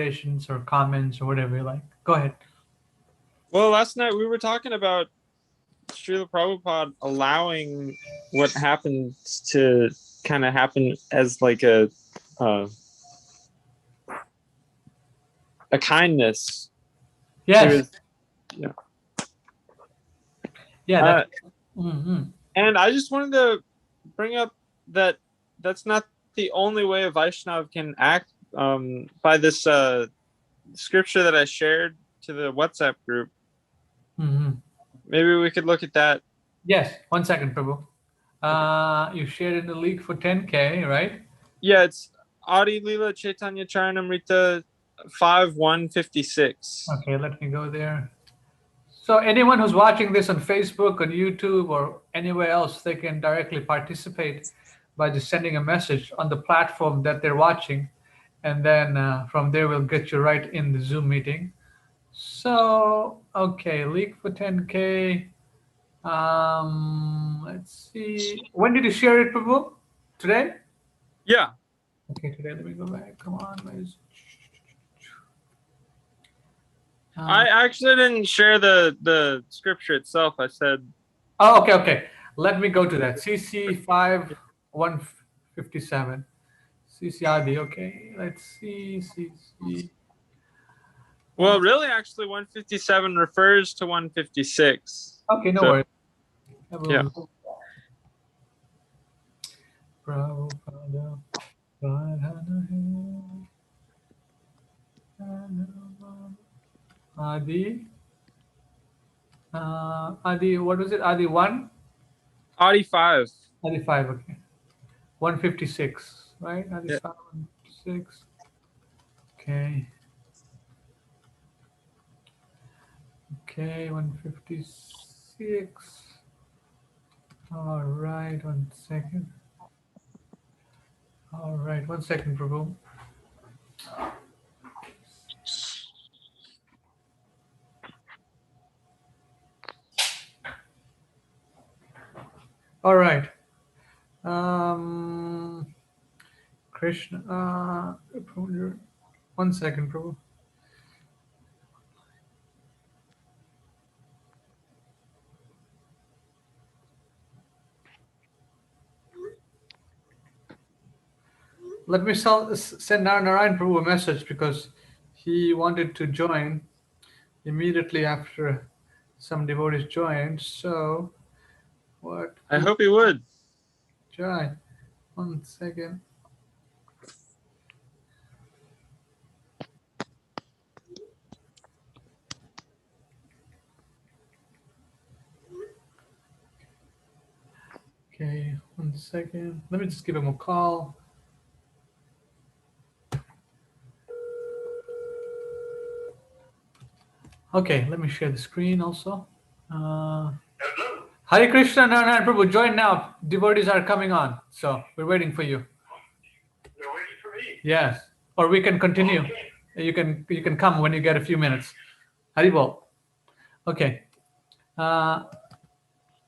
realizations or comments or whatever you like. Go ahead. Well, last night we were talking about Srila Prabhupada allowing what happened to kind of happen as like uh, a kindness to Yes. his. Yeah. Yeah. Uh, Mm-hmm. and I just wanted to bring up that that's not the only way a Vaishnav can act. By this scripture that I shared to the WhatsApp group, Mm-hmm. maybe we could look at that. Yes. 1 second, Prabhu. Okay. You shared in the league for 10K, right? Yeah, it's Adi Lila Chaitanya Charanamrita 5:156. Okay, let me go there. So anyone who's watching this on Facebook, on YouTube, or anywhere else, they can directly participate by just sending a message on the platform that they're watching, and then from there we'll get you right in the Zoom meeting. So okay, leak for 10K. Let's see. When did you share it, Prabhu? Today? Yeah. Okay, today. Let me go back. Come on, guys. I actually didn't share the scripture itself. I said, Oh, okay, okay. Let me go to that. CC 5157. CCRD, okay. Let's see. CC. well, really, actually, 157 refers to 156. Okay, no So, worries. yeah. Prabhupada, Adi. Adi, what was it? Adi 1? Adi 5. Adi 5, okay. 156, right? Adi Yeah. 5, 156. Okay. Okay, 156. All right, 1 second. All right, 1 second, Prabhu. All right. Krishna. 1 second, Prabhu. Let me send Narayan Prabhu a message because he wanted to join immediately after some devotees joined. So, what? I hope he would. Try. 1 second. Okay, 1 second. Let me just give him a call. Okay, let me share the screen also. Hare Krishna, Narayan Prabhu, join now. Devotees are coming on, so we're waiting for you. They're waiting for me. Yes, or we can continue. Okay. You can come when you get a few minutes. Haribol. Okay.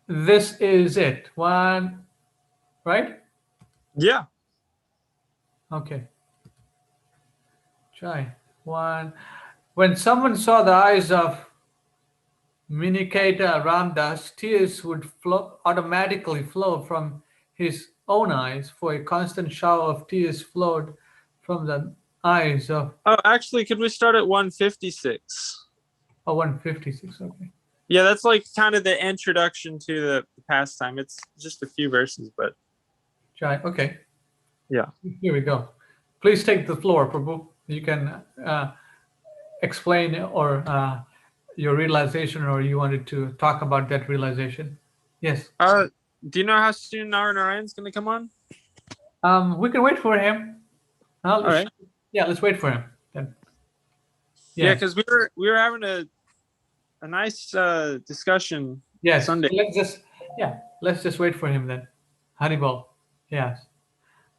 This is it. One, right? Yeah. Okay. Try. One. When someone saw the eyes of Miniketa Ramdas, tears would automatically flow from his own eyes, for a constant shower of tears flowed from the eyes of Oh, actually, could we start at 156? 156. Okay. Yeah, that's like kind of the introduction to the pastime. It's just a few verses, but Try. Okay. yeah. Here we go. Please take the floor, Prabhu. You can explain or your realization, or you wanted to talk about that realization. Yes. Do you know how soon Narayan's going to come on? We can wait for him. All right. Yeah, let's wait for him then. Yeah, because we were having a nice discussion. Yes. Sunday. Let's just wait for him then. Haribol. Yes.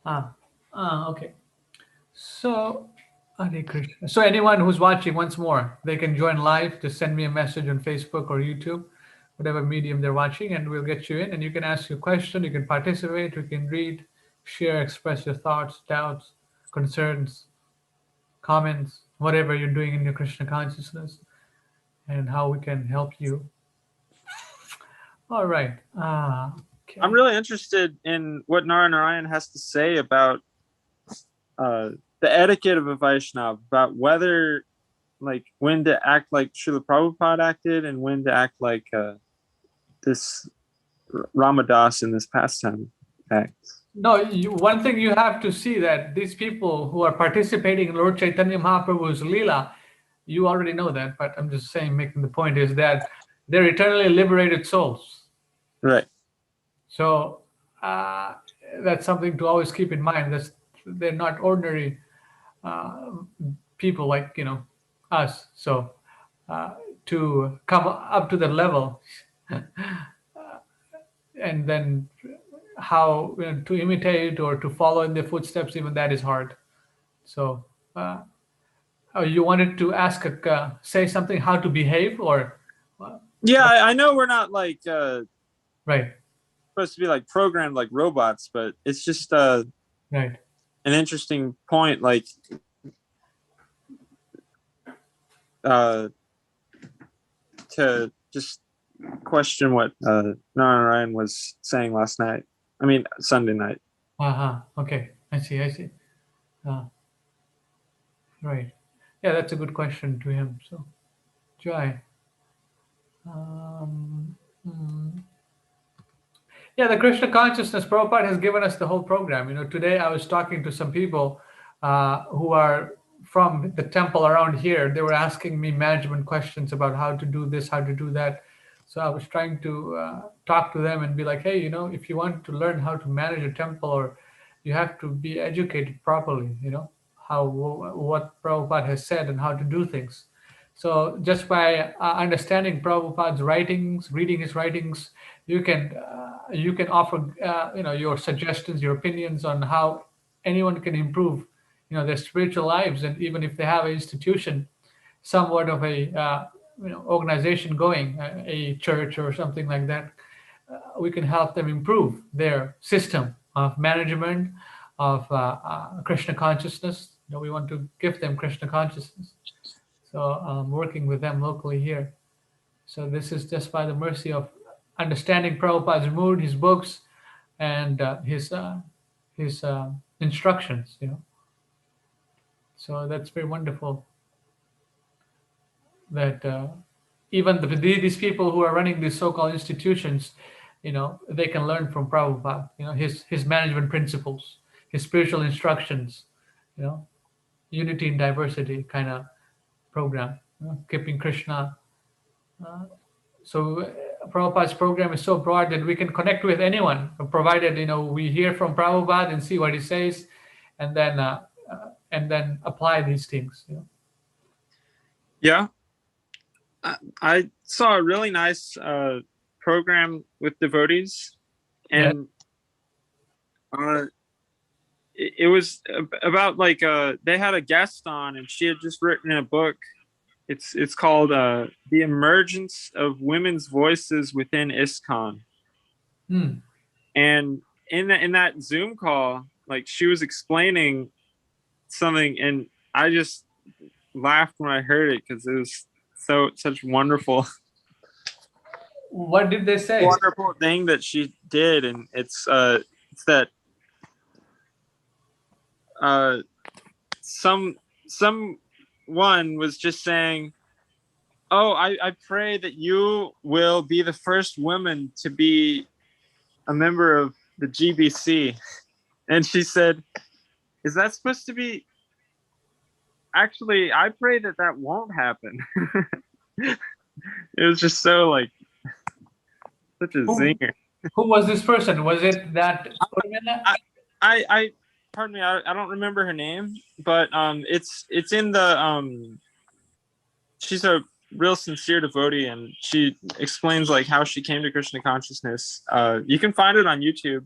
Okay. So, Hare Krishna. So anyone who's watching once more, they can join live. Just send me a message on Facebook or YouTube, whatever medium they're watching, and we'll get you in. And you can ask your question. You can participate. You can read, share, express your thoughts, doubts, concerns, comments, whatever you're doing in your Krishna consciousness, and how we can help you. All right. Okay. I'm really interested in what Narayan has to say about the etiquette of a Vaishnava, about whether, like, when to act like Srila Prabhupada acted and when to act like this Ramadas in this pastime acts. No, one thing you have to see that these people who are participating in Lord Chaitanya Mahaprabhu's Leela, you already know that, but I'm just saying, making the point is that they're eternally liberated souls. Right. So that's something to always keep in mind. They're not ordinary people like us. So to come up to the level, and then how to imitate or to follow in their footsteps, even that is hard. So you wanted to ask, say something, how to behave, or Yeah, I know we're not like right, supposed to be like programmed like robots, but it's just right. an interesting point, like to just question what Narayan was saying last night. I mean, Sunday night. Okay, I see. Right. Yeah, that's a good question to him. So, Jai. Um, hmm. Yeah, the Krishna consciousness, Prabhupada has given us the whole program. Today I was talking to some people who are from the temple around here. They were asking me management questions about how to do this, how to do that. So I was trying to talk to them and be like, hey, if you want to learn how to manage a temple, or you have to be educated properly, how what Prabhupada has said and how to do things. So just by understanding Prabhupada's writings, reading his writings, you can offer your suggestions, your opinions on how anyone can improve their spiritual lives, and even if they have an institution, somewhat of a organization going, a church or something like that, we can help them improve their system of management of Krishna consciousness. We want to give them Krishna consciousness. So I'm working with them locally here. So this is just by the mercy of understanding Prabhupada's mood, his books, and his instructions. So that's very wonderful that even these people who are running these so-called institutions, they can learn from Prabhupada. His management principles, his spiritual instructions. Unity in diversity kind of program. Keeping Krishna. So Prabhupada's program is so broad that we can connect with anyone, provided we hear from Prabhupada and see what he says, and then apply these things. Yeah, I saw a really nice program with devotees, and it was about like they had a guest on, and she had just written a book. It's called The Emergence of Women's Voices Within ISKCON. And in that Zoom call, like, she was explaining something, and I just laughed when I heard it because it was such wonderful What did they say? wonderful thing that she did. And it's that someone was just saying, oh, I pray that you will be the first woman to be a member of the GBC. And she said, is that supposed to be, actually, I pray that won't happen. It was just so like such a zinger. Who was this person? Was it that Urmila? I pardon me, I don't remember her name, but it's in the she's a real sincere devotee, and she explains like how she came to Krishna consciousness. You can find it on YouTube.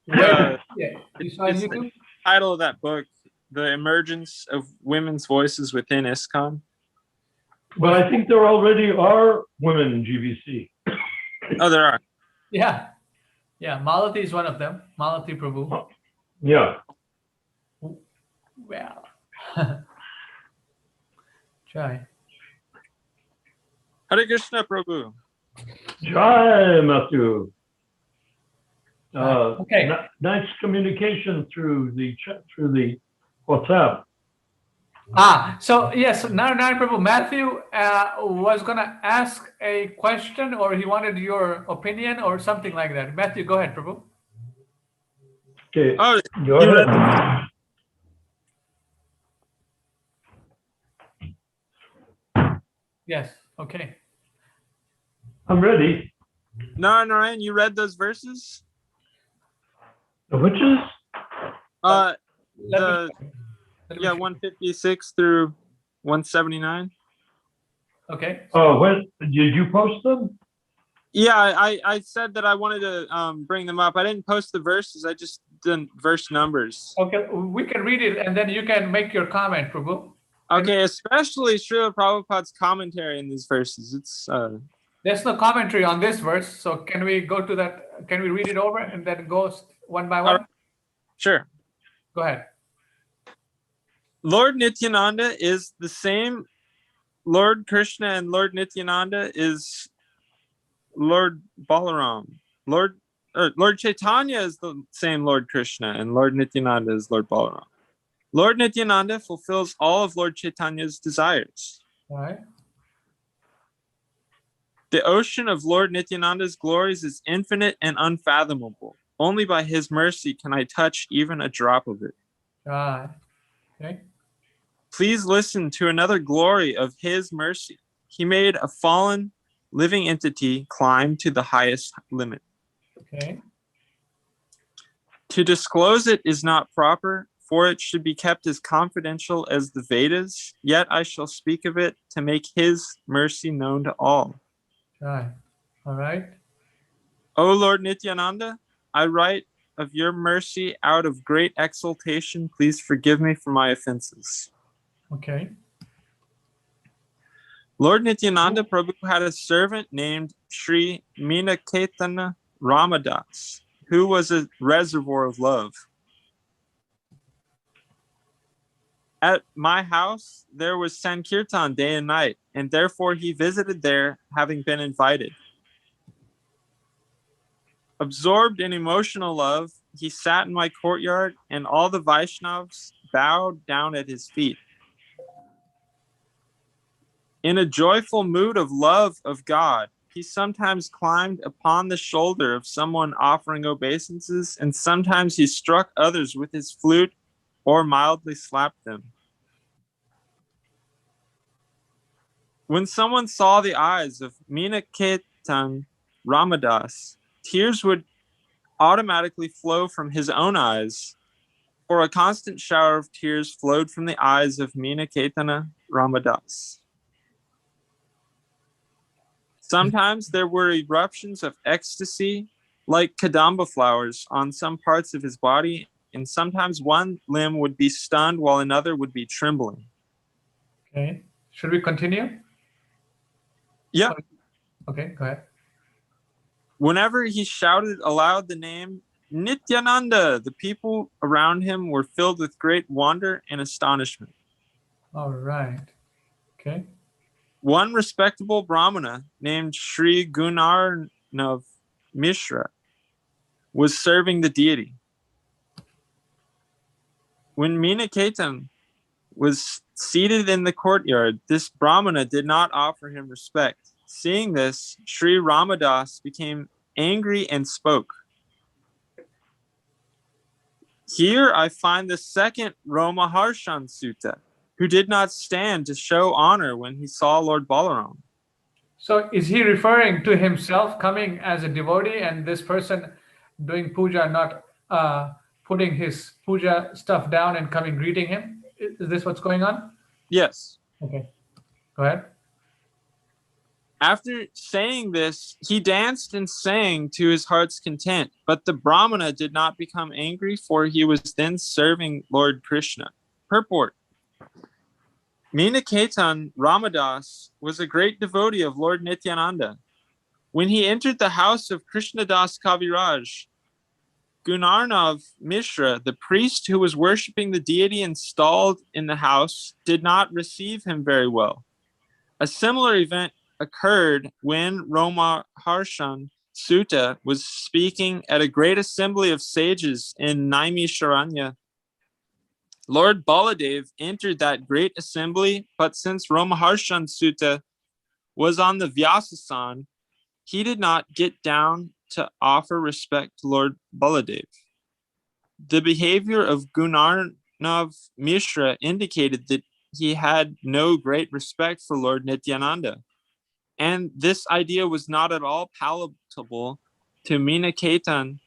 Yeah, you saw It's YouTube? the title of that book, The Emergence of Women's Voices Within ISKCON. But I think there already are women in GBC. Oh, there are. Yeah. Malati is one of them. Malati Prabhu. Yeah. Well, Jai. Hare Krishna, Prabhu. Jai, Matthew. Okay. Nice communication through the chat, through the WhatsApp. So yes, Narayan Prabhu, Matthew was going to ask a question, or he wanted your opinion or something like that. Matthew, go ahead, Prabhu. Okay, Oh, go you ahead. Yes. Okay. I'm ready. Narayan, you read those verses? The witches? Let The me- let me yeah, show you. 156 through 179. Okay. Oh, when did you post them? Yeah, I said that I wanted to bring them up. I didn't post the verses. I just did verse numbers. Okay, we can read it and then you can make your comment, Prabhu. Okay, especially Srila Prabhupada's commentary in these verses. It's There's no commentary on this verse, so can we go to that? Can we read it over and then go one by one? sure. Go ahead. Lord Nityananda is the same. Lord Krishna and Lord Nityananda is Lord Balaram. Lord Chaitanya is the same Lord Krishna, and Lord Nityananda is Lord Balaram. Lord Nityananda fulfills all of Lord Chaitanya's desires. All right. The ocean of Lord Nityananda's glories is infinite and unfathomable. Only by his mercy can I touch even a drop of it. Okay. Please listen to another glory of his mercy. He made a fallen living entity climb to the highest limit. Okay. To disclose it is not proper, for it should be kept as confidential as the Vedas, yet I shall speak of it to make his mercy known to all. All right. O Lord Nityananda, I write of your mercy out of great exultation. Please forgive me for my offenses. Okay. Lord Nityananda Prabhu had a servant named Sri Meenaketana Ramadas, who was a reservoir of love. At my house, there was Sankirtan day and night, and therefore he visited there, having been invited. Absorbed in emotional love, he sat in my courtyard, and all the Vaishnavas bowed down at his feet. In a joyful mood of love of God, he sometimes climbed upon the shoulder of someone offering obeisances, and sometimes he struck others with his flute or mildly slapped them. When someone saw the eyes of Meenaketan Ramadas, tears would automatically flow from his own eyes, for a constant shower of tears flowed from the eyes of Meenaketana Ramadas. Sometimes there were eruptions of ecstasy, like kadamba flowers, on some parts of his body, and sometimes one limb would be stunned while another would be trembling. Okay. Should we continue? Yeah. Okay, go ahead. Whenever he shouted aloud the name Nityananda, the people around him were filled with great wonder and astonishment. All right. Okay. One respectable Brahmana named Sri Gunarnav Mishra was serving the deity. When Meenaketan was seated in the courtyard, this Brahmana did not offer him respect. Seeing this, Sri Ramadas became angry and spoke. Here I find the second Romaharshan Sutta, who did not stand to show honor when he saw Lord Balaram. So is he referring to himself coming as a devotee and this person doing puja, not putting his puja stuff down and coming greeting him? Is this what's going on? Yes. Okay. Go ahead. After saying this, he danced and sang to his heart's content, but the Brahmana did not become angry, for he was then serving Lord Krishna. Purport. Meenaketan Ramadas was a great devotee of Lord Nityananda. When he entered the house of Krishnadas Kaviraj, Gunarnav Mishra, the priest who was worshipping the deity installed in the house, did not receive him very well. A similar event occurred when Romaharshan Sutta was speaking at a great assembly of sages in Naimisharanya. Lord Baladev entered that great assembly, but since Romaharshan Sutta was on the Vyasasan, he did not get down to offer respect to Lord Baladev. The behavior of Gunarnav Mishra indicated that he had no great respect for Lord Nityananda. And this idea was not at all palatable to Minakaitan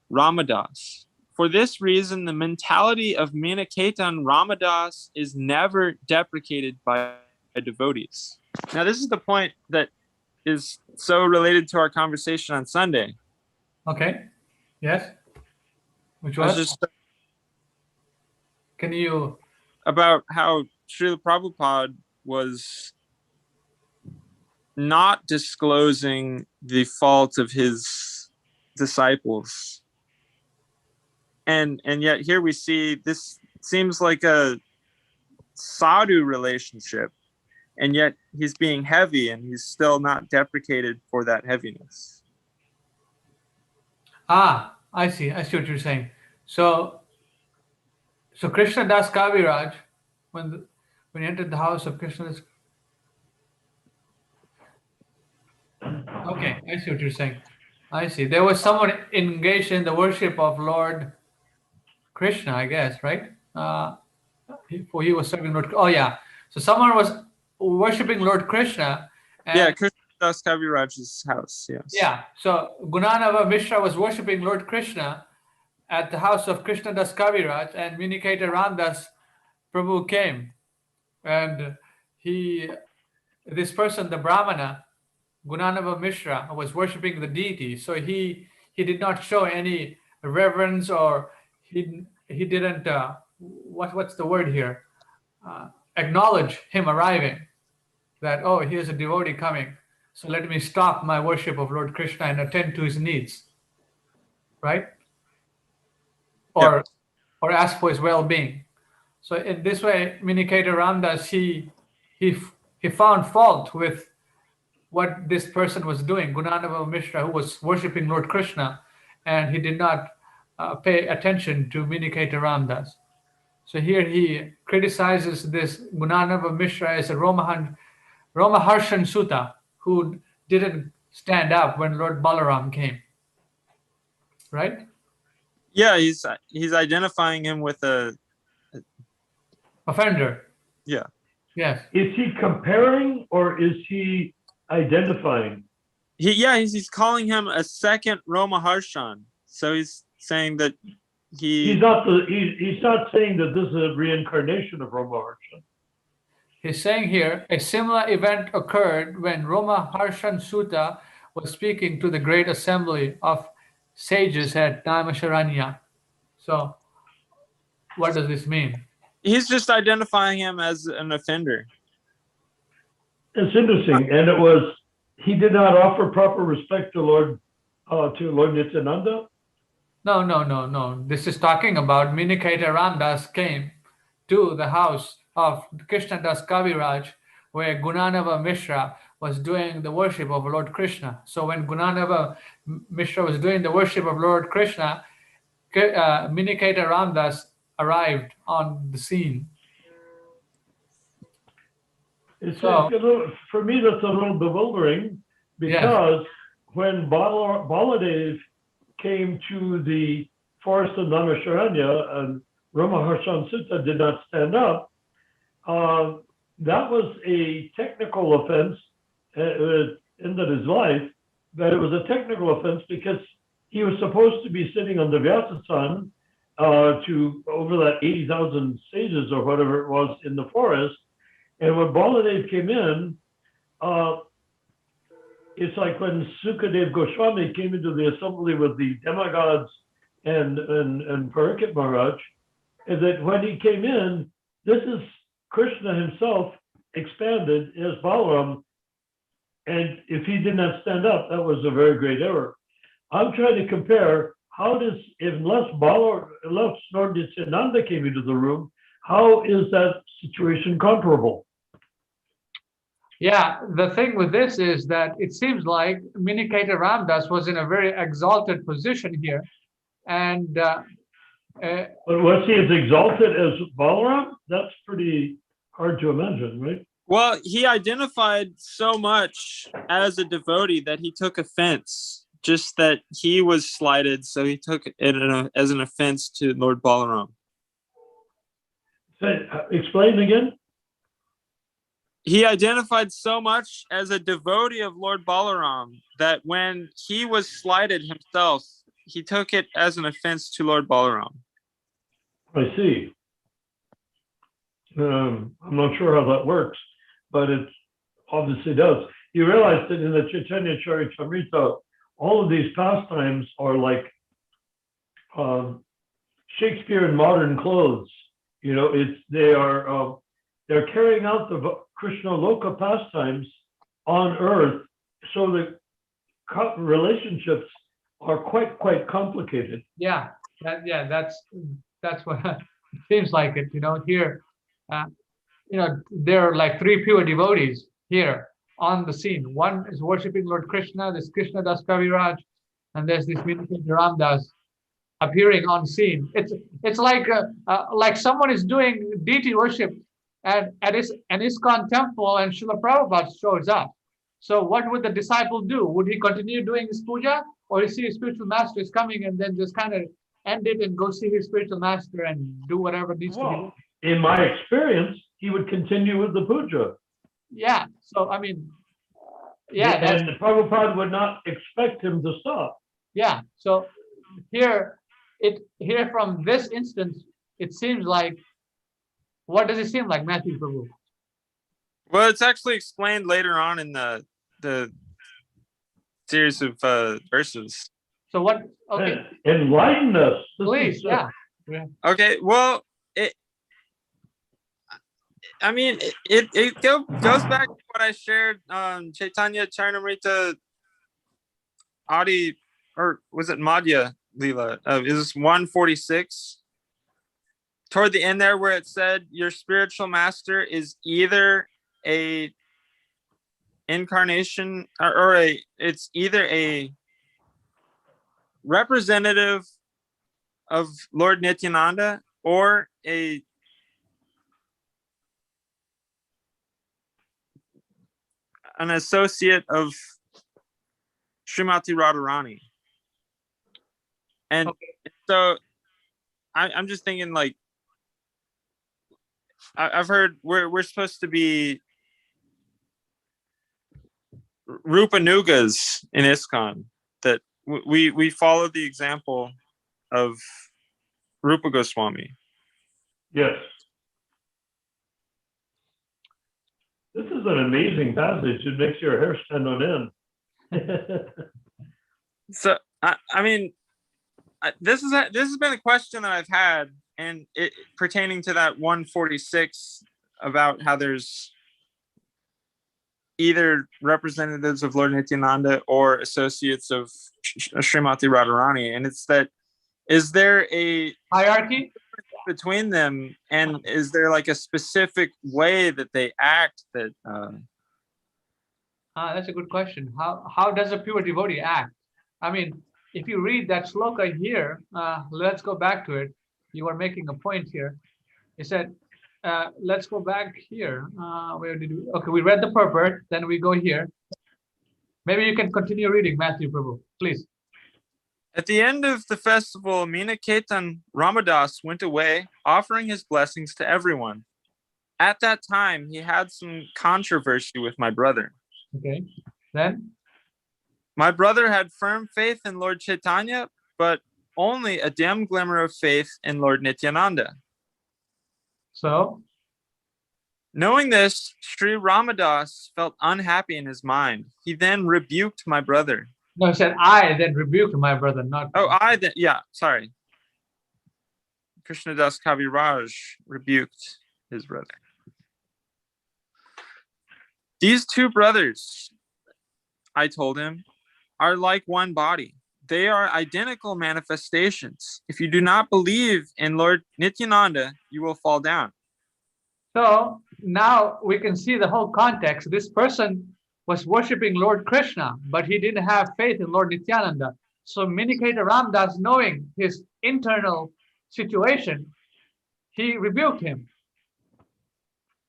Ramadas. For this reason, the mentality of Minakaitan Ramadas is never deprecated by devotees. Now, this is the point that is so related to our conversation on Sunday. Okay. Yes. Which I was was? just Can you? about how Srila Prabhupada was not disclosing the fault of his disciples. And yet here we see this seems like a sadhu relationship, and yet he's being heavy and he's still not deprecated for that heaviness. I see. I see what you're saying. So Krishna Das Kaviraj, when he entered the house of Krishna Das. Okay, I see what you're saying. I see. There was someone engaged in the worship of Lord Krishna, I guess, right? He was serving Lord. Oh yeah. So someone was worshiping Lord Krishna. And Yeah, Krishna Das Kaviraj's house. Yes. yeah. So Gunanava Mishra was worshiping Lord Krishna at the house of Krishna Das Kaviraj, and Minikata Ramdas Prabhu came, and this person, the Brahmana, Gunanava Mishra, was worshiping the deity. So he did not show any reverence, or he didn't what's the word here? Acknowledge him arriving. That, oh, here's a devotee coming, so let me stop my worship of Lord Krishna and attend to his needs, right? Or ask for his well-being. So in this way, Minikata Ramdas, he found fault with what this person was doing, Gunanava Mishra, who was worshiping Lord Krishna, and he did not pay attention to Minikata Ramdas. So here he criticizes this Gunanava Mishra as a Romaharshan Sutta, who didn't stand up when Lord Balaram came. Right? Yeah, he's identifying him with a offender. Yeah. Yes. Is he comparing or is he identifying? He's calling him a second Romaharshan. So he's saying that he's not saying that this is a reincarnation of Romaharshan. He's saying here a similar event occurred when Romaharshan Sutta was speaking to the great assembly of sages at Naimisharanya. So what does this mean? He's just identifying him as an offender. It's interesting, and it was he did not offer proper respect to Lord Nityananda. No. This is talking about Minikata Ramdas came to the house of Krishna Das Kaviraj, where Gunanava Mishra was doing the worship of Lord Krishna. So when Gunanava Mishra was doing the worship of Lord Krishna, Minikata Ramdas arrived on the scene. For me, that's a little bewildering, because when Baladev came to the forest of Naimisharanya and Romaharshan Sutta did not stand up, that was a technical offense. Ended his life, but it was a technical offense because he was supposed to be sitting on the Vyasasan to over that 80,000 sages or whatever it was in the forest. And when Baladev came in, it's like when Sukadev Goswami came into the assembly with the demigods and Parikshit Maharaj, and that when he came in, this is Krishna himself expanded as Balaram, and if he did not stand up, that was a very great error. I'm trying to compare unless Lord Nityananda came into the room, how is that situation comparable? Yeah, the thing with this is that it seems like Miniketa Ramdas was in a very exalted position here. And But was he as exalted as Balaram? That's pretty hard to imagine, right? Well, he identified so much as a devotee that he took offense. Just that he was slighted, so he took it as an offense to Lord Balaram. Explain again. He identified so much as a devotee of Lord Balaram that when he was slighted himself, he took it as an offense to Lord Balaram. I see. I'm not sure how that works, but it obviously does. You realize that in the Chaitanya Charitamrita, all of these pastimes are like Shakespeare in modern clothes. You know, they're carrying out the Krishna Loka pastimes on earth, so the relationships are quite complicated. yeah, that's what it seems like it. You know, here, there are like three pure devotees here on the scene. One is worshiping Lord Krishna, this Krishna Das Kaviraj, and there's this Miniketa Ramdas appearing on scene. It's like someone is doing deity worship at an ISKCON temple, and Srila Prabhupada shows up. So what would the disciple do? Would he continue doing his puja, or he see his spiritual master is coming and then just kind of end it and go see his spiritual master and do whatever needs to be? In my experience, he would continue with the puja. Yeah. So I mean, and Prabhupada would not expect him to stop. Yeah. So here from this instance, it seems like, what does it seem like, Matthew Prabhu? Well, it's actually explained later on in the series of verses. So what? Okay. Enlighten us, please. Yeah. Okay. Well, it goes back to what I shared on Chaitanya Charitamrita Adi, or was it Madhya Leela? Is 146 toward the end there, where it said your spiritual master is either a incarnation it's either a representative of Lord Nityananda or an associate of Srimati Radharani. And so I'm just thinking, like, I've heard we're supposed to be Rupanugas in ISKCON, that we follow the example of Rupa Goswami. Yes. This is an amazing passage. It makes your hair stand on end. So this has been a question that I've had, and it pertaining to that 146 about how there's either representatives of Lord Nityananda or associates of Srimati Radharani, and it's that, is there a hierarchy between them, and is there like a specific way that they act that that's a good question. How does a pure devotee act? I mean, if you read that sloka here, let's go back to it. You were making a point here. He said, let's go back here. Where did we? Okay, we read the purport, then we go here. Maybe you can continue reading, Matthew Prabhu, please. At the end of the festival, Miniketa Ramadas went away, offering his blessings to everyone. At that time, he had some controversy with my brother. Okay, then? My brother had firm faith in Lord Chaitanya, but only a dim glimmer of faith in Lord Nityananda. So? Knowing this, Sri Ramadas felt unhappy in his mind. He then rebuked my brother. No, he said, I then rebuked my brother, not... Oh, I then, yeah, sorry. Krishna Das Kaviraj rebuked his brother. These two brothers, I told him, are like one body. they are identical manifestations. If you do not believe in Lord Nityananda, you will fall down. So now we can see the whole context. This person was worshiping Lord Krishna, but he didn't have faith in Lord Nityananda. So Miniketa Ramdas, knowing his internal situation, he rebuked him,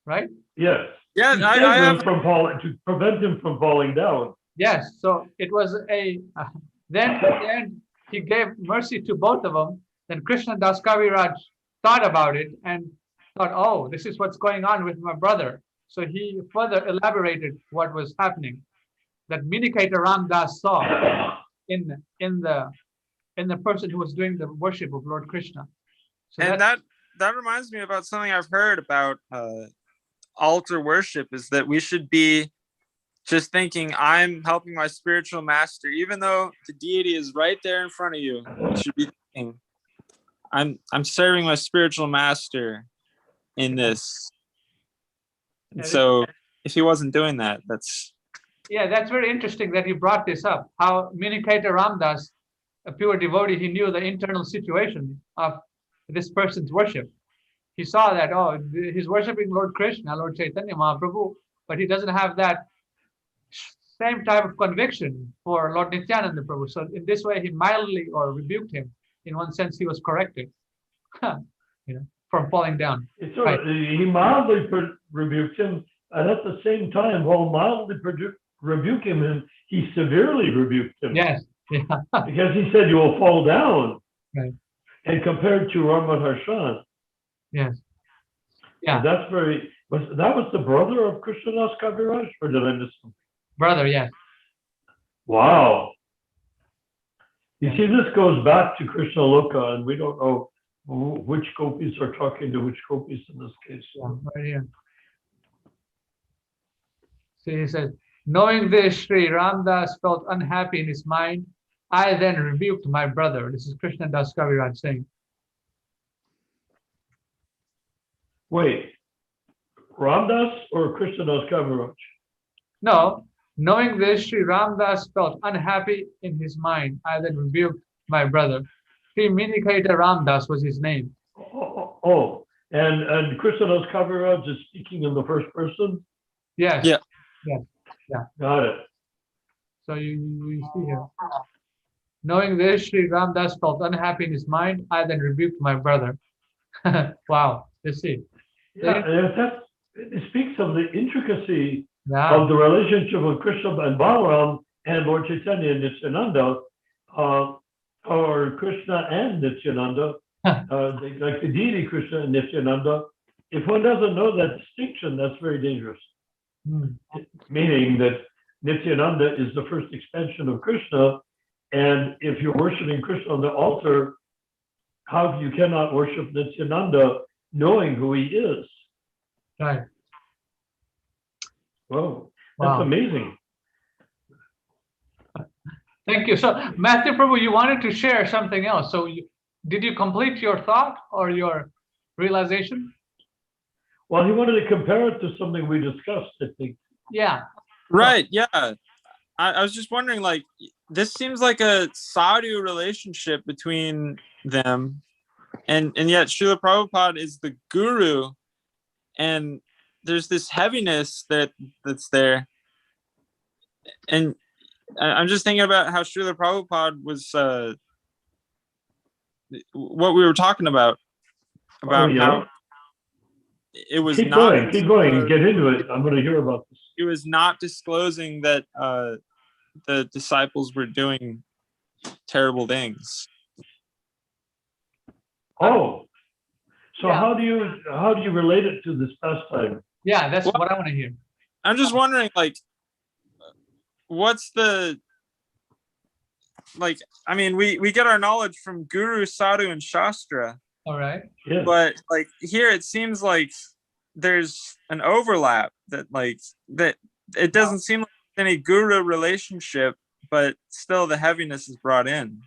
right? Yes. Yeah, To I save have. him from falling, to prevent him from falling down. Yes. So it was then at the end, he gave mercy to both of them. Then Krishna Das Kaviraj thought about it and thought, oh, this is what's going on with my brother. So he further elaborated what was happening that Miniketa Ramdas saw in the person who was doing the worship of Lord Krishna. So And that reminds me about something I've heard about altar worship, is that we should be just thinking, I'm helping my spiritual master, even though the deity is right there in front of you. You should be thinking, I'm serving my spiritual master in this. And so if he wasn't doing that, that's very interesting that you brought this up. How Miniketa Ramdas, a pure devotee, he knew the internal situation of this person's worship. He saw that, oh, he's worshiping Lord Krishna, Lord Chaitanya Mahaprabhu, but he doesn't have that same type of conviction for Lord Nityananda Prabhu. So in this way, he mildly or rebuked him. In one sense, he was corrected, from falling down. So he mildly rebuked him, and at the same time, while mildly rebuking him, he severely rebuked him. Yes. Yeah. Because he said, you will fall down. Right. And compared to Ramaharshan. Yes. Yeah. That's that was the brother of Krishnadas Kaviraj, or did I miss something? Brother, yes. Wow. You see, this goes back to Krishna Loka, and we don't know which gopis are talking to which gopis in this case. Yeah, right here. So he says, knowing this, Sri Ramdas felt unhappy in his mind. I then rebuked my brother. This is Krishna Das Kaviraj saying. Wait, Ramdas or Krishna Das Kaviraj? No, knowing this, Sri Ramdas felt unhappy in his mind. I then rebuked my brother. Sri Miniketa Ramdas was his name. And Krishna Das Kaviraj is speaking in the first person? Yes. Yeah. Yes. Yeah. Got it. So you see here. Knowing this, Sri Ramdas felt unhappy in his mind. I then rebuked my brother. Wow. You see. Yeah, it speaks of the intricacy Yeah. of the relationship of Krishna and Balaram and Lord Chaitanya and Nityananda, or Krishna and Nityananda, like the deity Krishna and Nityananda. If one doesn't know that distinction, that's very dangerous. Meaning that Nityananda is the first expansion of Krishna, and if you're worshiping Krishna on the altar, how you cannot worship Nityananda knowing who he is? Right. Whoa, that's Wow. amazing. Thank you. So, Matthew Prabhu, you wanted to share something else. So, did you complete your thought or your realization? Well, he wanted to compare it to something we discussed, I think. Yeah. right. Yeah. I was just wondering, like, this seems like a sadhu relationship between them, and yet Srila Prabhupada is the guru, and there's this heaviness that's there. And I'm just thinking about how Srila Prabhupada was what we were talking about how it was keep not going, get into it. I'm going to hear about this. It was not disclosing that the disciples were doing terrible things. Oh, so Yeah. how do you relate it to this pastime? Yeah, that's what I want to hear. I'm just wondering, like, what's the, like, I mean, we get our knowledge from Guru, Sadhu, and Shastra. All right. Yeah. But like here, it seems like there's an overlap that it doesn't seem like any guru relationship, but still the heaviness is brought in.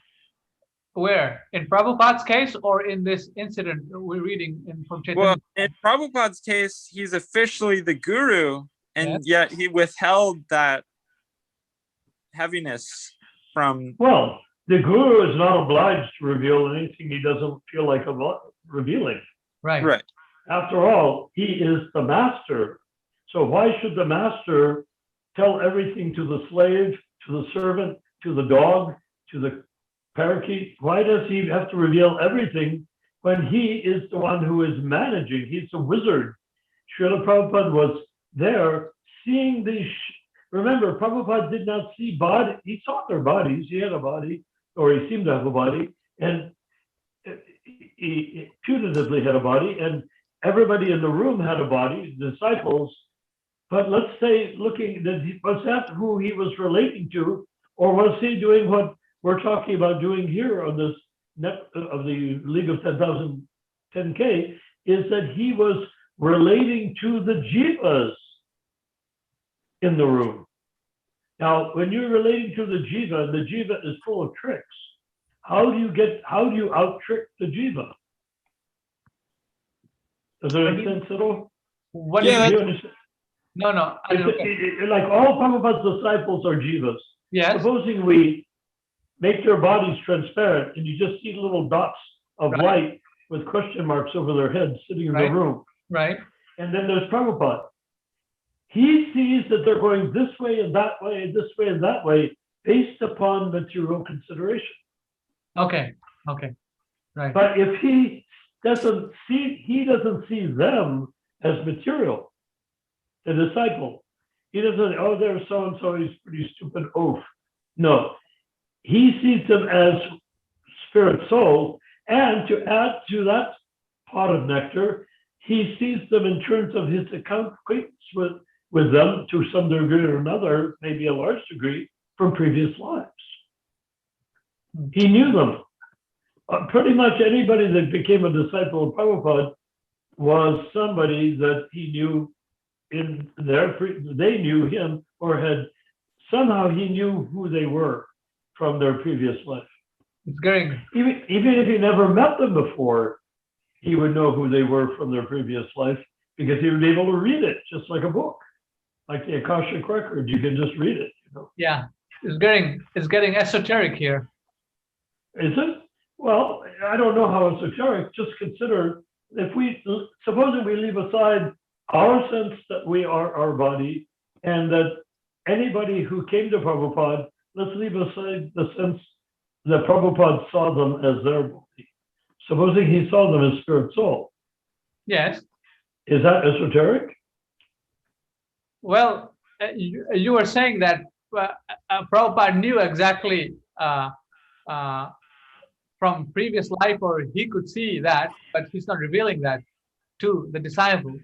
Where? In Prabhupada's case or in this incident we're reading from Chaitanya? Well, in Prabhupada's case, he's officially the guru, and yet he withheld that heaviness from. Well, the guru is not obliged to reveal anything he doesn't feel like revealing. Right. Right. After all, he is the master. So why should the master tell everything to the slave, to the servant, to the dog, to the parakeet? Why does he have to reveal everything when he is the one who is managing? He's a wizard. Srila Prabhupada was there seeing these. Remember, Prabhupada did not see body. He saw their bodies. He had a body, or he seemed to have a body, and he putatively had a body, and everybody in the room had a body, the disciples. But let's say, was that who he was relating to, or was he doing what we're talking about doing here on this net of the League of 10,000 10K, is that he was relating to the jivas in the room. Now, when you're relating to the jiva is full of tricks. How do you out trick the jiva? Does that make sense at all? What Yeah, do you understand? No, I don't know. Like all Prabhupada's disciples are jivas. Yes. Supposing we make their bodies transparent and you just see little dots of Right. light with question marks over their heads sitting in Right. the room. Right. And then there's Prabhupada. He sees that they're going this way and that way, this way and that way, based upon material consideration. Okay. Right. But if he doesn't see them as material, the disciple. He doesn't, oh, there's so-and-so, he's pretty stupid, oof. No, he sees them as spirit soul, and to add to that pot of nectar, he sees them in terms of his acquaintance with them to some degree or another, maybe a large degree, from previous lives. He knew them. Pretty much anybody that became a disciple of Prabhupada was somebody that he knew they knew him, or had somehow he knew who they were from their previous life. It's getting. Even if he never met them before, he would know who they were from their previous life, because he would be able to read it just like a book, like the Akashic record. You can just read it. Yeah, it's getting esoteric here. Is it? Well, I don't know how esoteric. Just consider, supposing we leave aside our sense that we are our body, and that anybody who came to Prabhupada, let's leave aside the sense that Prabhupada saw them as their body. Supposing he saw them as spirit soul. Yes. Is that esoteric? Well, you were saying that Prabhupada knew exactly from previous life, or he could see that, but he's not revealing that to the disciple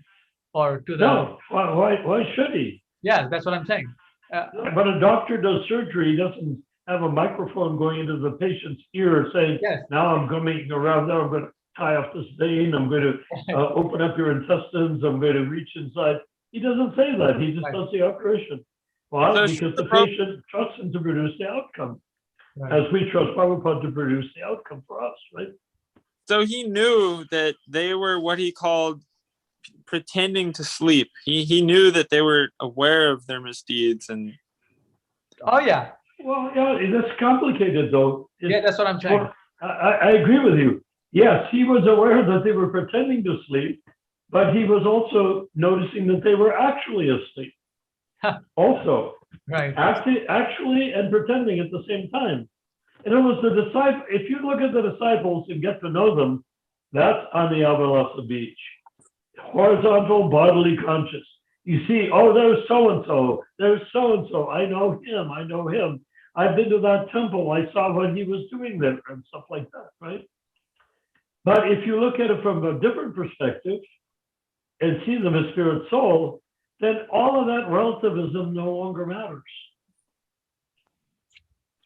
or to the. No. Why should he? Yeah, that's what I'm saying. But a doctor does surgery, he doesn't have a microphone going into the patient's ear saying, Yes. now I'm going around there, I'm going to tie off this vein, I'm going to open up your intestines, I'm going to reach inside. He doesn't say that. He just does the operation. Why? So because the patient trusts him to produce the outcome, as we trust Prabhupada to produce the outcome for us, right? So he knew that they were what he called pretending to sleep. He knew that they were aware of their misdeeds. And Oh yeah. Well, yeah, that's complicated though. Yeah, that's what I'm saying. Well, I agree with you. Yes, he was aware that they were pretending to sleep, but he was also noticing that they were actually asleep. Also, Right. actually and pretending at the same time. In other words, the disciple, if you look at the disciples and get to know them, that's on the Avalasa beach. Horizontal bodily conscious. You see, oh, there's so-and-so, there's so-and-so, I know him. I've been to that temple, I saw what he was doing there, and stuff like that, right? But if you look at it from a different perspective and see them as spirit soul, then all of that relativism no longer matters.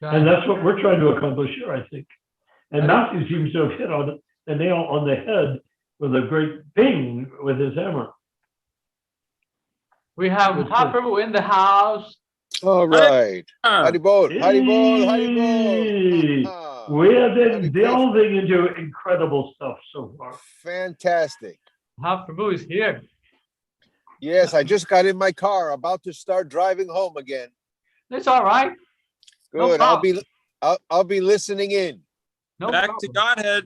And that's what we're trying to accomplish here, I think. And Matthew seems to have hit on the nail on the head with a great bing with his hammer. We have Mahaprabhu in the house. All right. Haribol, Haribol, Hey, Haribol. we have Hare been delving into incredible stuff so far. Fantastic. Mahaprabhu is here. Yes, I just got in my car, about to start driving home again. It's all right. No Good. problem. I'll be listening in. No Back problem. to Godhead.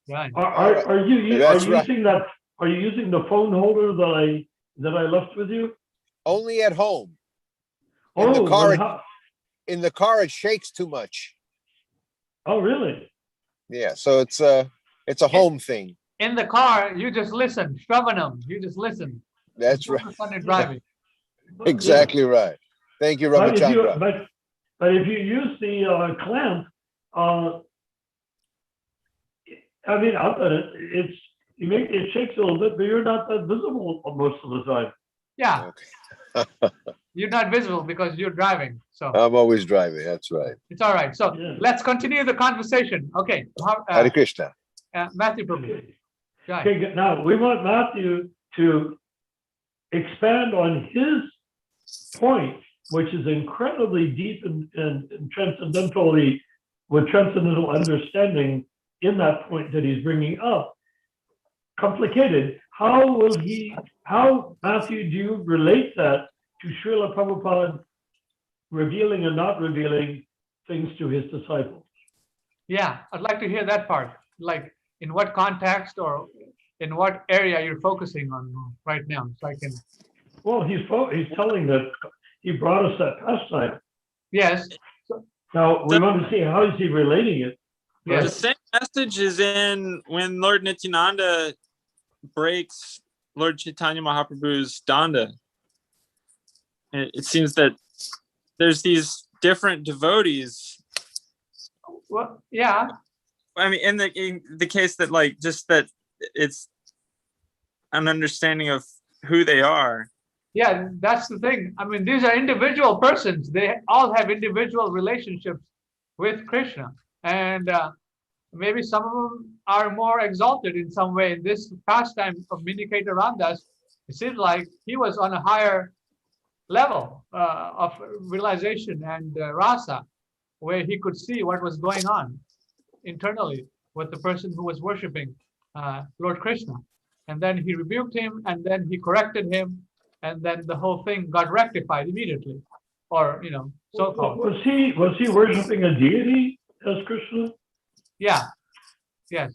Right. Are you That's right. using that? Are you using the phone holder that I left with you? Only at home. In Oh, the car, then how- in the car, it shakes too much. oh, really? Yeah, so it's a home thing. In the car, you just listen. Shravanam. You just listen. That's right. Focus on your driving. Exactly right. Thank you, But if you Ramachandra. but if you use the clamp, I mean, it shakes a little bit, but you're not that visible most of the time. Yeah. Okay. You're not visible because you're driving. So I'm always driving. That's right. it's all right. So Yeah. let's continue the conversation. Okay. Hare Krishna. Matthew Prabhu. Okay. Go ahead. Okay, good. Now we want Matthew to expand on his point, which is incredibly deep and transcendentally, with transcendental understanding in that point that he's bringing up. Complicated. How, Matthew, do you relate that to Srila Prabhupada revealing and not revealing things to his disciples? Yeah, I'd like to hear that part. Like in what context or in what area you're focusing on right now. So I can. Well, he's telling that he brought us that pastime. Yes. Now we want to see how is he relating it. Yes. The same message is in when Lord Nityananda breaks Lord Chaitanya Mahaprabhu's danda. It seems that there's these different devotees. Well, yeah. I mean, in the case that like just that it's an understanding of who they are. Yeah, that's the thing. I mean, these are individual persons. They all have individual relationships with Krishna. And maybe some of them are more exalted in some way. In this pastime of Miniketa Ramdas, it seems like he was on a higher level of realization and rasa, where he could see what was going on internally with the person who was worshiping Lord Krishna. And then he rebuked him, and then he corrected him, and then the whole thing got rectified immediately, or so called. Was he worshiping a deity as Krishna? Yeah. Yes.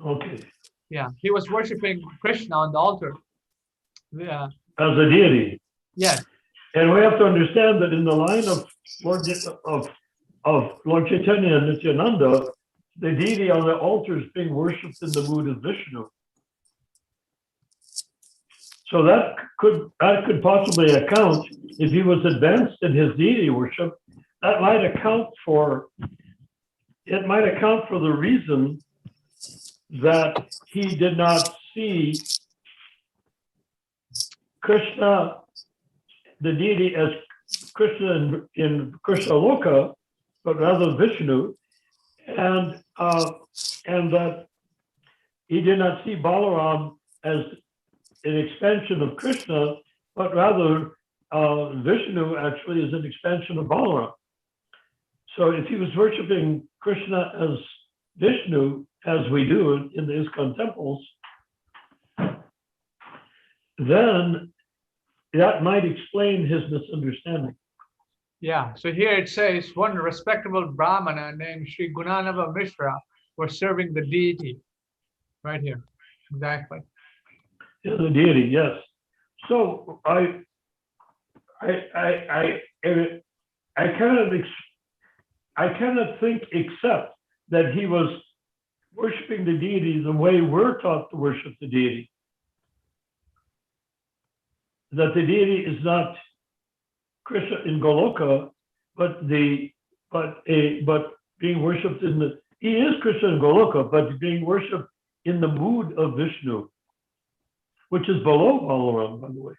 Okay. Yeah. He was worshiping Krishna on the altar. Yeah. As a deity. Yes. And we have to understand that in the line of Lord Chaitanya and Nityananda, the deity on the altar is being worshipped in the mood of Vishnu. So that could possibly account, if he was advanced in his deity worship, that might account for the reason that he did not see Krishna, the deity, as Krishna in Krishna Loka, but rather Vishnu, and that he did not see Balaram as an expansion of Krishna, but rather Vishnu actually is an expansion of Balaram. So if he was worshiping Krishna as Vishnu, as we do in the ISKCON temples, then that might explain his misunderstanding. Yeah. So here it says one respectable Brahmana named Sri Gunanava Mishra was serving the deity. Right here. Exactly. Yeah, the deity, yes. So I cannot think except that he was worshiping the deity the way we're taught to worship the deity. That the deity is not Krishna in Goloka, but being worshipped he is Krishna in Goloka, but being worshipped in the mood of Vishnu, which is below Balaram, by the way.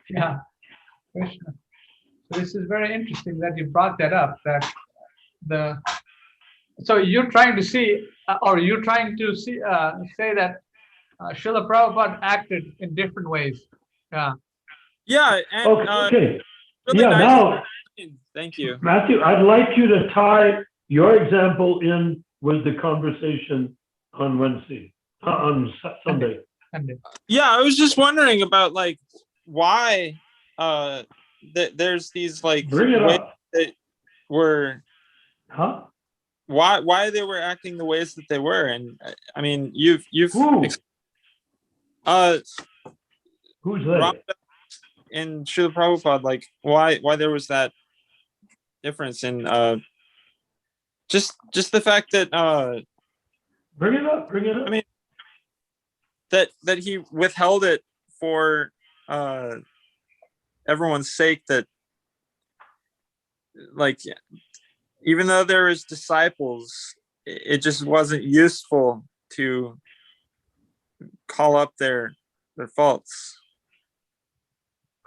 Yeah. Krishna. So this is very interesting that you brought that up. So you're trying to see, say that Srila Prabhupada acted in different ways. Yeah. Yeah, and Okay. really Yeah, nice. now, Thank you. Matthew, I'd like you to tie your example in with the conversation on Wednesday, on Sunday. Yeah, I was just wondering about like why there's these like Bring it up. they were Huh? why they were acting the ways that they were. And I mean, you've Who? uh Who's Ram they? and Srila Prabhupada, like why there was that difference in just the fact that Bring it up. Bring it up. I mean that he withheld it for everyone's sake, that like even though there was disciples, it just wasn't useful to call up their faults.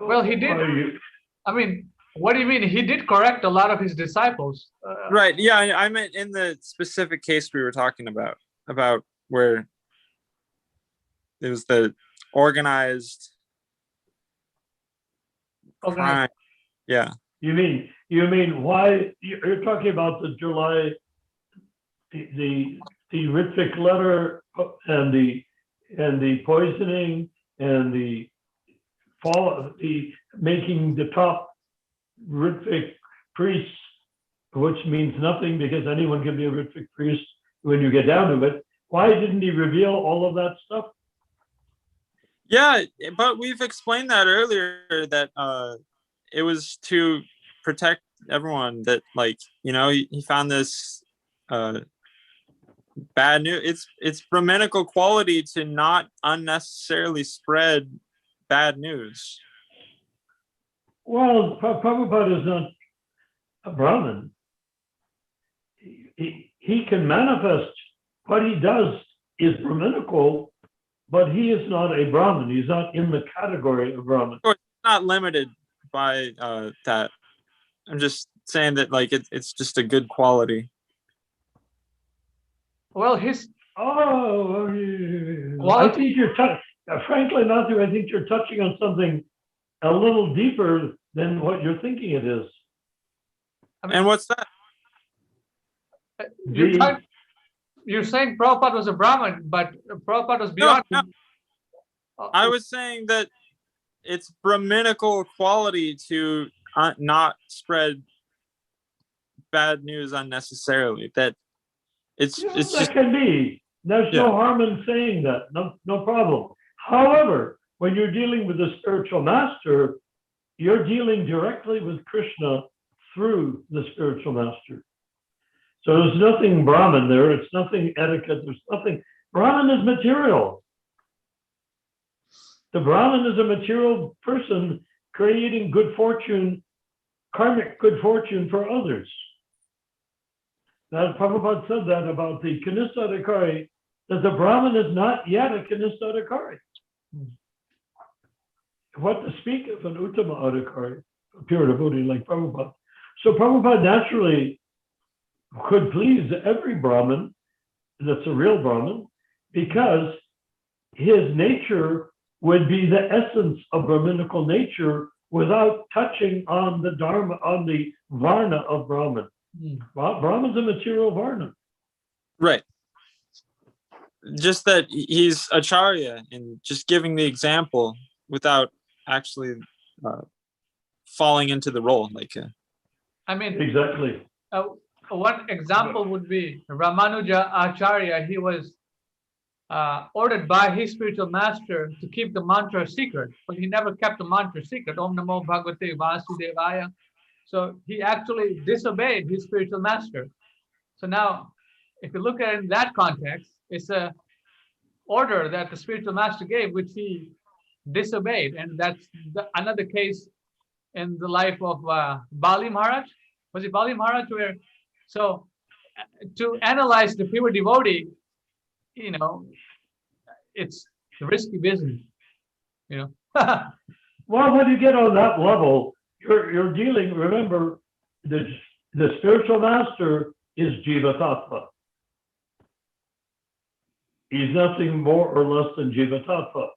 Well, he did. I mean, what do you mean? He did correct a lot of his disciples. Right. Yeah, I meant in the specific case we were talking about where it was the organized crime. Yeah. You mean why you're talking about the July, the Ritvik letter and the poisoning and the making the top Ritvik priests, which means nothing because anyone can be a Ritvik priest when you get down to it. Why didn't he reveal all of that stuff? Yeah, but we've explained that earlier, that it was to protect everyone, that like, you know, he found this bad news. It's Brahminical quality to not unnecessarily spread bad news. Well, Prabhupada is not a Brahmin. He can manifest what he does is Brahminical, but he is not a Brahmin. He's not in the category of Brahmin. It's not limited by that. I'm just saying that like it's just a good quality. Well, I think you're frankly, Matthew, I think you're touching on something a little deeper than what you're thinking it is. I mean, And what's that? You're saying Prabhupada was a Brahmin, but Prabhupada was beyond. No. I was saying that it's Brahminical quality to not spread bad news unnecessarily. That it's that just can be. There's no harm in saying that. No problem. However, when you're dealing with a spiritual master, you're dealing directly with Krishna through the spiritual master. So there's nothing Brahmin there. It's nothing etiquette. There's nothing. Brahmin is material. The Brahmin is a material person creating good fortune, karmic good fortune for others. Now, Prabhupada said that about the Kanista Adhikari, that the Brahmin is not yet a Kanista Adhikari. What to speak of an Uttama Adhikari, a pure devotee like Prabhupada. So Prabhupada naturally could please every Brahmin that's a real Brahmin, because his nature would be the essence of Brahminical nature without touching on the Dharma, on the Varna of Brahman. Brahman's a material Varna. right. Just that he's Acharya and just giving the example without actually falling into the role. Like, I mean, exactly. One example would be Ramanuja Acharya. He was ordered by his spiritual master to keep the mantra secret, but he never kept the mantra secret. Om Namo Bhagavate Vasudevaya. So he actually disobeyed his spiritual master. So now, if you look at it in that context, it's a order that the spiritual master gave, which he disobeyed, and that's another case in the life of Bali Maharaj. Was it Bali Maharaj? Where so to analyze the pure devotee, you know, it's a risky business, you know. Well, when you get on that level, you're dealing, remember, the spiritual master is Jiva Tattva. He's nothing more or less than Jiva Tattva.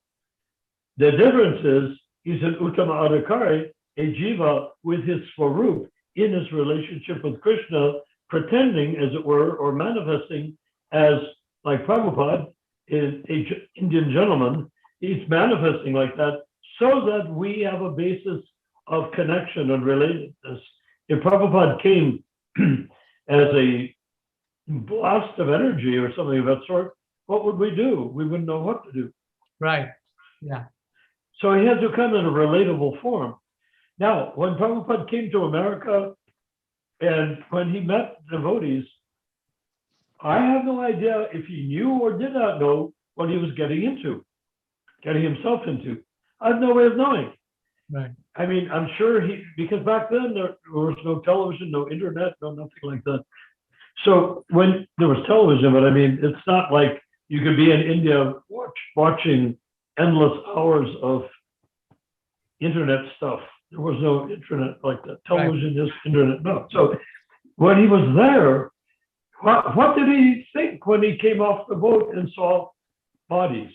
The difference is he's an Uttama Adhikari, a Jiva with his Swarup in his relationship with Krishna, pretending, as it were, or manifesting as, like Prabhupada, is an Indian gentleman. He's manifesting like that so that we have a basis of connection and relatedness. if Prabhupada came as a blast of energy or something of that sort, what would we do? We wouldn't know what to do. Right. Yeah. So he had to come in a relatable form. Now, when Prabhupada came to America and when he met devotees, I have no idea if he knew or did not know what he was getting himself into. I have no way of knowing. Right. I mean, I'm sure because back then there was no television, no internet, no nothing like that. So when there was television, but I mean, it's not like you could be in India watching endless hours of internet stuff. There was no internet like that. Television is internet, no. So when he was there, what did he think when he came off the boat and saw bodies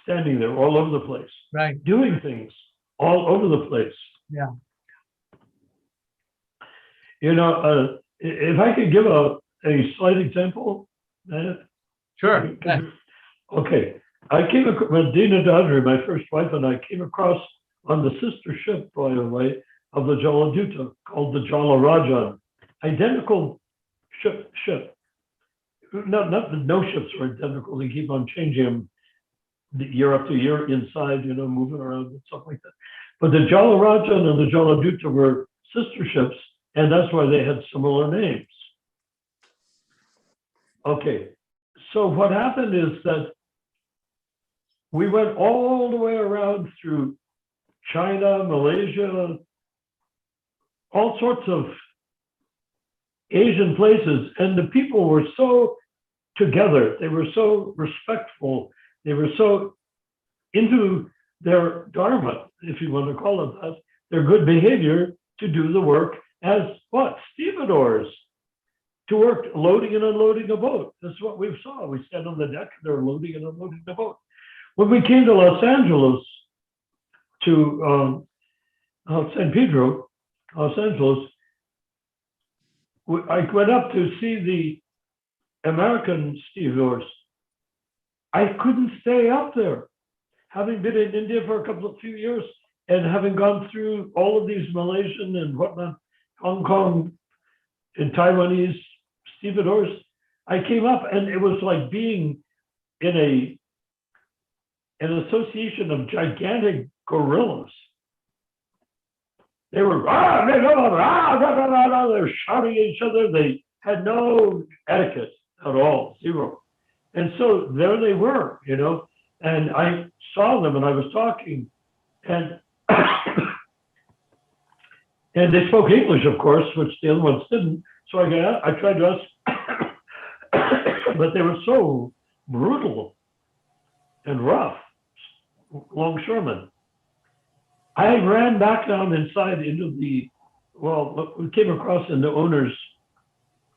standing there all over the place, Right. doing things all over the place? Yeah. You know, if I could give a slight example. Sure. Yeah. Okay. I came across, with Dina Dadri, my first wife, and I came across on the sister ship, by the way, of the Jaladuta, called the Jala Rajan. Identical ship. Not that no ships are identical. They keep on changing them year after year inside, you know, moving around and stuff like that. But the Jala Rajan and the Jaladuta were sister ships, and that's why they had similar names. Okay, so what happened is that we went all the way around through China, Malaysia, all sorts of Asian places, and the people were so together. They were so respectful. They were so into their dharma, if you want to call it that, their good behavior to do the work as what? Stevedores, to work loading and unloading a boat. That's what we saw. We stand on the deck, they're loading and unloading the boat. When we came to Los Angeles, to San Pedro, Los Angeles, I went up to see the American stevedores. I couldn't stay up there. Having been in India for a few years and having gone through all of these Malaysian and whatnot, Hong Kong and Taiwanese stevedores, I came up and it was like being in an association of gigantic gorillas. They were they were shouting at each other. They had no etiquette at all, zero. And so there they were, you know, and I saw them and I was talking, and and they spoke English, of course, which the other ones didn't. So I tried to ask, but they were so brutal and rough, longshoremen. I ran back down inside into the, we came across in the owner's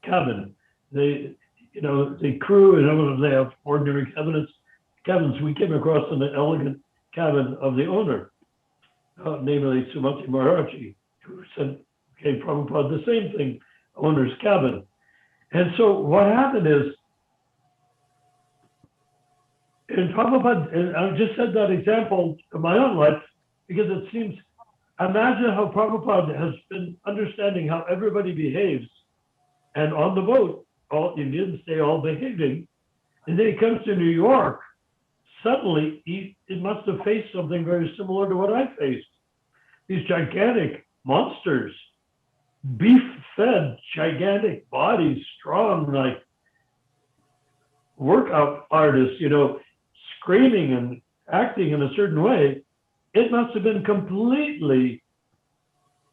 cabin. They, you know, the crew, and they have ordinary cabins. We came across in the elegant cabin of the owner, namely Sumati Maharaji, who said, okay, Prabhupada, the same thing, owner's cabin. And so what happened is, and Prabhupada, and I just said that example in my own life, because it seems, imagine how Prabhupada has been understanding how everybody behaves. And on the boat, all Indians, they all behaving. And then he comes to New York. Suddenly, it must have faced something very similar to what I faced. These gigantic monsters, beef-fed, gigantic bodies, strong, like workout artists, you know, screaming and acting in a certain way. It must have been completely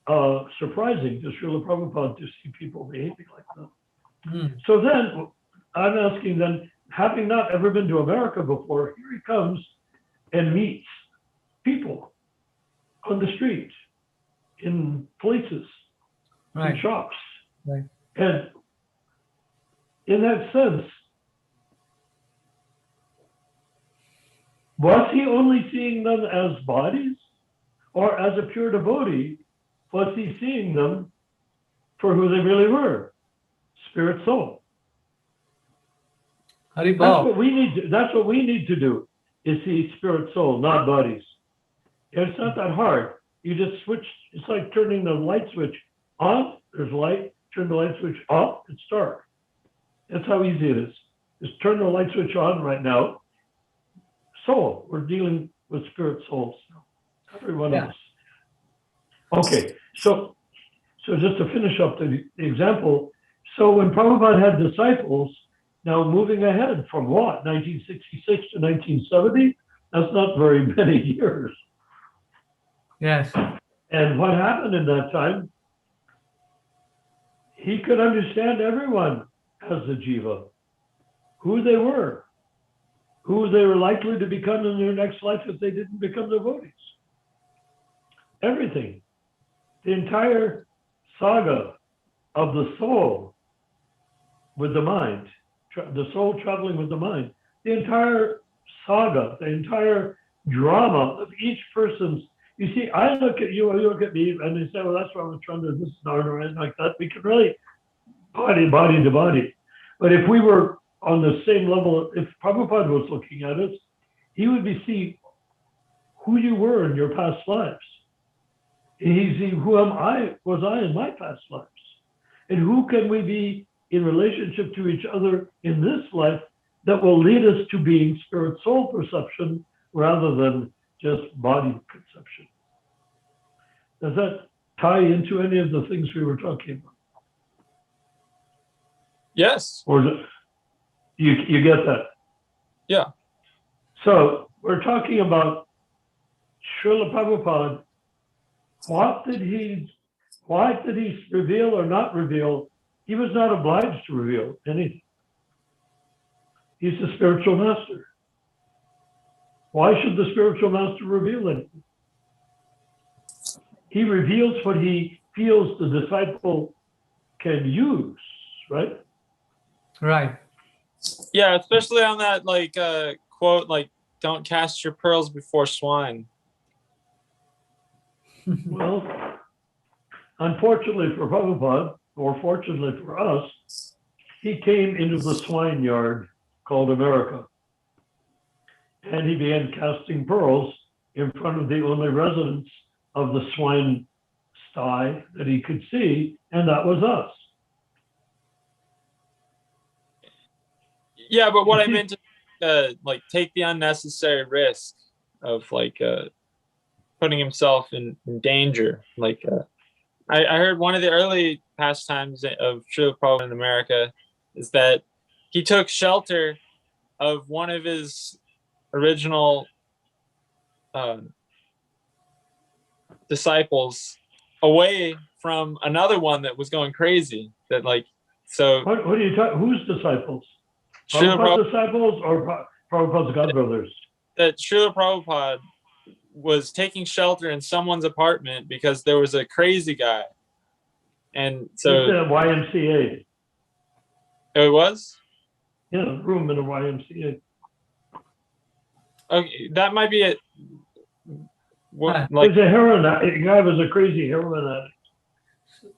surprising to Srila Prabhupada to see people behaving like that. Mm. So then I'm asking them, having not ever been to America before, here he comes and meets people on the street, in places, in shops. Right. And in that sense, was he only seeing them as bodies, or as a pure devotee, was he seeing them for who they really were, spirit soul? That's what we need to, that's what we need to do, is see spirit soul, not bodies. It's not that hard. You just switch. It's like turning the light switch on. There's light. Turn the light switch off. It's dark. That's how easy it is. Just turn the light switch on right now. Soul. We're dealing with spirit souls. Every one of us. Okay. So just to finish up the example. So when Prabhupada had disciples, now moving ahead from what? 1966 to 1970? That's not very many years. Yes. And what happened in that time? He could understand everyone as a jiva, who they were likely to become in their next life if they didn't become devotees. Everything. The entire saga of the soul with the mind, the soul traveling with the mind, the entire saga, the entire drama of each person's. You see, I look at you, you look at me, and they say, well, that's why I'm trying to this or anything like that. We can really body to body. But if we were on the same level, if Prabhupada was looking at us, he would be seeing who you were in your past lives. He'd see who was I in my past lives. And who can we be in relationship to each other in this life that will lead us to being spirit soul perception rather than just body conception. Does that tie into any of the things we were talking about? Yes. Or you get that? Yeah. So we're talking about Srila Prabhupada. Why did he reveal or not reveal? He was not obliged to reveal anything. He's the spiritual master. Why should the spiritual master reveal anything? He reveals what he feels the disciple can use, right? Right. Yeah, especially on that quote, like, don't cast your pearls before swine. Well, unfortunately for Prabhupada, or fortunately for us, he came into the swine yard called America. And he began casting pearls in front of the only residents of the swine sty that he could see, and that was us. Yeah, but what I meant to take the unnecessary risk of putting himself in danger. I heard one of the early pastimes of Srila Prabhupada in America is that he took shelter of one of his original disciples away from another one that was going crazy. What are you talking? Whose disciples? Prabhupada's disciples or Prabhupada's godbrothers? That Srila Prabhupada was taking shelter in someone's apartment because there was a crazy guy, and so it's a YMCA. It was. Yeah, room in a YMCA. Okay, that might be it. It was a heroin addict. The guy was a crazy heroin addict.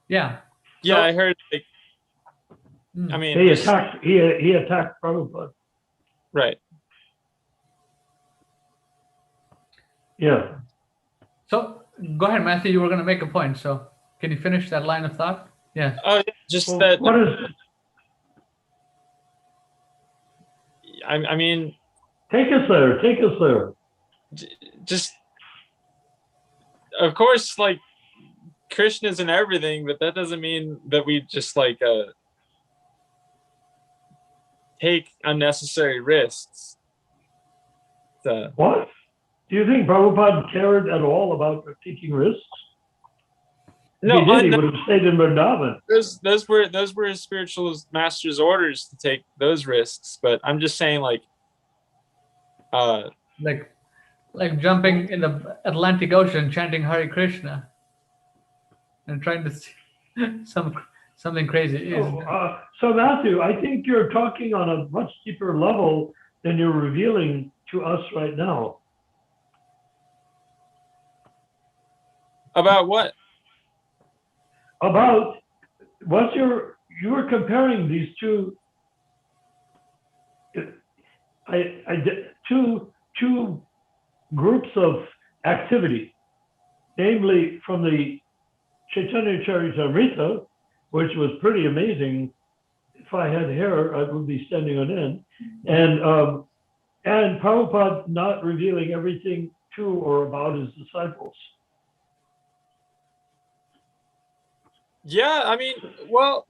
Yeah. Yeah, I heard. I mean, he attacked Prabhupada. Right. Yeah. So go ahead, Matthew. You were going to make a point. So can you finish that line of thought? Yeah. Oh, yeah, just that. What is? I mean. Take us there. Take us there. Just. Of course, Krishna's in everything, but that doesn't mean that we just take unnecessary risks. What? Do you think Prabhupada cared at all about taking risks? No, he did. He would have stayed in Vrindavan. Those were his spiritual master's orders to take those risks. But I'm just saying, like jumping in the Atlantic Ocean, chanting Hare Krishna, and trying to see something crazy. So Matthew, I think you're talking on a much deeper level than you're revealing to us right now. About what? About you were comparing these two two groups of activity. namely from the Chaitanya Charitamrita, which was pretty amazing. If I had hair, I would be standing on end. And Prabhupada not revealing everything to or about his disciples. Yeah, I mean, well,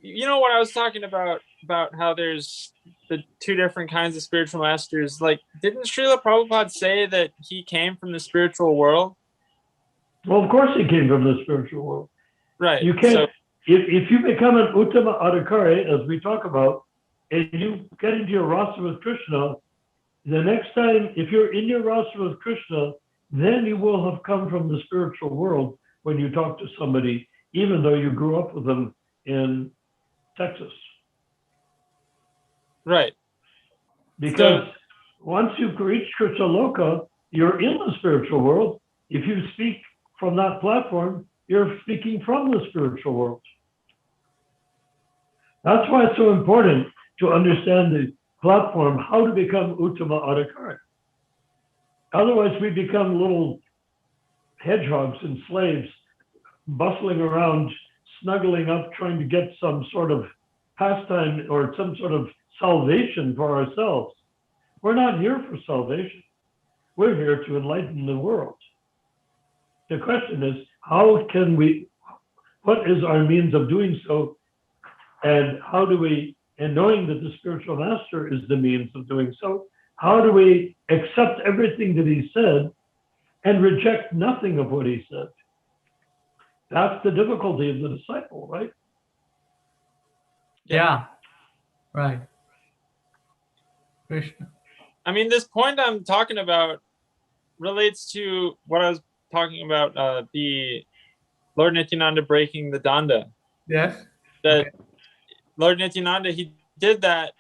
you know what I was talking about how there's the two different kinds of spiritual masters. Like, didn't Srila Prabhupada say that he came from the spiritual world? Well, of course he came from the spiritual world. Right. You can't, if you become an Uttama Adhikari, as we talk about, and you get into your rasa with Krishna, the next time, if you're in your rasa with Krishna, then you will have come from the spiritual world when you talk to somebody, even though you grew up with them in Texas. Right. Because once you've reached Krishna Loka, you're in the spiritual world. If you speak from that platform, you're speaking from the spiritual world. That's why it's so important to understand the platform, how to become Uttama Adhikari. Otherwise, we become little hedgehogs and slaves, bustling around, snuggling up, trying to get some sort of pastime or some sort of salvation for ourselves. We're not here for salvation. We're here to enlighten the world. The question is, how can we, what is our means of doing so? And how do we, and knowing that the spiritual master is the means of doing so, how do we accept everything that he said and reject nothing of what he said? That's the difficulty of the disciple, right? Yeah. Right. Krishna. I mean, this point I'm talking about relates to what I was talking about, the Lord Nityananda breaking the danda. Yes. That okay. Lord Nityananda, he did that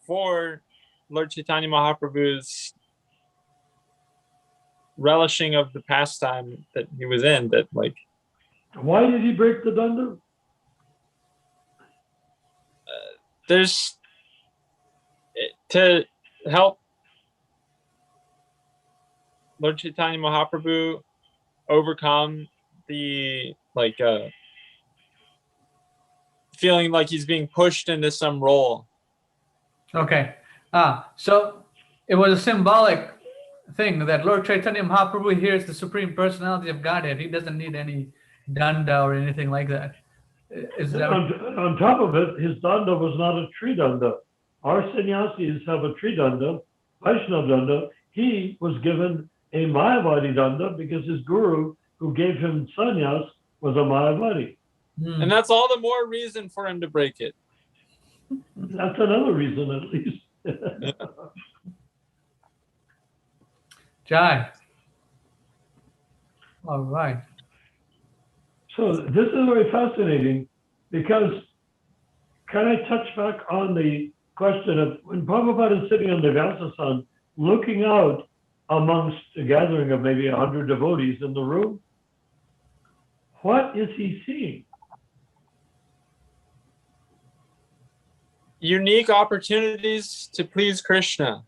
for Lord Chaitanya Mahaprabhu's relishing of the pastime that he was in. That, like, why did he break the danda? There's to help Lord Chaitanya Mahaprabhu overcome the feeling like he's being pushed into some role. Okay. So it was a symbolic thing that Lord Chaitanya Mahaprabhu here is the Supreme Personality of Godhead. He doesn't need any danda or anything like that. Is that on top of it, his danda was not a tree danda. Our sannyasis have a tree danda, Vaishnava danda. He was given a Mayavadi danda because his guru, who gave him sannyas, was a Mayavadi. And that's all the more reason for him to break it. That's another reason, at least. Jai. All right. So this is very fascinating because, can I touch back on the question of when Prabhupada is sitting on the Vyasasan, looking out amongst a gathering of maybe 100 devotees in the room, what is he seeing? Unique opportunities to please Krishna.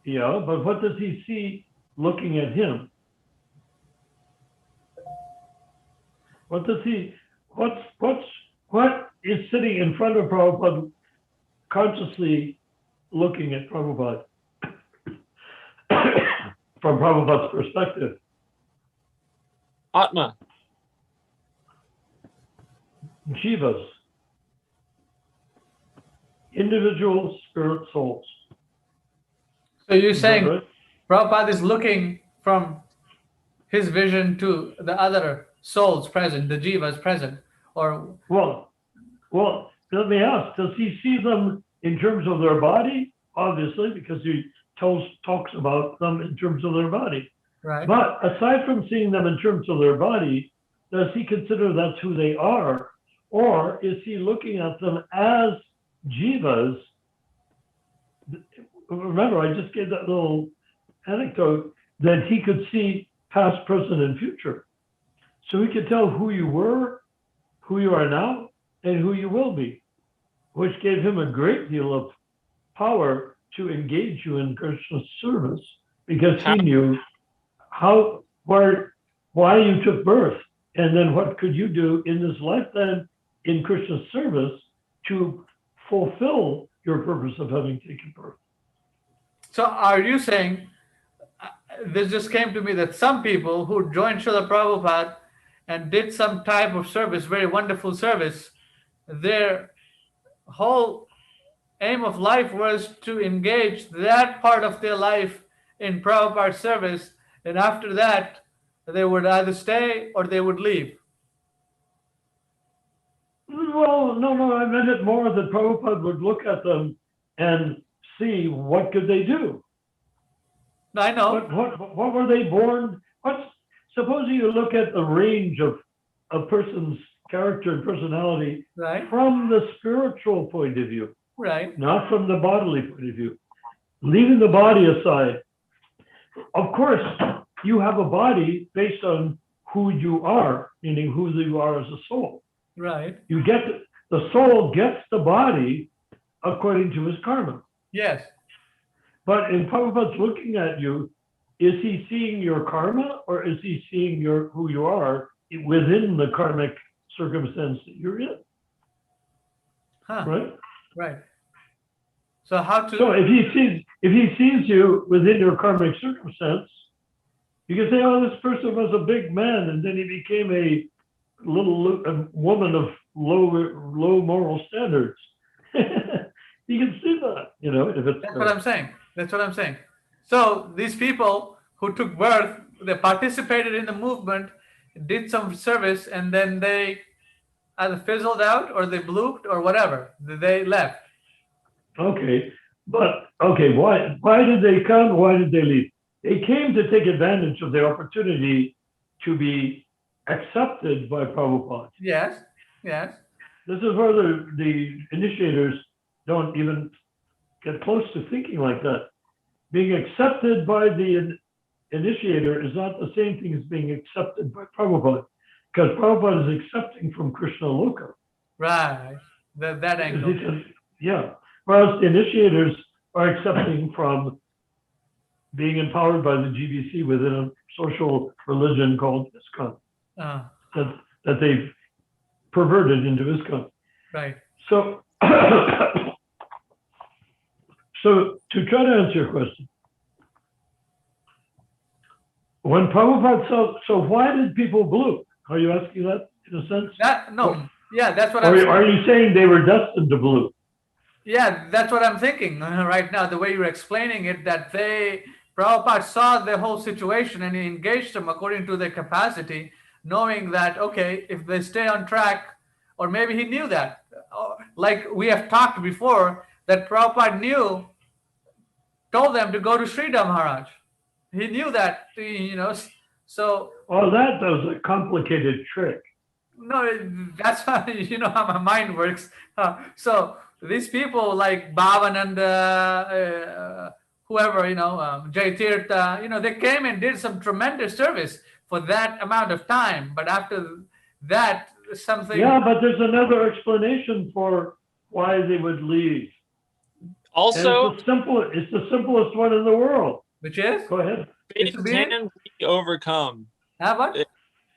Yeah, but what does he see looking at him? What does he, what is sitting in front of Prabhupada consciously looking at Prabhupada from Prabhupada's perspective? Atma. Jivas. Individual spirit souls. So you're saying right? Prabhupada is looking from his vision to the other souls present, the jivas present, or well, let me ask: does he see them in terms of their body? Obviously, because he talks about them in terms of their body. Right. But aside from seeing them in terms of their body, does he consider that's who they are, or is he looking at them as jivas? Remember, I just gave that little anecdote that he could see past, present, and future. So he could tell who you were, who you are now, and who you will be, which gave him a great deal of power to engage you in Krishna's service because he knew why you took birth, and then what could you do in this lifetime in Krishna's service to fulfill your purpose of having taken birth. So are you saying, this just came to me, that some people who joined Srila Prabhupada and did some type of service, very wonderful service, their whole aim of life was to engage that part of their life in Prabhupada's service, and after that, they would either stay or they would leave? Well, no, I meant it more that Prabhupada would look at them and see what could they do. I know. What were they born? Supposing you look at the range of a person's character and personality Right. from the spiritual point of view, Right. not from the bodily point of view. Leaving the body aside, of course, you have a body based on who you are, meaning who you are as a soul. Right. You get the soul gets the body according to his karma. Yes. But in Prabhupada's looking at you, is he seeing your karma or is he seeing who you are within the karmic circumstance that you're in? Huh. Right? Right. So how to? So if he sees you within your karmic circumstance, you can say, "Oh, this person was a big man, and then he became a woman of low moral standards." You can see that, if it's. That's what I'm saying. That's what I'm saying. So these people who took birth, they participated in the movement, did some service, and then they either fizzled out or they blooped or whatever. They left. Okay, why did they come? Why did they leave? They came to take advantage of the opportunity to be accepted by Prabhupada. Yes. Yes. This is where the initiators don't even get close to thinking like that. Being accepted by the initiator is not the same thing as being accepted by Prabhupada, because Prabhupada is accepting from Krishna Loka. Right. That angle. Yeah. Whereas the initiators are accepting from being empowered by the GBC within a social religion called ISKCON that they've perverted into ISKCON. Right. So, so to try to answer your question, when Prabhupada saw, so why did people bloop? Are you asking that in a sense? Yeah, that's what I'm saying. saying. Are you saying they were destined to bloop? Yeah, that's what I'm thinking right now, the way you're explaining it, that Prabhupada saw the whole situation and he engaged them according to their capacity, knowing that, okay, if they stay on track, or maybe he knew that, like we have talked before, that Prabhupada told them to go to Sridhar Maharaj. He knew that, so. Well, that was a complicated trick. No, that's how, how my mind works. So these people like Bhavananda, whoever, Jai Tirtha, they came and did some tremendous service for that amount of time. But after that, something. Yeah, but there's another explanation for why they would leave. Also, it's the simplest one in the world. Which is? Go ahead. Fate can be overcome. How what?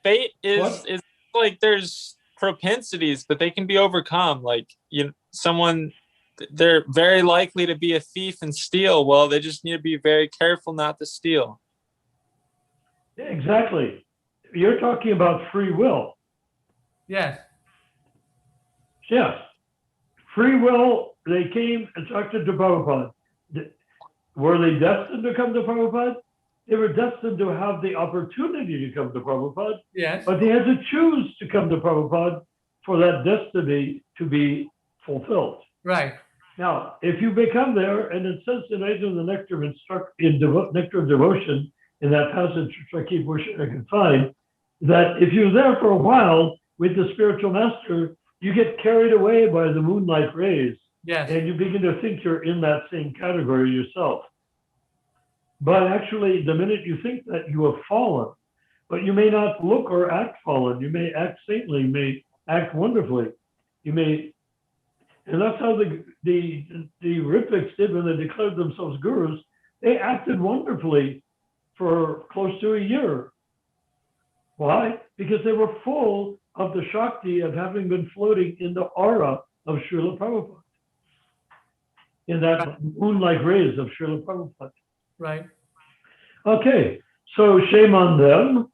Fate is like there's propensities, but they can be overcome. Like they're very likely to be a thief and steal. Well, they just need to be very careful not to steal. Exactly. You're talking about free will. Yes. Yes. Free will, they came and talked to Prabhupada. Were they destined to come to Prabhupada? They were destined to have the opportunity to come to Prabhupada. Yes. But they had to choose to come to Prabhupada for that destiny to be fulfilled. Right. Now, if you become there, and it says tonight in the Nectar of Devotion, in that passage which I keep wishing I could find, that if you're there for a while with the spiritual master, you get carried away by the moonlight rays. Yes. And you begin to think you're in that same category yourself. But actually, the minute you think that, you have fallen. But you may not look or act fallen. You may act saintly, you may act wonderfully. You may, and that's how the Rithviks did when they declared themselves gurus. They acted wonderfully for close to a year. Why? Because they were full of the Shakti of having been floating in the aura of Srila Prabhupada, in that moon-like rays of Srila Prabhupada. Right. Okay, so shame on them,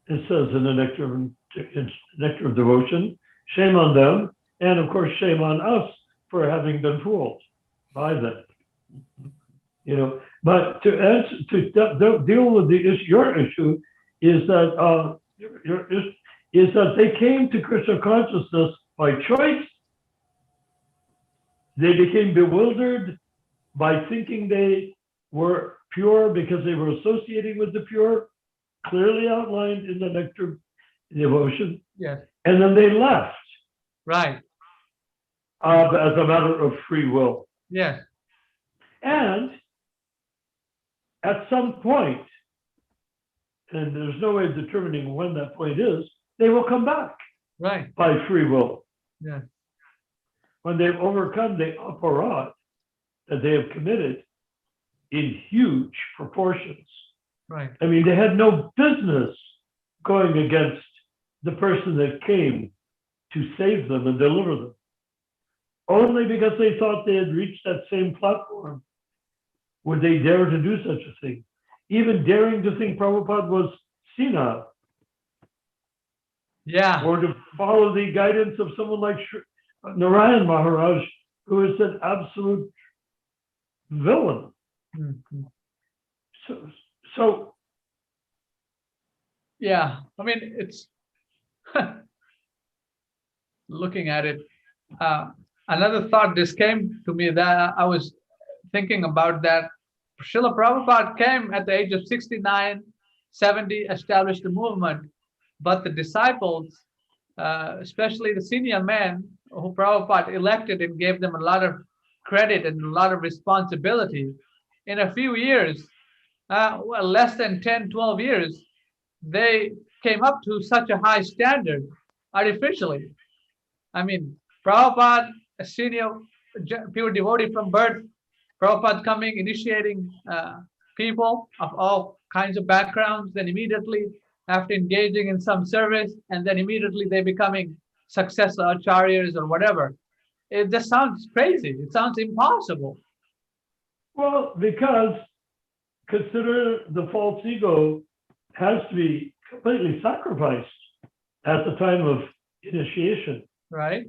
it says in the Nectar of Devotion, shame on them, and of course shame on us for having been fooled by them. But to deal with your issue is that they came to Krishna consciousness by choice. They became bewildered by thinking they were pure because they were associating with the pure, clearly outlined in the Nectar Devotion. Yes. And then they left. Right. As a matter of free will. Yes. And at some point, and there's no way of determining when that point is, they will come back. Right. By free will. Yeah. When they've overcome the aparat that they have committed in huge proportions. Right. I mean, they had no business going against the person that came to save them and deliver them. Only because they thought they had reached that same platform would they dare to do such a thing. Even daring to think Prabhupada was senile. Yeah. Or to follow the guidance of someone like Narayan Maharaj, who is an absolute villain. Mm-hmm. So yeah, I mean, it's looking at it. Another thought just came to me that I was thinking about, that Srila Prabhupada came at the age of 69, 70, established the movement, but the disciples, especially the senior men who Prabhupada elected and gave them a lot of credit and a lot of responsibility, in a few years, less than 10, 12 years, they came up to such a high standard artificially. I mean, Prabhupada, a senior pure devotee from birth, Prabhupada coming, initiating people of all kinds of backgrounds, then immediately after engaging in some service, and then immediately they becoming successor acharyas or whatever. It just sounds crazy. It sounds impossible. Well, because consider the false ego has to be completely sacrificed at the time of initiation. Right.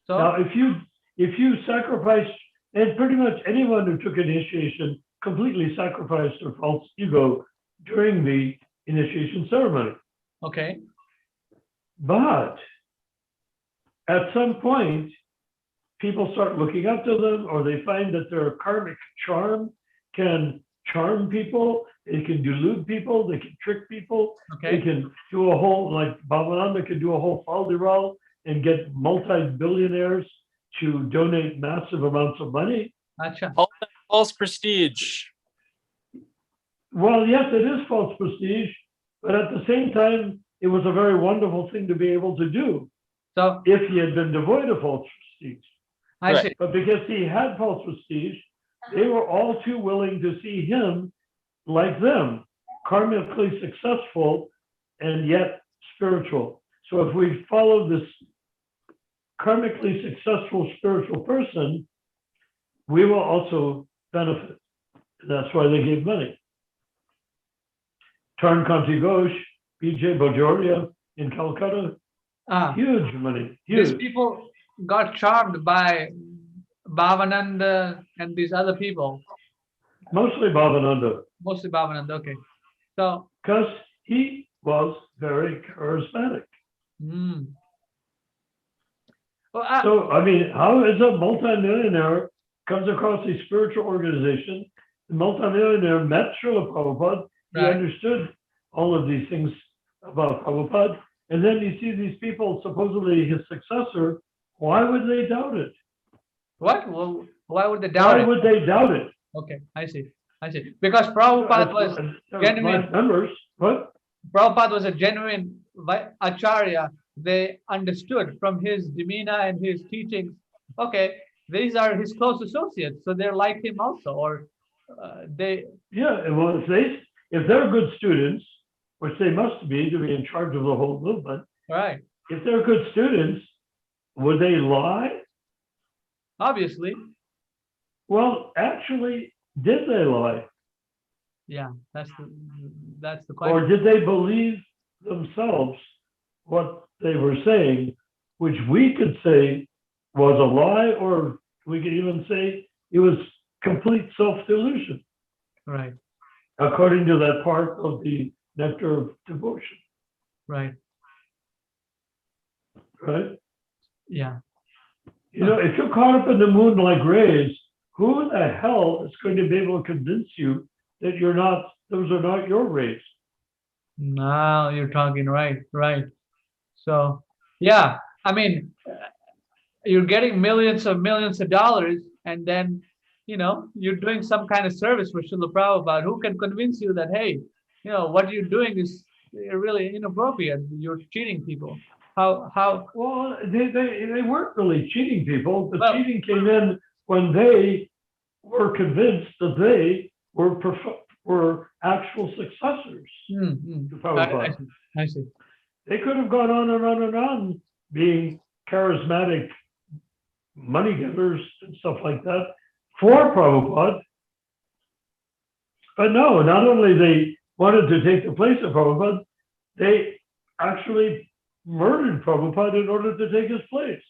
So now, if you sacrifice, and pretty much anyone who took initiation completely sacrificed their false ego during the initiation ceremony. Okay. But at some point, people start looking up to them, or they find that their karmic charm can charm people, they can delude people, they can trick people, okay. They can do a whole, like Bhavananda could do a whole faldiral and get multi-billionaires to donate massive amounts of money. Achha. All that false prestige. Well, yes, it is false prestige, but at the same time, it was a very wonderful thing to be able to do. So if he had been devoid of false prestige. I Right. see. But because he had false prestige, they were all too willing to see him like them, karmically successful and yet spiritual. So if we follow this karmically successful spiritual person, we will also benefit. That's why they gave money. Tarn Kanti Ghosh, B.J. Bajoria in Calcutta, huge money. Huge. These people got charmed by Bhavananda and these other people. Mostly Bhavananda. Mostly Bhavananda, okay. So because he was very charismatic. Well, so, I mean, how is a multimillionaire comes across a spiritual organization? The multimillionaire met Srila Prabhupada. He right. understood all of these things about Prabhupada. And then you see these people, supposedly his successor. Why would they doubt it? What? Well, why would they doubt it? Why would they doubt it? Okay, I see. Because Prabhupada was genuine. Members, what? Prabhupada was a genuine acharya. They understood from his demeanor and his teachings, okay, these are his close associates, so they're like him also, or they... Yeah, well, if they're good students, which they must be to be in charge of the whole movement, Right. if they're good students, would they lie? Obviously. Well, actually, did they lie? Yeah. That's the Or question. did they believe themselves what they were saying, which we could say was a lie, or we could even say it was complete self-delusion, Right. according to that part of the nectar of devotion, Right. right? Yeah. You know, if you're caught up in the moon like rays, who the hell is going to be able to convince you that you're not, those are not your rays? Now you're talking right. Right. So, yeah. I mean, you're getting millions of dollars, and then, you're doing some kind of service for Srila Prabhupada. Who can convince you that, hey, what you're doing is really inappropriate? You're cheating people. How? Well, they weren't really cheating people. The Well, cheating came in when they were convinced that they were actual successors to I Prabhupada. see. I see. They could have gone on and on and on being charismatic money givers and stuff like that for Prabhupada. But no, not only they wanted to take the place of Prabhupada, they actually murdered Prabhupada in order to take his place.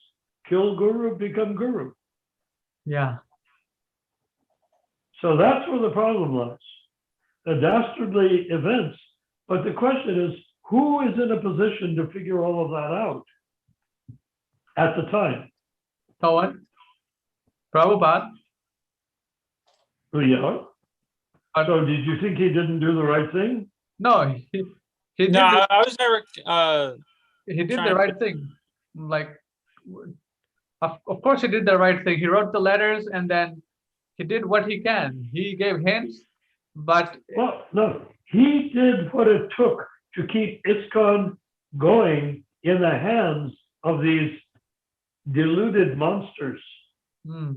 Kill Guru, become Guru. Yeah. So that's where the problem lies. The dastardly events. But the question is, who is in a position to figure all of that out at the time? So what? Prabhupada. Yeah. So did you think he didn't do the right thing? No, he did. No, I was never. He did trying the to- right thing. Like, of course, he did the right thing. He wrote the letters, and then he did what he can. He gave hints, but Well, no. He did what it took to keep ISKCON going in the hands of these deluded monsters hmm,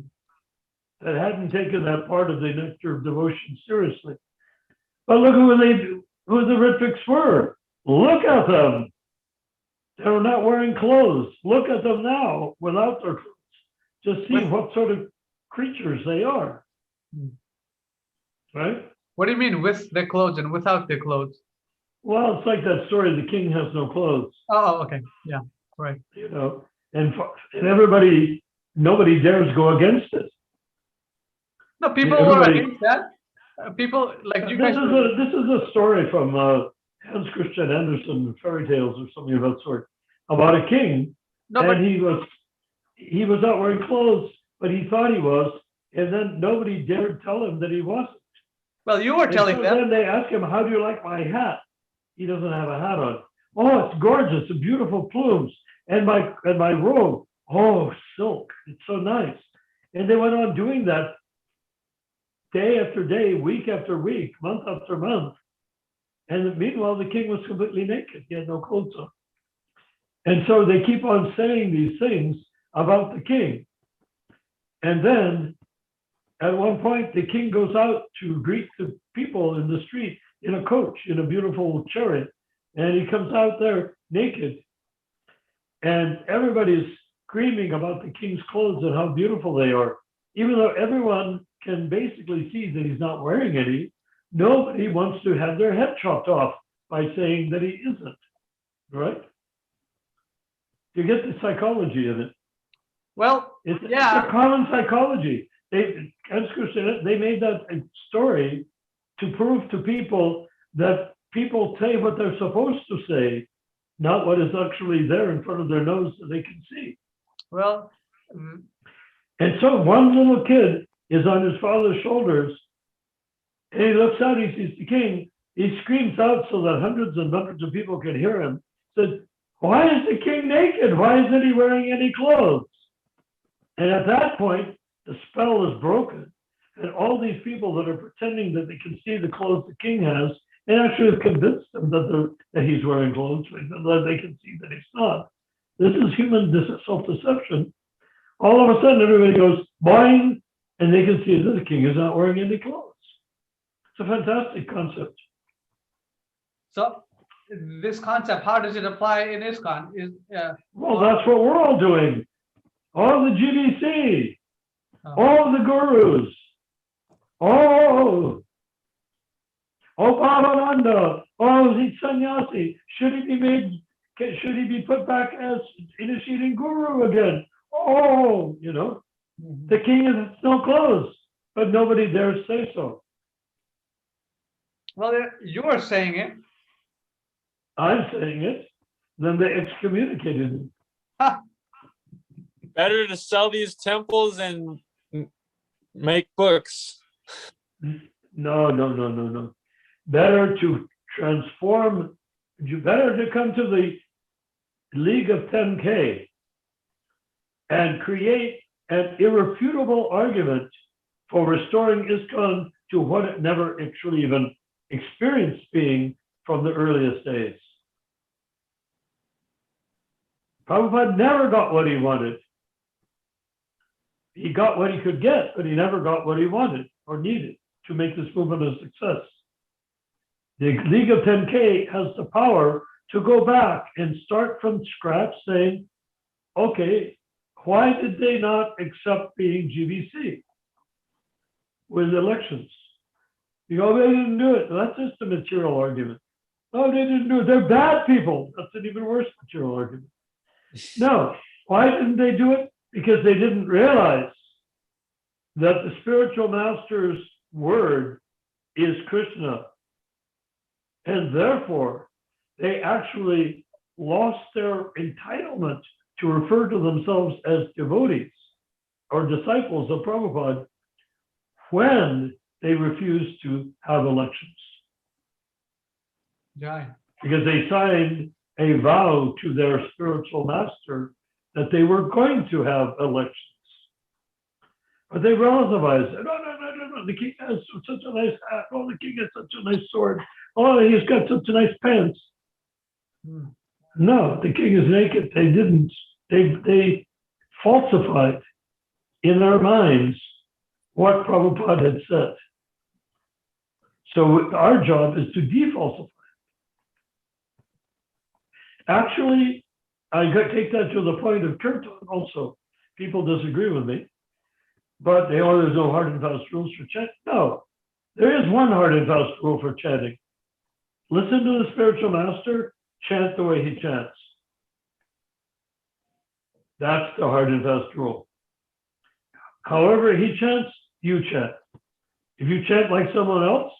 that hadn't taken that part of the nectar of devotion seriously. But look who the Ritviks were. Look at them. They're not wearing clothes. Look at them now without their clothes. Just see what sort of creatures they are. Right? what do you mean with their clothes and without their clothes? Well, it's like that story, the king has no clothes, Oh, okay. Yeah, right. you know, and everybody, nobody dares go against it. No, people Yeah, were everybody- against that. People like you This guys. is a story from Hans Christian Andersen, fairy tales or something of that sort, about a king, No, but and he was not wearing clothes, but he thought he was, and then nobody dared tell him that he wasn't. well, you were And telling so them. then they ask him, "How do you like my hat?" He doesn't have a hat on. "Oh, it's gorgeous, and beautiful plumes, and my robe. Oh, silk, it's so nice." And they went on doing that day after day, week after week, month after month. And meanwhile, the king was completely naked. He had no clothes on. And so they keep on saying these things about the king. And then at one point, the king goes out to greet the people in the street in a coach, in a beautiful chariot. And he comes out there naked. And everybody's screaming about the king's clothes and how beautiful they are. Even though everyone can basically see that he's not wearing any, nobody wants to have their head chopped off by saying that he isn't, right? You get the psychology in it. Well, It's yeah. a common psychology. They made that a story to prove to people that people say what they're supposed to say, not what is actually there in front of their nose that they can see. Well, And so one little kid is on his father's shoulders, and he looks out, he sees the king, he screams out so that hundreds and hundreds of people can hear him, says, "Why is the king naked? Why isn't he wearing any clothes?" And at that point, the spell is broken. And all these people that are pretending that they can see the clothes the king has, and actually have convinced them that he's wearing clothes, that they can see that he's not. This is human self-deception. All of a sudden, everybody goes, boing, and they can see that the king is not wearing any clothes. It's a fantastic concept. so this concept, how does it apply in ISKCON? Well, that's what we're all doing. All the GBC, Oh. all the gurus, all Bhavananda, all the sannyasi. Should he be put back as initiating guru again? Oh, the king is in snow clothes, but nobody dares say so. Well, you're saying it. I'm saying it. Then they excommunicated him. Better to sell these temples and make books. No. Better to transform. Better to come to the League of 10K and create an irrefutable argument for restoring ISKCON to what it never actually even experienced being from the earliest days. Prabhupada never got what he wanted. He got what he could get, but he never got what he wanted or needed to make this movement a success. The League of 10K has the power to go back and start from scratch saying, okay, why did they not accept being GBC with elections? You go, they didn't do it. That's just a material argument. Oh, they didn't do it. They're bad people. That's an even worse material argument. No, why didn't they do it? Because they didn't realize that the spiritual master's word is Krishna. And therefore, they actually lost their entitlement to refer to themselves as devotees or disciples of Prabhupada when they refused to have elections. Jai. Because they signed a vow to their spiritual master that they were going to have elections. But they relativized it. No, the king has such a nice hat. Oh, the king has such a nice sword. Oh, he's got such a nice pants. No, the king is naked. They didn't. They falsified in their minds what Prabhupada had said. So our job is to defalsify. Actually, I take that to the point of kirtan also. People disagree with me, but there's no hard and fast rules for chanting. No, there is one hard and fast rule for chanting. Listen to the spiritual master, chant the way he chants. That's the hard and fast rule. However he chants, you chant. If you chant like someone else,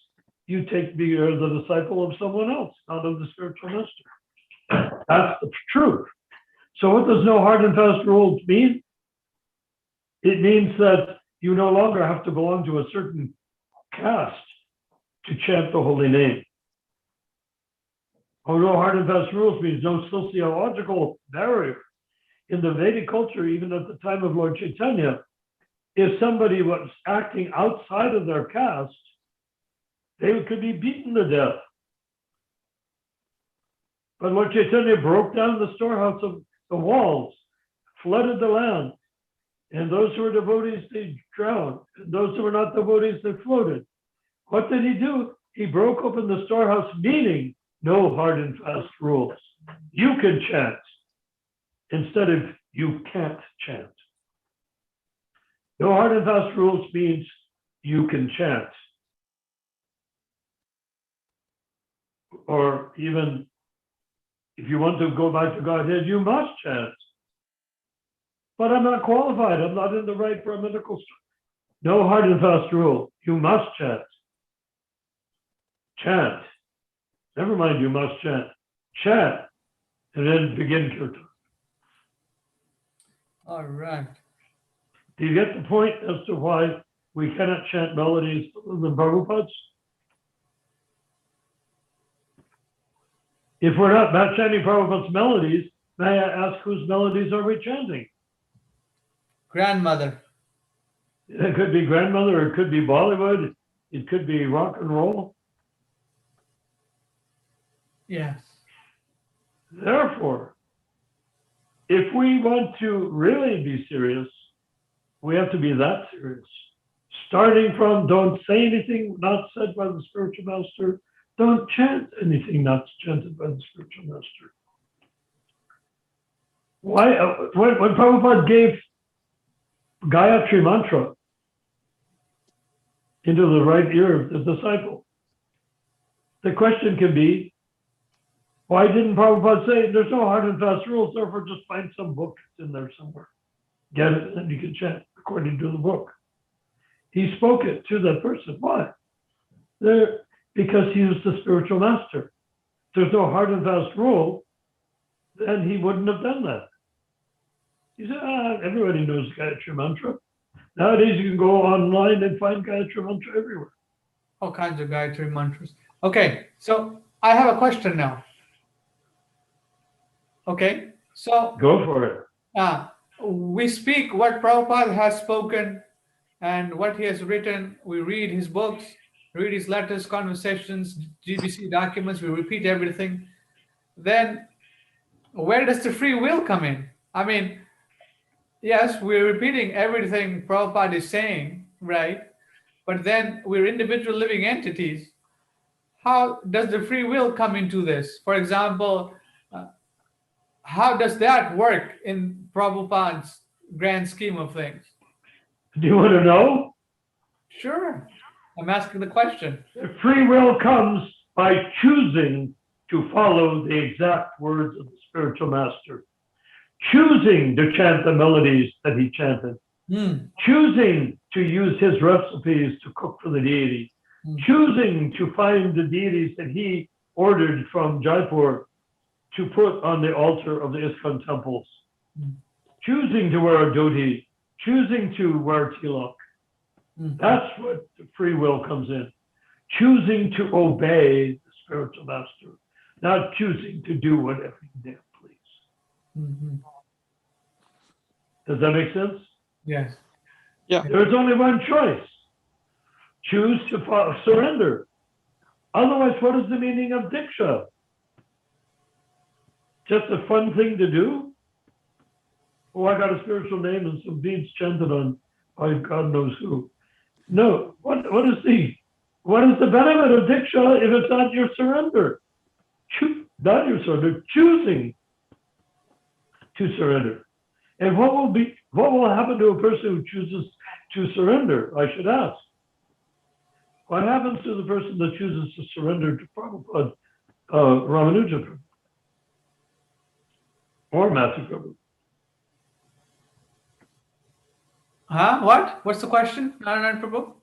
you be the disciple of someone else, not of the spiritual master. That's the truth. So what does no hard and fast rules mean? It means that you no longer have to belong to a certain caste to chant the holy name. Oh, no hard and fast rules means no sociological barrier. In the Vedic culture, even at the time of Lord Chaitanya, if somebody was acting outside of their caste, they could be beaten to death. But Lord Chaitanya broke down the storehouse of the walls, flooded the land, and those who were devotees, they drowned. And those who were not devotees, they floated. What did he do? He broke open the storehouse, meaning no hard and fast rules. You can chant instead of you can't chant. No hard and fast rules means you can chant. Or even if you want to go back to Godhead, you must chant. But I'm not qualified. I'm not in the right Brahminical. No hard and fast rule. You must chant. Chant. Never mind, you must chant. Chant. And then begin kirtan. All right. Do you get the point as to why we cannot chant melodies other than Prabhupada's? If we're not chanting Prabhupada's melodies, may I ask whose melodies are we chanting? Grandmother. It could be grandmother, or it could be Bollywood, it could be rock and roll. Yes. Therefore, if we want to really be serious, we have to be that serious. Starting from don't say anything not said by the spiritual master, don't chant anything not chanted by the spiritual master. Why? When Prabhupada gave Gayatri mantra into the right ear of the disciple, the question can be, why didn't Prabhupada say, there's no hard and fast rules, therefore just find some book in there somewhere. Get it, and you can chant according to the book. He spoke it to that person. Why? Because he was the spiritual master. If there's no hard and fast rule, then he wouldn't have done that. He said, everybody knows Gayatri Mantra. Nowadays you can go online and find Gayatri Mantra everywhere. All kinds of Gayatri mantras. Okay, so I have a question now. Okay, so Go for it. we speak what Prabhupada has spoken and what he has written. We read his books, read his letters, conversations, GBC documents. We repeat everything. Then where does the free will come in? I mean, yes, we're repeating everything Prabhupada is saying, right? But then we're individual living entities. How does the free will come into this? For example, how does that work in Prabhupada's grand scheme of things? Do you want to know? Sure. I'm asking the question. Free will comes by choosing to follow the exact words of the spiritual master, choosing to chant the melodies that he chanted, choosing to use his recipes to cook for the deity, choosing to find the deities that he ordered from Jaipur to put on the altar of the ISKCON temples, choosing to wear a dhoti, choosing to wear tilak. That's what the free will comes in. Choosing to obey the spiritual master, not choosing to do whatever you damn please. Does that make sense? Yes. Yeah. There's only one choice. Choose to surrender. Otherwise, what is the meaning of Diksha? Just a fun thing to do? Oh, I got a spiritual name and some beads chanted on by God knows who. No. What is the benefit of Diksha if it's not your surrender? Not your surrender, choosing to surrender. And what will happen to a person who chooses to surrender? I should ask. What happens to the person that chooses to surrender to Prabhupada, Ramanuja or Matthew Prabhu? What? What's the question, Narayan Prabhu?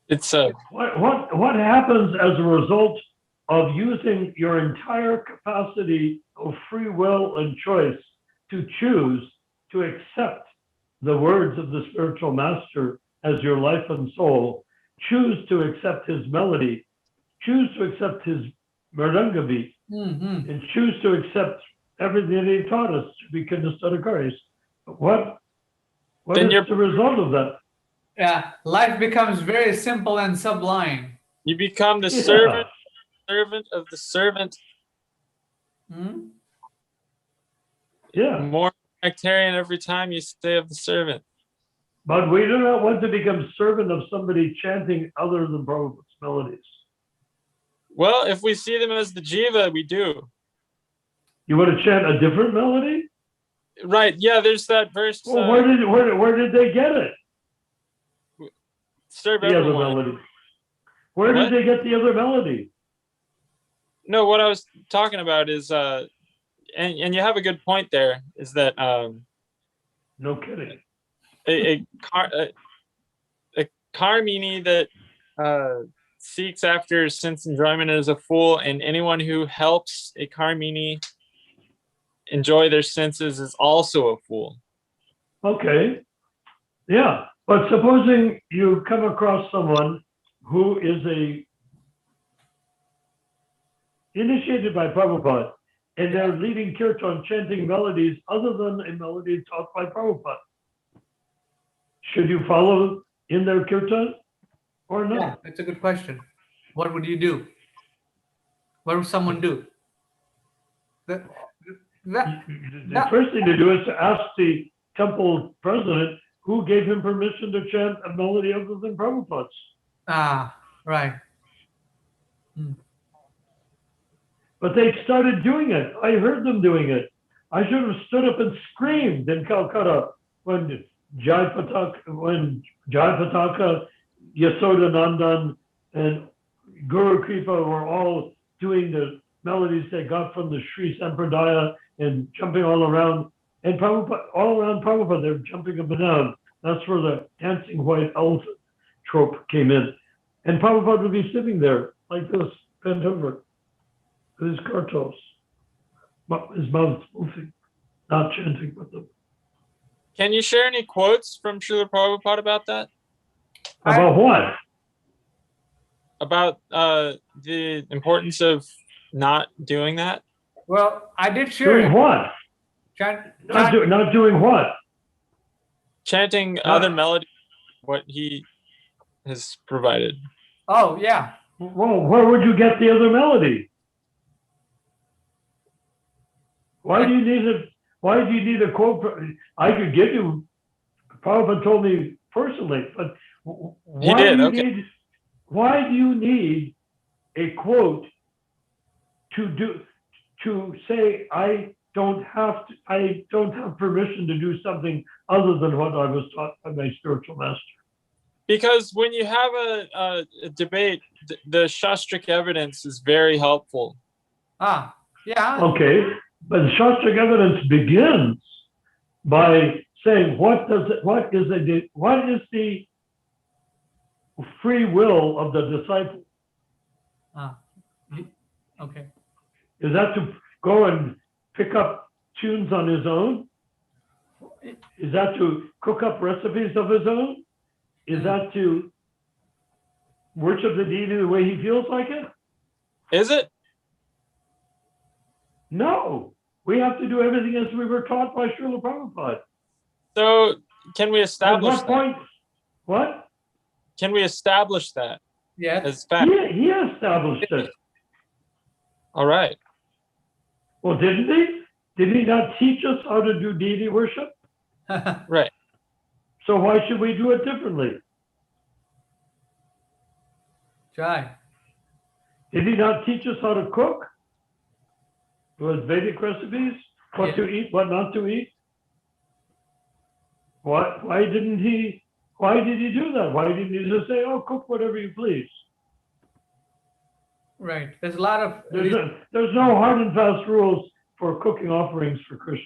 It's What happens as a result of using your entire capacity of free will and choice to choose to accept the words of the spiritual master as your life and soul, choose to accept his melody, choose to accept his mridanga beat, and choose to accept everything that he taught us to be Kindastadakaris? What is the result of that? Yeah, life becomes very simple and sublime. You become the servant of the servant. Yeah. More sectarian every time you say of the servant. But we do not want to become servant of somebody chanting other than Prabhupada's melodies. Well, if we see them as the jiva, we do. You want to chant a different melody? Right, yeah, there's that verse. Well, where did they get it? Serve the everyone. other melody. Where did they get the other melody? No, what I was talking about is, and you have a good point there, is that no kidding. A karmini that seeks after sense enjoyment is a fool, and anyone who helps a karmini enjoy their senses is also a fool. Okay. Yeah. But supposing you come across someone who is initiated by Prabhupada, and they're leading kirtan, chanting melodies other than a melody taught by Prabhupada. Should you follow in their kirtan or not? Yeah, that's a good question. What would you do? What would someone do? The first thing to do is to ask the temple president who gave him permission to chant a melody other than Prabhupada's. Right. But they started doing it. I heard them doing it. I should have stood up and screamed in Calcutta when Jai Pataka, Yasodanandan, and Guru Kripa were all doing the melodies they got from the Sri Sampradaya and jumping all around. And Prabhupada, all around Prabhupada, they're jumping up and down. That's where the dancing white elephant trope came in. And Prabhupada would be sitting there like this, bent over, with his kartos, his mouth moving, not chanting with them. Can you share any quotes from Srila Prabhupada about that? About what? About the importance of not doing that? Well, I did share Doing it. what? Not doing what? Chanting other melodies, what he has provided. Oh, yeah. Well, where would you get the other melody? Why do you need a quote? I could give you. Prabhupada told me personally, but why do you need a quote to say I don't have permission to do something other than what I was taught by my spiritual master? Because when you have a debate, the Shastric evidence is very helpful. Ah, yeah. Okay, but the Shastric evidence begins by saying what is the free will of the disciple? Okay. Is that to go and pick up tunes on his own? Is that to cook up recipes of his own? Is that to worship the deity the way he feels like it? Is it? No. We have to do everything as we were taught by Srila Prabhupada. So can we establish At what point? What? Can we establish that? Yes. As fact? He established it. All right. Well, didn't he? Did he not teach us how to do deity worship? Right. So why should we do it differently? Try. Did he not teach us how to cook? With Vedic recipes? What to eat, what not to eat? Why did he do that? Why didn't he just say, oh, cook whatever you please? Right. There's a lot of... There's no hard and fast rules for cooking offerings for Krishna.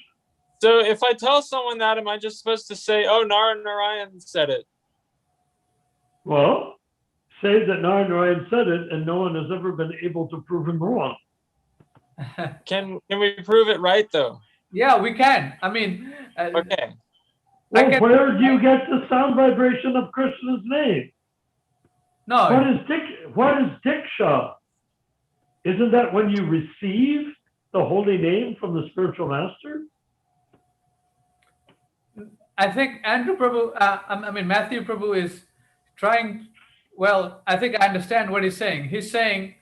So if I tell someone that, am I just supposed to say, oh, Narayan said it? Well, say that Narayan said it and no one has ever been able to prove him wrong. Can we prove it right, though? Yeah, we can. I mean... Okay. Well, where do you get the sound vibration of Krishna's name? No. What is Diksha? Isn't that when you receive the holy name from the spiritual master? I think Andrew Prabhu, Matthew Prabhu is trying, well, I think I understand what he's saying. He's saying,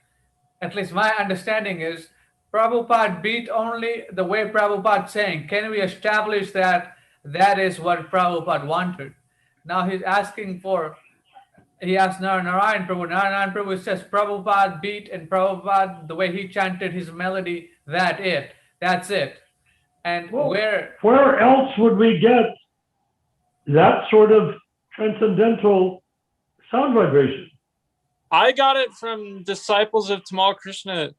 at least my understanding is, Prabhupada beat only the way Prabhupada's saying. Can we establish that that is what Prabhupada wanted? Now he's asking for, he asked Narayan Prabhu. Narayan Prabhu says Prabhupada beat, and Prabhupada, the way he chanted his melody, that's it. And Well, where else would we get that sort of transcendental sound vibration? I got it from disciples of Tamal Krishna.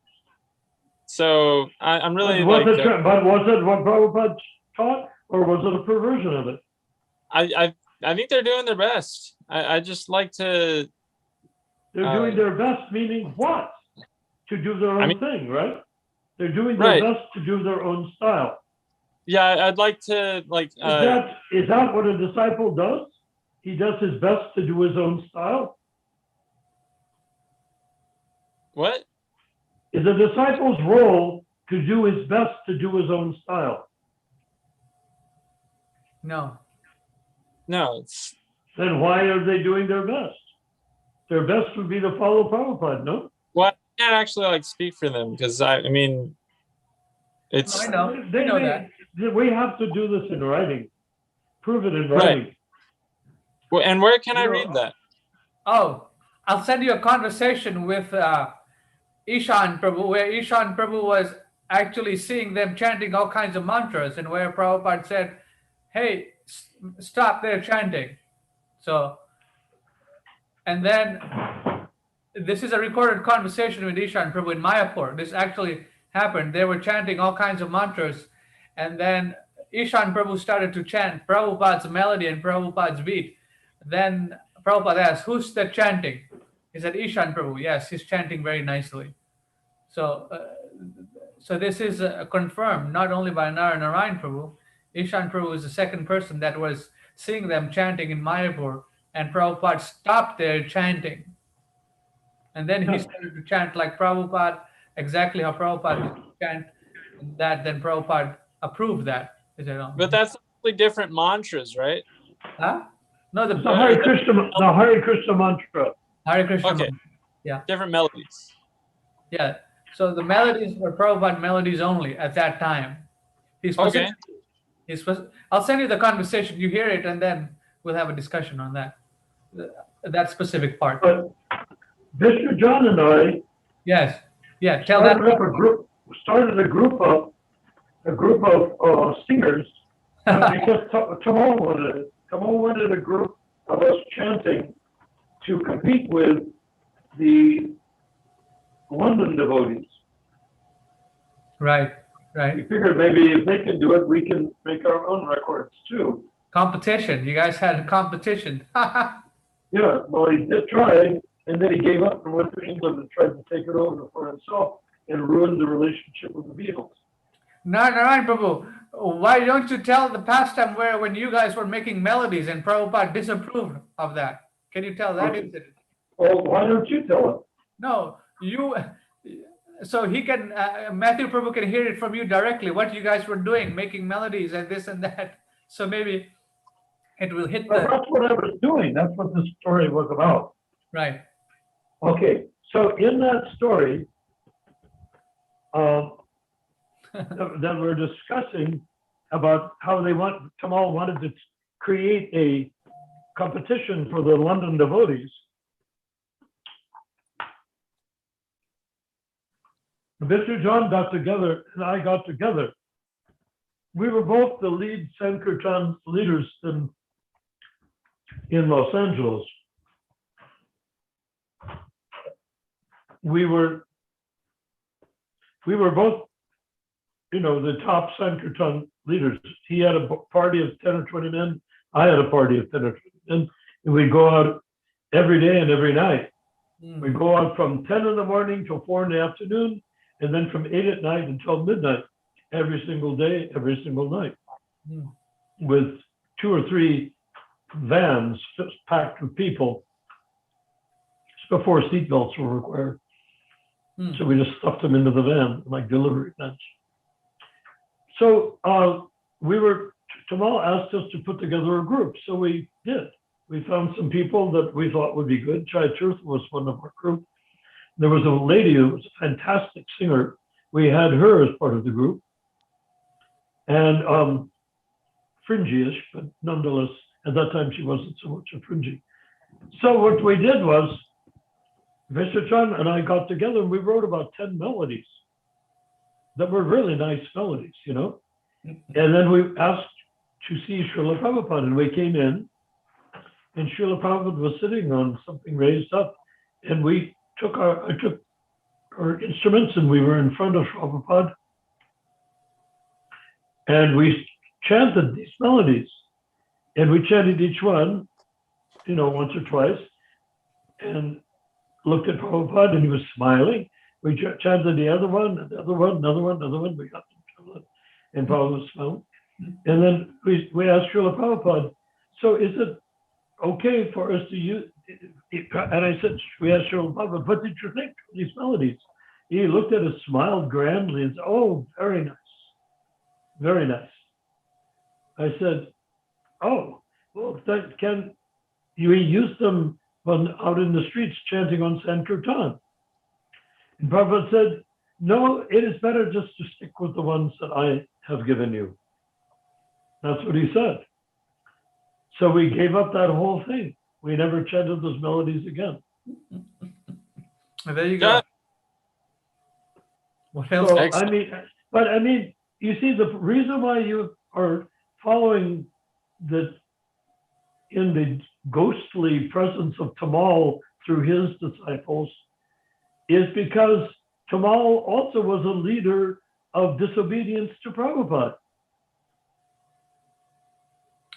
So I'm really but was it what Prabhupada taught, or was it a perversion of it? I think they're doing their best. I just like to... They're doing their best, meaning what? To do their own thing, right? They're doing their best to do their own style. Yeah, I'd like to, is that what a disciple does? He does his best to do his own style? What? Is a disciple's role to do his best to do his own style? No. It's... Then why are they doing their best? Their best would be to follow Prabhupada, no? Well, I can't actually like speak for them because I mean, it's. I know. They know that. We have to do this in writing. Prove it in writing. Right. Well, and where can I read that? Oh, I'll send you a conversation with Ishan Prabhu, where Ishan Prabhu was actually seeing them chanting all kinds of mantras, and where Prabhupada said, "Hey, stop their chanting." So, and then this is a recorded conversation with Ishan Prabhu in Mayapur. This actually happened. They were chanting all kinds of mantras, and then Ishan Prabhu started to chant Prabhupada's melody and Prabhupada's beat. Then Prabhupada asked, "Who's that chanting?" He said, "Ishan Prabhu." Yes, he's chanting very nicely. So, so this is confirmed not only by Narayan Prabhu. Ishan Prabhu is the second person that was seeing them chanting in Mayapur, and Prabhupada stopped their chanting. And then he started to chant like Prabhupada, exactly how Prabhupada used to chant. And that then Prabhupada approved that. He said, "Oh, But that's totally different mantras, right? huh? No, the The Hare Krishna mantra. Hare Krishna. Okay. Yeah, Different melodies. yeah. So the melodies were Prabhupada melodies only at that time. Okay. I'll send you the conversation. You hear it, and then we'll have a discussion on that. That specific part. But Mr. John and I Yes. Yeah. Tell that. started a group of singers because Tamal wanted it. Tamal wanted a group of us chanting to compete with the London devotees. Right. We Right. figured maybe if they can do it, we can make our own records too. Competition. You guys had a competition. Yeah, well, he did try, and then he gave up and went to England and tried to take it over for himself and ruined the relationship with the Beatles. Narayan Prabhu, why don't you tell the past time where when you guys were making melodies and Prabhupada disapproved of that? Can you tell that Okay. incident? Well, why don't you tell him? No, you. So he can, Matthew Prabhu can hear it from you directly, what you guys were doing, making melodies and this and that. So maybe it will hit Well, the, that's what I was doing. That's what the story was about. right. Okay, so in that story that we're discussing about how Tamal wanted to create a competition for the London devotees. Mr. John got together and I got together. We were both the lead Sankirtan leaders in Los Angeles. We were both, the top Sankirtan leaders. He had a party of 10 or 20 men. I had a party of 10 or 20 men. And we'd go out every day and every night. We'd go out from 10 in the morning till 4 in the afternoon, and then from 8 at night until midnight, every single day, every single night, with 2 or 3 vans packed with people before seatbelts were required. So we just stuffed them into the van like delivery vans. So Tamal asked us to put together a group. So we did. We found some people that we thought would be good. Chai Truth was one of our group. There was a lady who was a fantastic singer. We had her as part of the group. And fringy-ish, but nonetheless, at that time she wasn't so much a fringy. So what we did was, Mr. Chan and I got together and we wrote about 10 melodies that were really nice melodies, And then we asked to see Srila Prabhupada, and we came in, and Srila Prabhupada was sitting on something raised up, and I took our instruments and we were in front of Prabhupada, and we chanted these melodies, and we chanted each one, once or twice, and looked at Prabhupada, and he was smiling. We chanted the other one, another one, another one, another one. We got them, and Prabhupada was smiling. And then we asked Srila Prabhupada, so is it okay for us to use, and I said, we asked Srila Prabhupada, what did you think of these melodies? He looked at us, smiled grandly, and said, oh, very nice, very nice. I said, oh, well, can you use them out in the streets chanting on Sankirtan? And Prabhupada said, no, it is better just to stick with the ones that I have given you. That's what he said. So we gave up that whole thing. We never chanted those melodies again. There you go. What else? So, Excellent. I mean, you see, the reason why you are following in the ghostly presence of Tamal through his disciples is because Tamal also was a leader of disobedience to Prabhupada.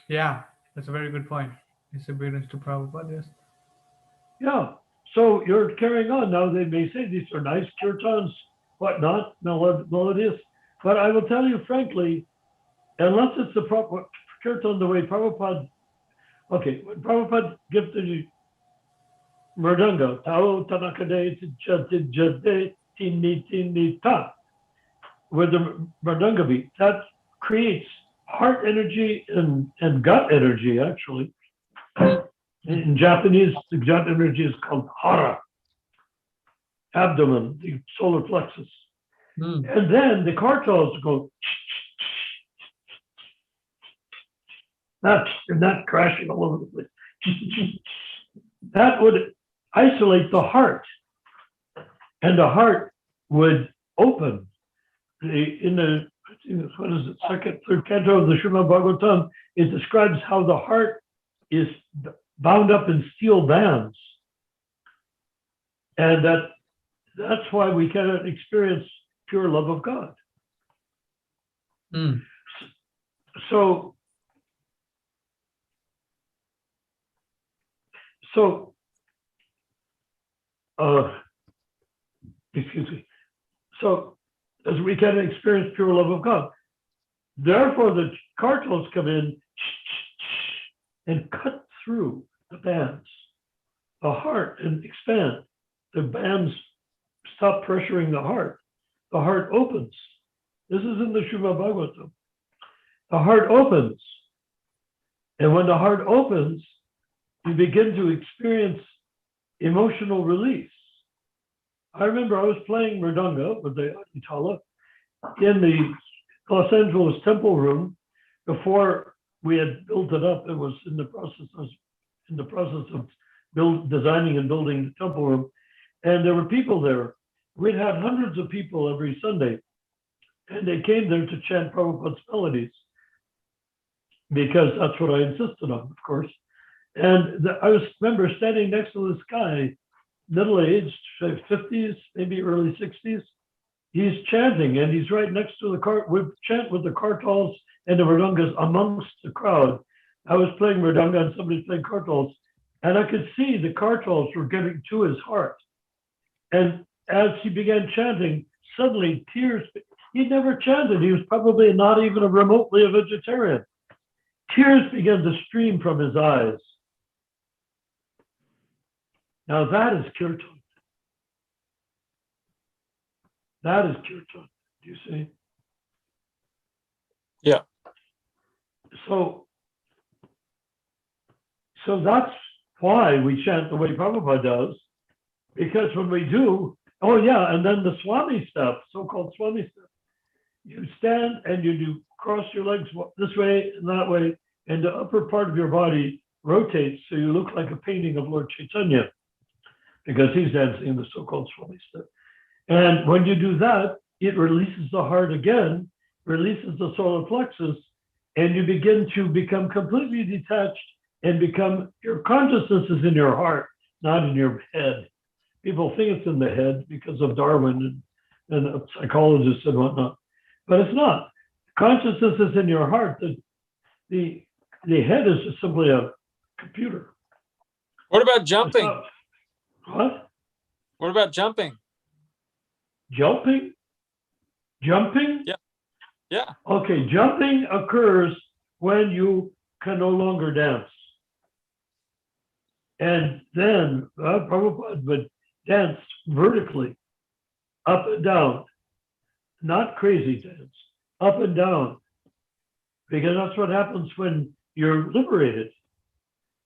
Yeah, that's a very good point. Disobedience to Prabhupada, yes. Yeah. So you're carrying on. Now they may say these are nice kirtans, whatnot, melodious. But I will tell you frankly, unless it's the proper kirtan the way Prabhupada, okay, when Prabhupada gifted you Mridanga, Tao Tanakade Jade Tini Tini Ta, with the Mridanga beat, that creates heart energy and gut energy, actually. In Japanese, the gut energy is called Hara, abdomen, the solar plexus. And then the kartals go, not crashing all over the place. That would isolate the heart, and the heart would open. In the, what is it, second, third canto of the Srimad Bhagavatam, it describes how the heart is bound up in steel bands. And that's why we cannot experience pure love of God. So excuse me. So as we can experience pure love of God. Therefore, the kartals come in and cut through the bands, the heart, and expand. The bands stop pressuring the heart. The heart opens. This is in the Srimad Bhagavatam. The heart opens. And when the heart opens, you begin to experience emotional release. I remember I was playing Mridanga with the Itala in the Los Angeles Temple Room before we had built it up. It was in the process of designing and building the temple room, and there were people there. We'd had hundreds of people every Sunday, and they came there to chant Prabhupada's melodies because that's what I insisted on, of course. And I remember standing next to this guy, middle-aged, 50s, maybe early 60s. He's chanting, and he's right next to the cart. We chant with the kartals and the mridangas amongst the crowd. I was playing mridanga and somebody's playing kartals, and I could see the kartals were getting to his heart. And as he began chanting, suddenly tears, he never chanted. He was probably not even remotely a vegetarian. Tears began to stream from his eyes. Now that is kirtan. That is kirtan. Do you see? Yeah. So that's why we chant the way Prabhupada does, because when we do, oh yeah, and then the Swami step, so-called Swami step, you stand and you do cross your legs this way and that way, and the upper part of your body rotates so you look like a painting of Lord Chaitanya, because he's dancing in the so-called Swami step. And when you do that, it releases the heart again, releases the solar plexus, and you begin to become completely detached and your consciousness is in your heart, not in your head. People think it's in the head because of Darwin and psychologists and whatnot, but it's not. Consciousness is in your heart. The head is just simply a computer. What about jumping? What? What about jumping? Jumping? Jumping? Yeah. Yeah. Okay, jumping occurs when you can no longer dance. And then Prabhupada would dance vertically, up and down, not crazy dance, up and down, because that's what happens when you're liberated.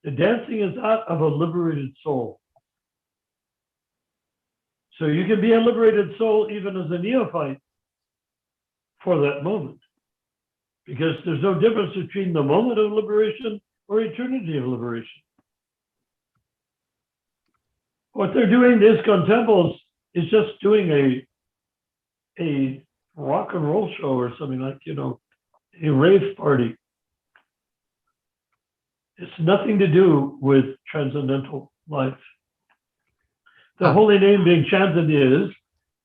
The dancing is that of a liberated soul. So you can be a liberated soul even as a neophyte for that moment, because there's no difference between the moment of liberation or eternity of liberation. What they're doing, the ISKCON temples, is just doing a rock and roll show or something like, a rave party. It's nothing to do with transcendental life. The holy name being chanted is,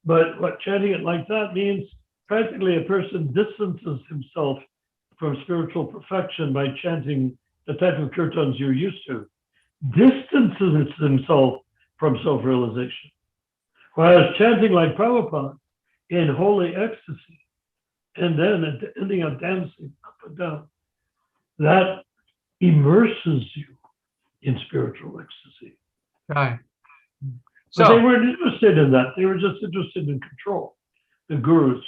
but what chanting it like that means, practically a person distances himself from spiritual perfection by chanting the type of kirtans you're used to, distances himself from self-realization. Whereas chanting like Prabhupada in holy ecstasy, and then ending up dancing up and down, that immerses you in spiritual ecstasy. Right. But So they weren't interested in that. They were just interested in control. The gurus,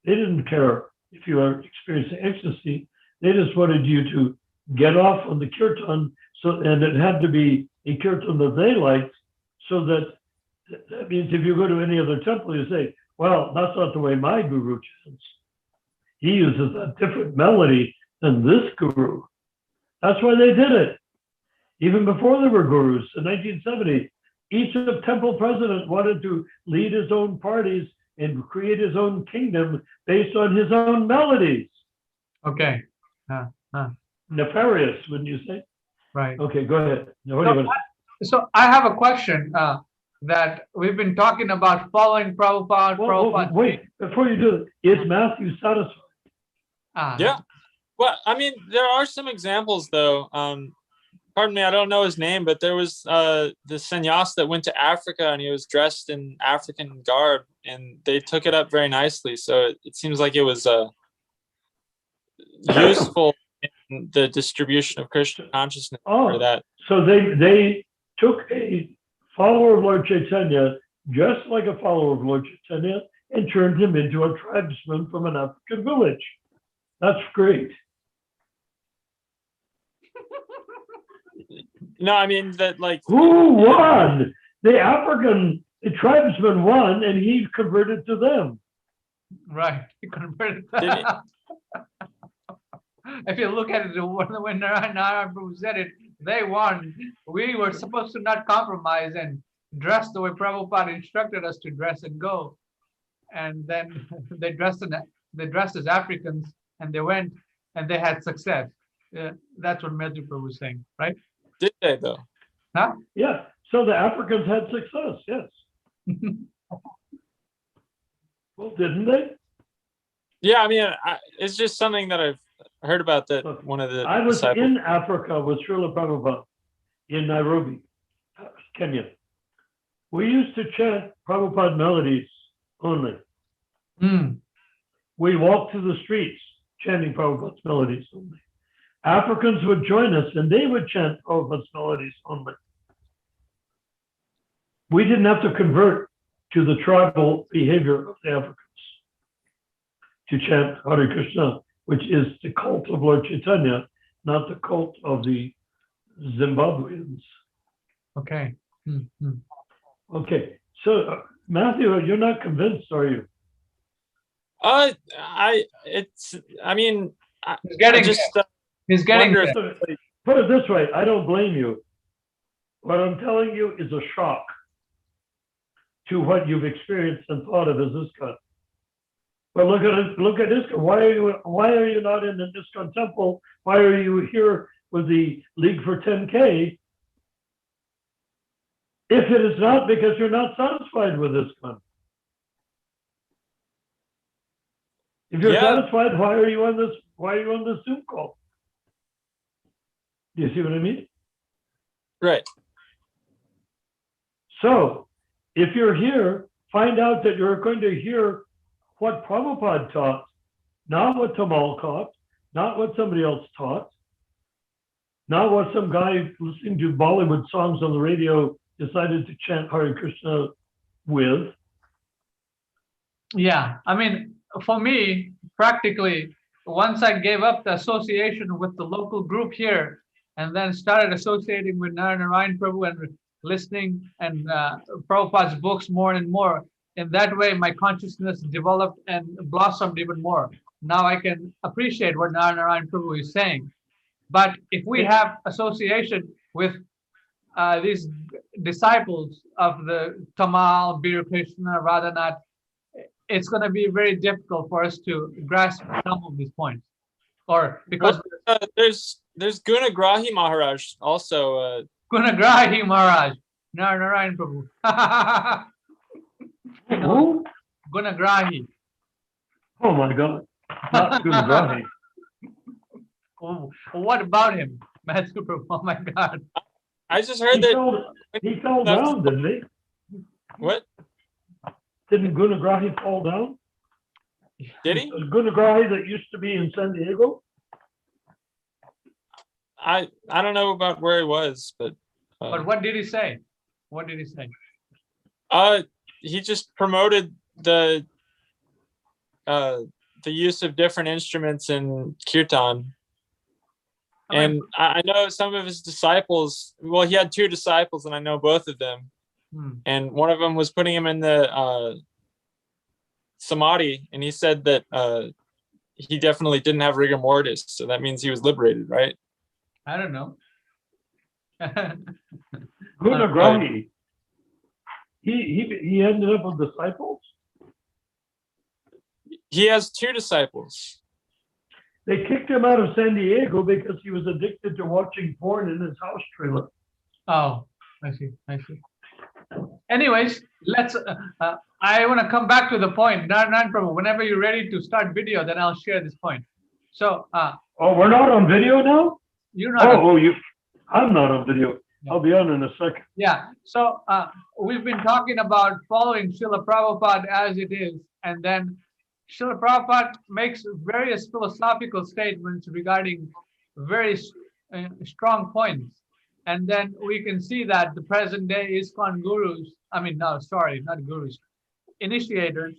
they didn't care if you are experiencing ecstasy. They just wanted you to get off on the kirtan, and it had to be a kirtan that they liked, so that means if you go to any other temple, you say, well, that's not the way my guru chants. He uses a different melody than this guru. That's why they did it. Even before there were gurus, in 1970, each temple president wanted to lead his own parties and create his own kingdom based on his own melodies. okay. Nefarious, wouldn't you say? Right. Okay, go ahead. Now, what do you want to- So I have a question that we've been talking about following Prabhupada. Prabhupada. Wait, before you do it, is Matthew satisfied? Yeah. Well, I mean, there are some examples though. Pardon me, I don't know his name, but there was the sannyas that went to Africa and he was dressed in African garb and they took it up very nicely. So it seems like it was useful in the distribution of Krishna consciousness for that. So they took a follower of Lord Chaitanya, just like a follower of Lord Chaitanya, and turned him into a tribesman from an African village. That's great. No, I mean that like Who won? The tribesman won, and he converted to them. Right. He converted. Did it- If you look at it, when Narayana Prabhu said it, they won. We were supposed to not compromise and dress the way Prabhupada instructed us to dress and go. And then they dressed as Africans and they went and they had success. That's what Madhu Prabhu was saying, right? did they though? Huh? Yeah. So the Africans had success. Yes. Well, didn't they? Yeah, I mean, it's just something that I've heard about that Look, one of the I was disciples. in Africa with Srila Prabhupada in Nairobi, Kenya. We used to chant Prabhupada melodies only. Mm. We walked through the streets chanting Prabhupada's melodies only. Africans would join us and they would chant Prabhupada's melodies only. We didn't have to convert to the tribal behavior of the Africans to chant Hare Krishna, which is the cult of Lord Chaitanya, not the cult of the Zimbabweans. Okay. Mm-hmm. Okay, so Matthew, you're not convinced, are you? He's getting He's getting wonder there. Put it this way, I don't blame you. What I'm telling you is a shock to what you've experienced and thought of as ISKCON. But look at ISKCON. Why are you not in the ISKCON temple? Why are you here with the League for 10K? If it is not because you're not satisfied with ISKCON. If you're satisfied, why are you on this? Why are you on this Zoom call? Do you see what I mean? Right. So, if you're here, find out that you're going to hear what Prabhupada taught, not what Tamal taught, not what somebody else taught, not what some guy listening to Bollywood songs on the radio decided to chant Hare Krishna with. Yeah, I mean, for me, practically, once I gave up the association with the local group here, and then started associating with Narayan Prabhu and listening and Prabhupada's books more and more. In that way, my consciousness developed and blossomed even more. Now I can appreciate what Narayan Prabhu is saying. But if we have association with these disciples of the Tamal, Bir Krishna, Radhanath, it's going to be very difficult for us to grasp some of these points, or because there's Gunagrahi Maharaj also. Gunagrahi Maharaj, Narayan Prabhu. Who? Gunagrahi. Oh my God. Not Gunagrahi. Oh, what about him? Matthew Prabhu. Oh my God. I just heard that He fell down, didn't he? what Didn't Gunagrahi fall down? did he? Gunagrahi that used to be in San Diego? I don't know about where he was, but But what did he say? What did he say? he just promoted the use of different instruments in kirtan. And I know some of his disciples, well, he had 2 disciples and I know both of them. And one of them was putting him in the samadhi, and he said that he definitely didn't have rigor mortis. So that means he was liberated, right? I don't know. Gunagrahi. He ended up with disciples? He has 2 disciples. They kicked him out of San Diego because he was addicted to watching porn in his house trailer. Oh, I see. Anyways, let's. I want to come back to the point. Narayan Prabhu, whenever you're ready to start video, then I'll share this point. So, oh, we're not on video now? you're not. I'm not on video. I'll be on in a second. Yeah. So we've been talking about following Srila Prabhupada as it is, and then Srila Prabhupada makes various philosophical statements regarding very strong points. And then we can see that the present day ISKCON gurus, not gurus, initiators,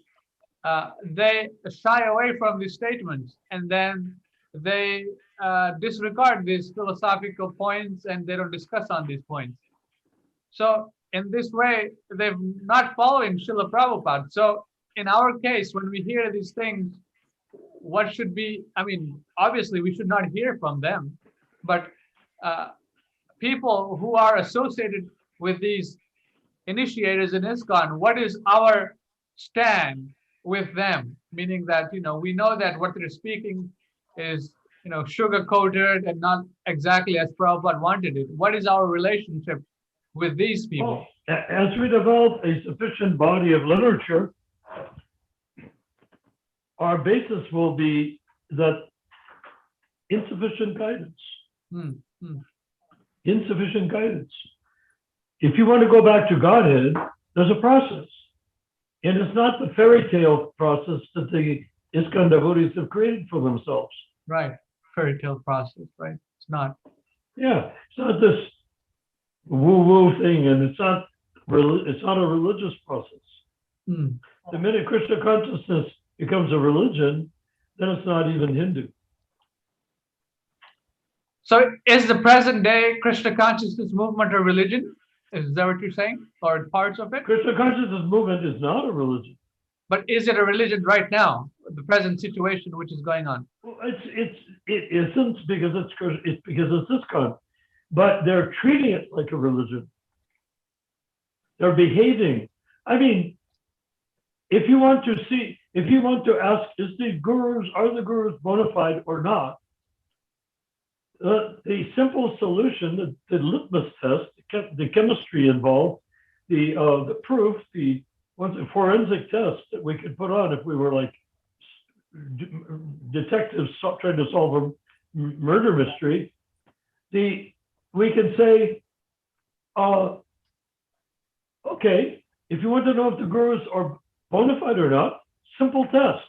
they shy away from these statements, and then they disregard these philosophical points and they don't discuss on these points. So in this way, they're not following Srila Prabhupada. So in our case, when we hear these things, what should be, obviously we should not hear from them, but people who are associated with these initiators in ISKCON, what is our stand with them? Meaning that, we know that what they're speaking is, sugar-coated and not exactly as Prabhupada wanted it. What is our relationship with these people? As we develop a sufficient body of literature, our basis will be that insufficient guidance. Insufficient guidance. If you want to go back to Godhead, there's a process. And it's not the fairy tale process that the ISKCON devotees have created for themselves. Right. Fairy tale process, right? It's not. Yeah. It's not this woo-woo thing, and it's not a religious process. The minute Krishna consciousness becomes a religion, then it's not even Hindu. So is the present day Krishna consciousness movement a religion? Is that what you're saying? Or parts of it? Krishna consciousness movement is not a religion. But is it a religion right now, the present situation which is going on? Well, it isn't because it's ISKCON, but they're treating it like a religion. They're behaving. If you want to ask, are the gurus bona fide or not? The simple solution, the litmus test, the chemistry involved, the proof, the forensic test that we could put on if we were like detectives trying to solve a murder mystery. We can say, okay, if you want to know if the gurus are bona fide or not, simple test.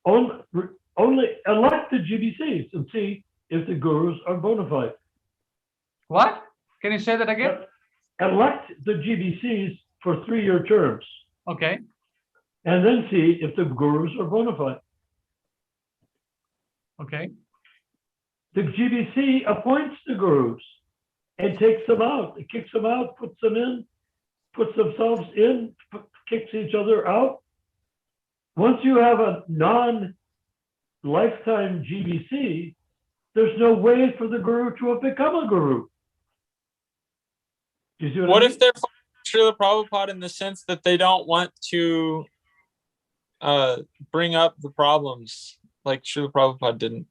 Only elect the GBCs and see if the gurus are bona fide. What? Can you say that again? Elect the GBCs for 3-year terms. Okay. And then see if the gurus are bona fide. Okay. The GBC appoints the gurus and takes them out. It kicks them out, puts them in, puts themselves in, kicks each other out. Once you have a non-lifetime GBC, there's no way for the guru to have become a guru. You see What I if they're Srila Prabhupada in the sense that they don't want to bring up the problems like Srila Prabhupada didn't.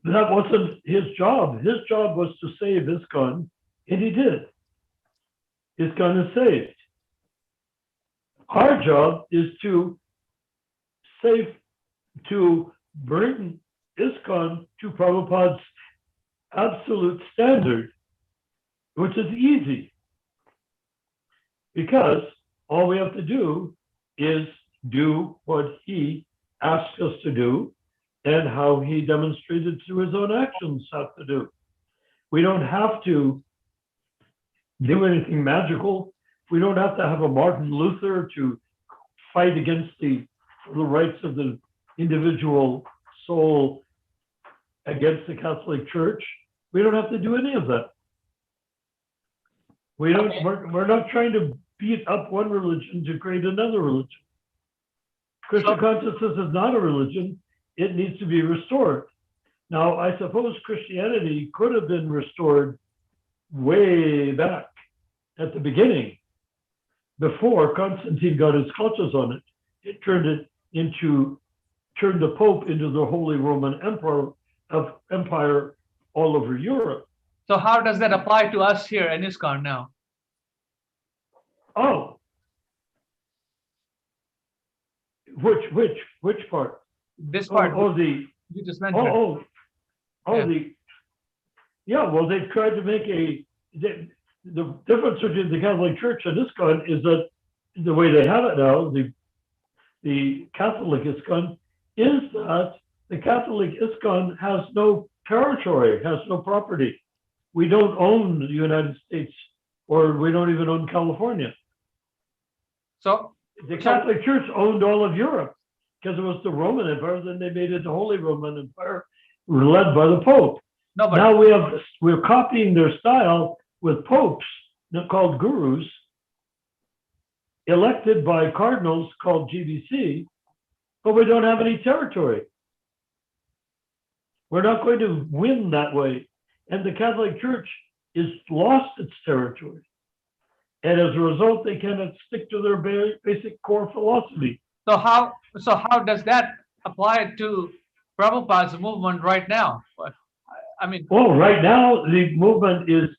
That wasn't his job. His job was to save ISKCON, and he did. ISKCON is saved. Our job is to bring ISKCON to Prabhupada's absolute standard, which is easy. Because all we have to do is do what he asked us to do and how he demonstrated through his own actions how to do. We don't have to do anything magical. We don't have to have a Martin Luther to fight against the rights of the individual soul against the Catholic Church. We don't have to do any of that. We're not trying to beat up one religion to create another religion. Krishna consciousness is not a religion. It needs to be restored. Now, I suppose Christianity could have been restored way back at the beginning, before Constantine got his clutches on it. It turned the Pope into the Holy Roman Empire all over Europe. So how does that apply to us here in ISKCON now? Oh, which part? This part You just mentioned. Yeah. Well, they've tried to make the difference between the Catholic Church and ISKCON is that the way they have it now, the Catholic ISKCON, is that the Catholic ISKCON has no territory, has no property. We don't own the United States, or we don't even own California. So the Catholic Church owned all of Europe because it was the Roman Empire. Then they made it the Holy Roman Empire, led by the Pope. no, but Now we're copying their style with popes called gurus, elected by cardinals called GBC, but we don't have any territory. We're not going to win that way. And the Catholic Church has lost its territory. And as a result, they cannot stick to their basic core philosophy. so how does that apply to Prabhupada's movement right now? I mean, Well, right now, the movement is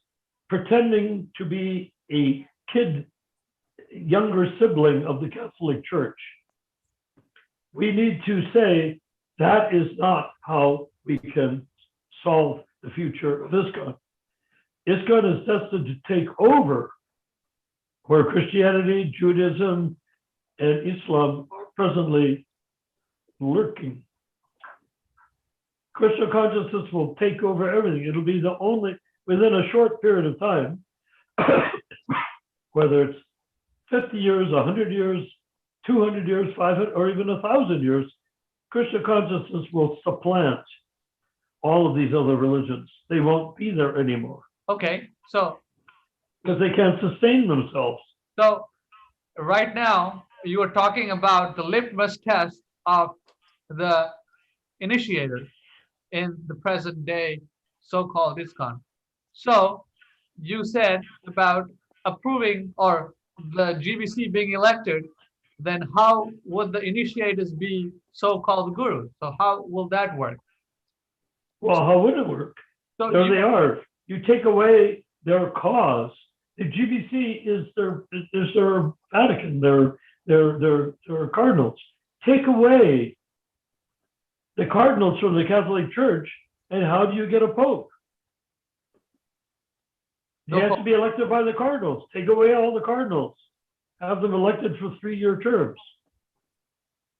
pretending to be a younger sibling of the Catholic Church. We need to say that is not how we can solve the future of ISKCON. ISKCON is destined to take over where Christianity, Judaism, and Islam are presently lurking. Krishna consciousness will take over everything. It'll be the only, within a short period of time, whether it's 50 years, 100 years, 200 years, 500, or even 1,000 years, Krishna consciousness will supplant all of these other religions. They won't be there anymore okay, so because they can't sustain themselves. right now you are talking about the litmus test of the initiator in the present day so-called ISKCON. So you said about approving or the GBC being elected, then how would the initiators be so-called gurus? So how will that work? Well, how would it work? So There you- they are. You take away their cause. The GBC is their Vatican, their cardinals. Take away the cardinals from the Catholic Church, and how do you get a pope? They have to be elected by the cardinals. Take away all the cardinals. Have them elected for 3-year terms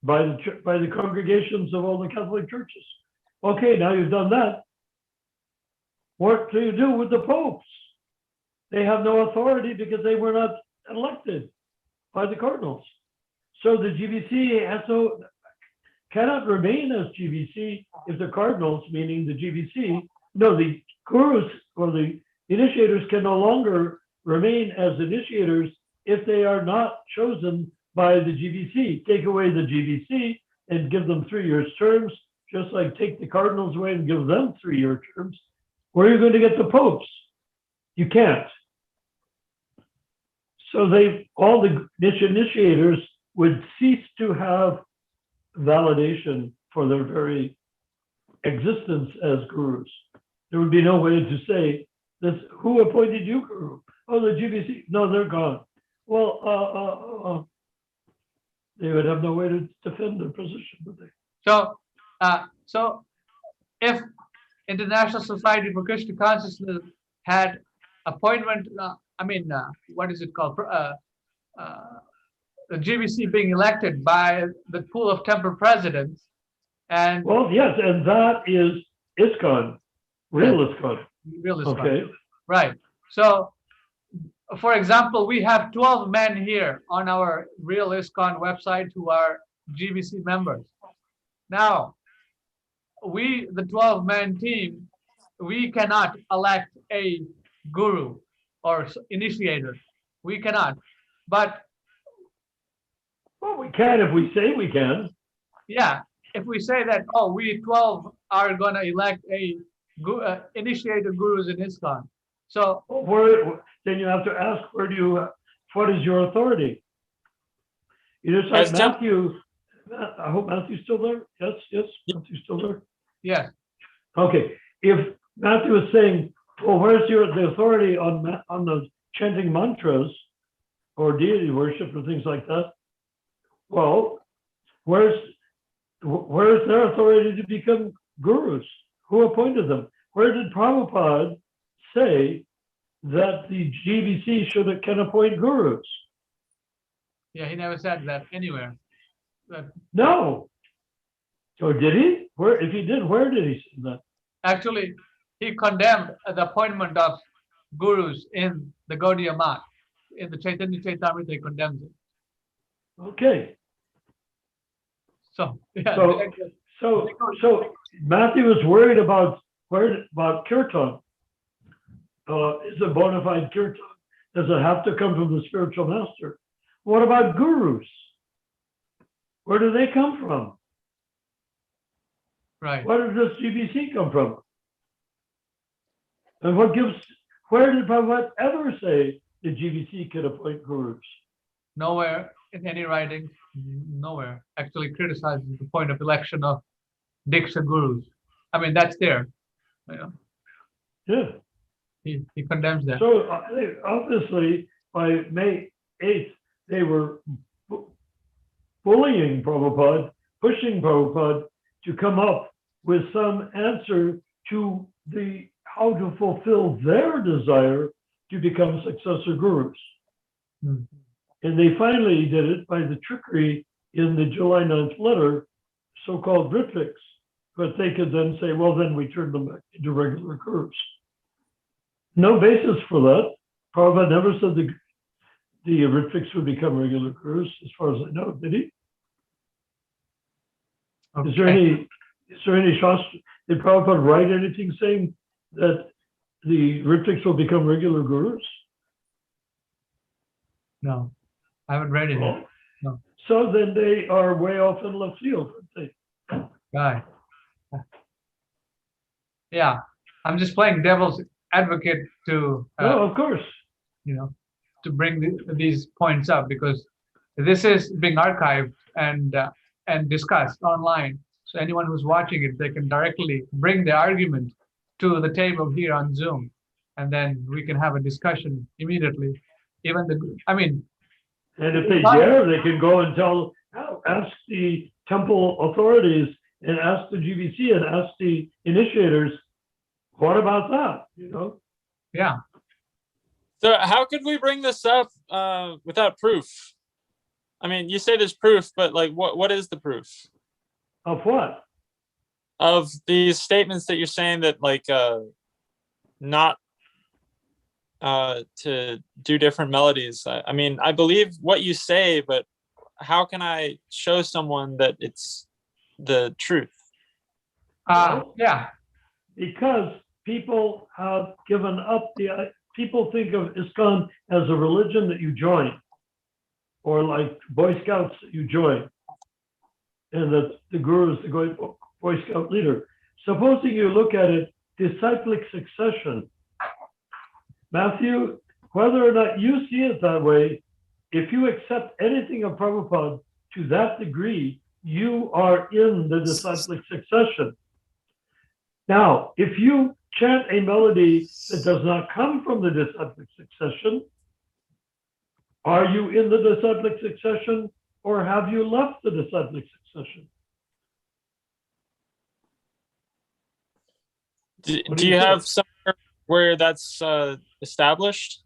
by the congregations of all the Catholic churches. Okay, now you've done that. What do you do with the popes? They have no authority because they were not elected by the cardinals. So the GBC cannot remain as GBC if the cardinals, meaning the GBC, the gurus or the initiators can no longer remain as initiators if they are not chosen by the GBC. Take away the GBC and give them 3-year terms, just like take the cardinals away and give them 3-year terms. Where are you going to get the popes? You can't. So all the initiators would cease to have validation for their very existence as gurus. There would be no way to say this. Who appointed you guru? Oh, the GBC. No, they're gone. Well, they would have no way to defend their position, would they? So if International Society for Krishna Consciousness had appointment, what is it called? The GBC being elected by the pool of temple presidents, and well, yes, and that is ISKCON, real ISKCON. Real ISKCON. Okay. Right. So, for example, we have 12 men here on our real ISKCON website who are GBC members. Now, we, the 12-man team, we cannot elect a guru or initiator. We cannot. But well, we can if we say we can. yeah, if we say that, oh, we 12 are going to elect a initiator gurus in ISKCON. So then you have to ask, what is your authority? You just like Matthew. I hope Matthew's still there. Yes, Matthew's still there. Yes. Okay. If Matthew is saying, well, where's the authority on the chanting mantras or deity worship or things like that? Well, where's their authority to become gurus? Who appointed them? Where did Prabhupada say that the GBC can appoint gurus? Yeah, he never said that anywhere. No. So did he? If he did, where did he say that? Actually, he condemned the appointment of gurus in the Gaudiya Math. In the Chaitanya Chaitamrita, he condemns it. Okay. So, yeah. So Matthew is worried about kirtan. Is a bona fide kirtan? Does it have to come from the spiritual master? What about gurus? Where do they come from? Right. Where does this GBC come from? And where did Prabhupada ever say the GBC could appoint gurus? Nowhere in any writing, nowhere actually criticizes the point of election of Diksha gurus. I mean, that's there. You know? Yeah. He condemns that. So obviously, by May 8th, they were bullying Prabhupada, pushing Prabhupada to come up with some answer to how to fulfill their desire to become successor gurus. Hmm. And they finally did it by the trickery in the July 9th letter, so-called Ritviks. But they could then say, well, then we turn them back into regular gurus. No basis for that. Prabhupada never said the Ritviks would become regular gurus, as far as I know, did he? Okay. Is there any shastra? Did Prabhupada write anything saying that the Ritviks will become regular gurus? No, I haven't read it yet. No. So then they are way off in left field, aren't they? Right. Yeah, I'm just playing devil's advocate to, No, of course. to bring these points up, because this is being archived and discussed online. So anyone who's watching it, they can directly bring the argument to the table here on Zoom, and then we can have a discussion immediately. And if they dare, they can go and ask the temple authorities and ask the GBC and ask the initiators, what about that? Yeah. So how could we bring this up without proof? I mean, you say there's proof, but like, what is the proof? Of what? Of these statements that you're saying that like not to do different melodies. I mean, I believe what you say, but how can I show someone that it's the truth? Yeah. Because people have given up people think of ISKCON as a religion that you join, or like Boy Scouts that you join, and that the guru is the Boy Scout leader. Supposing you look at it, disciplic succession. Matthew, whether or not you see it that way, if you accept anything of Prabhupada to that degree, you are in the disciplic succession. Now, if you chant a melody that does not come from the disciplic succession, are you in the disciplic succession or have you left the disciplic succession? Do you have somewhere where that's established?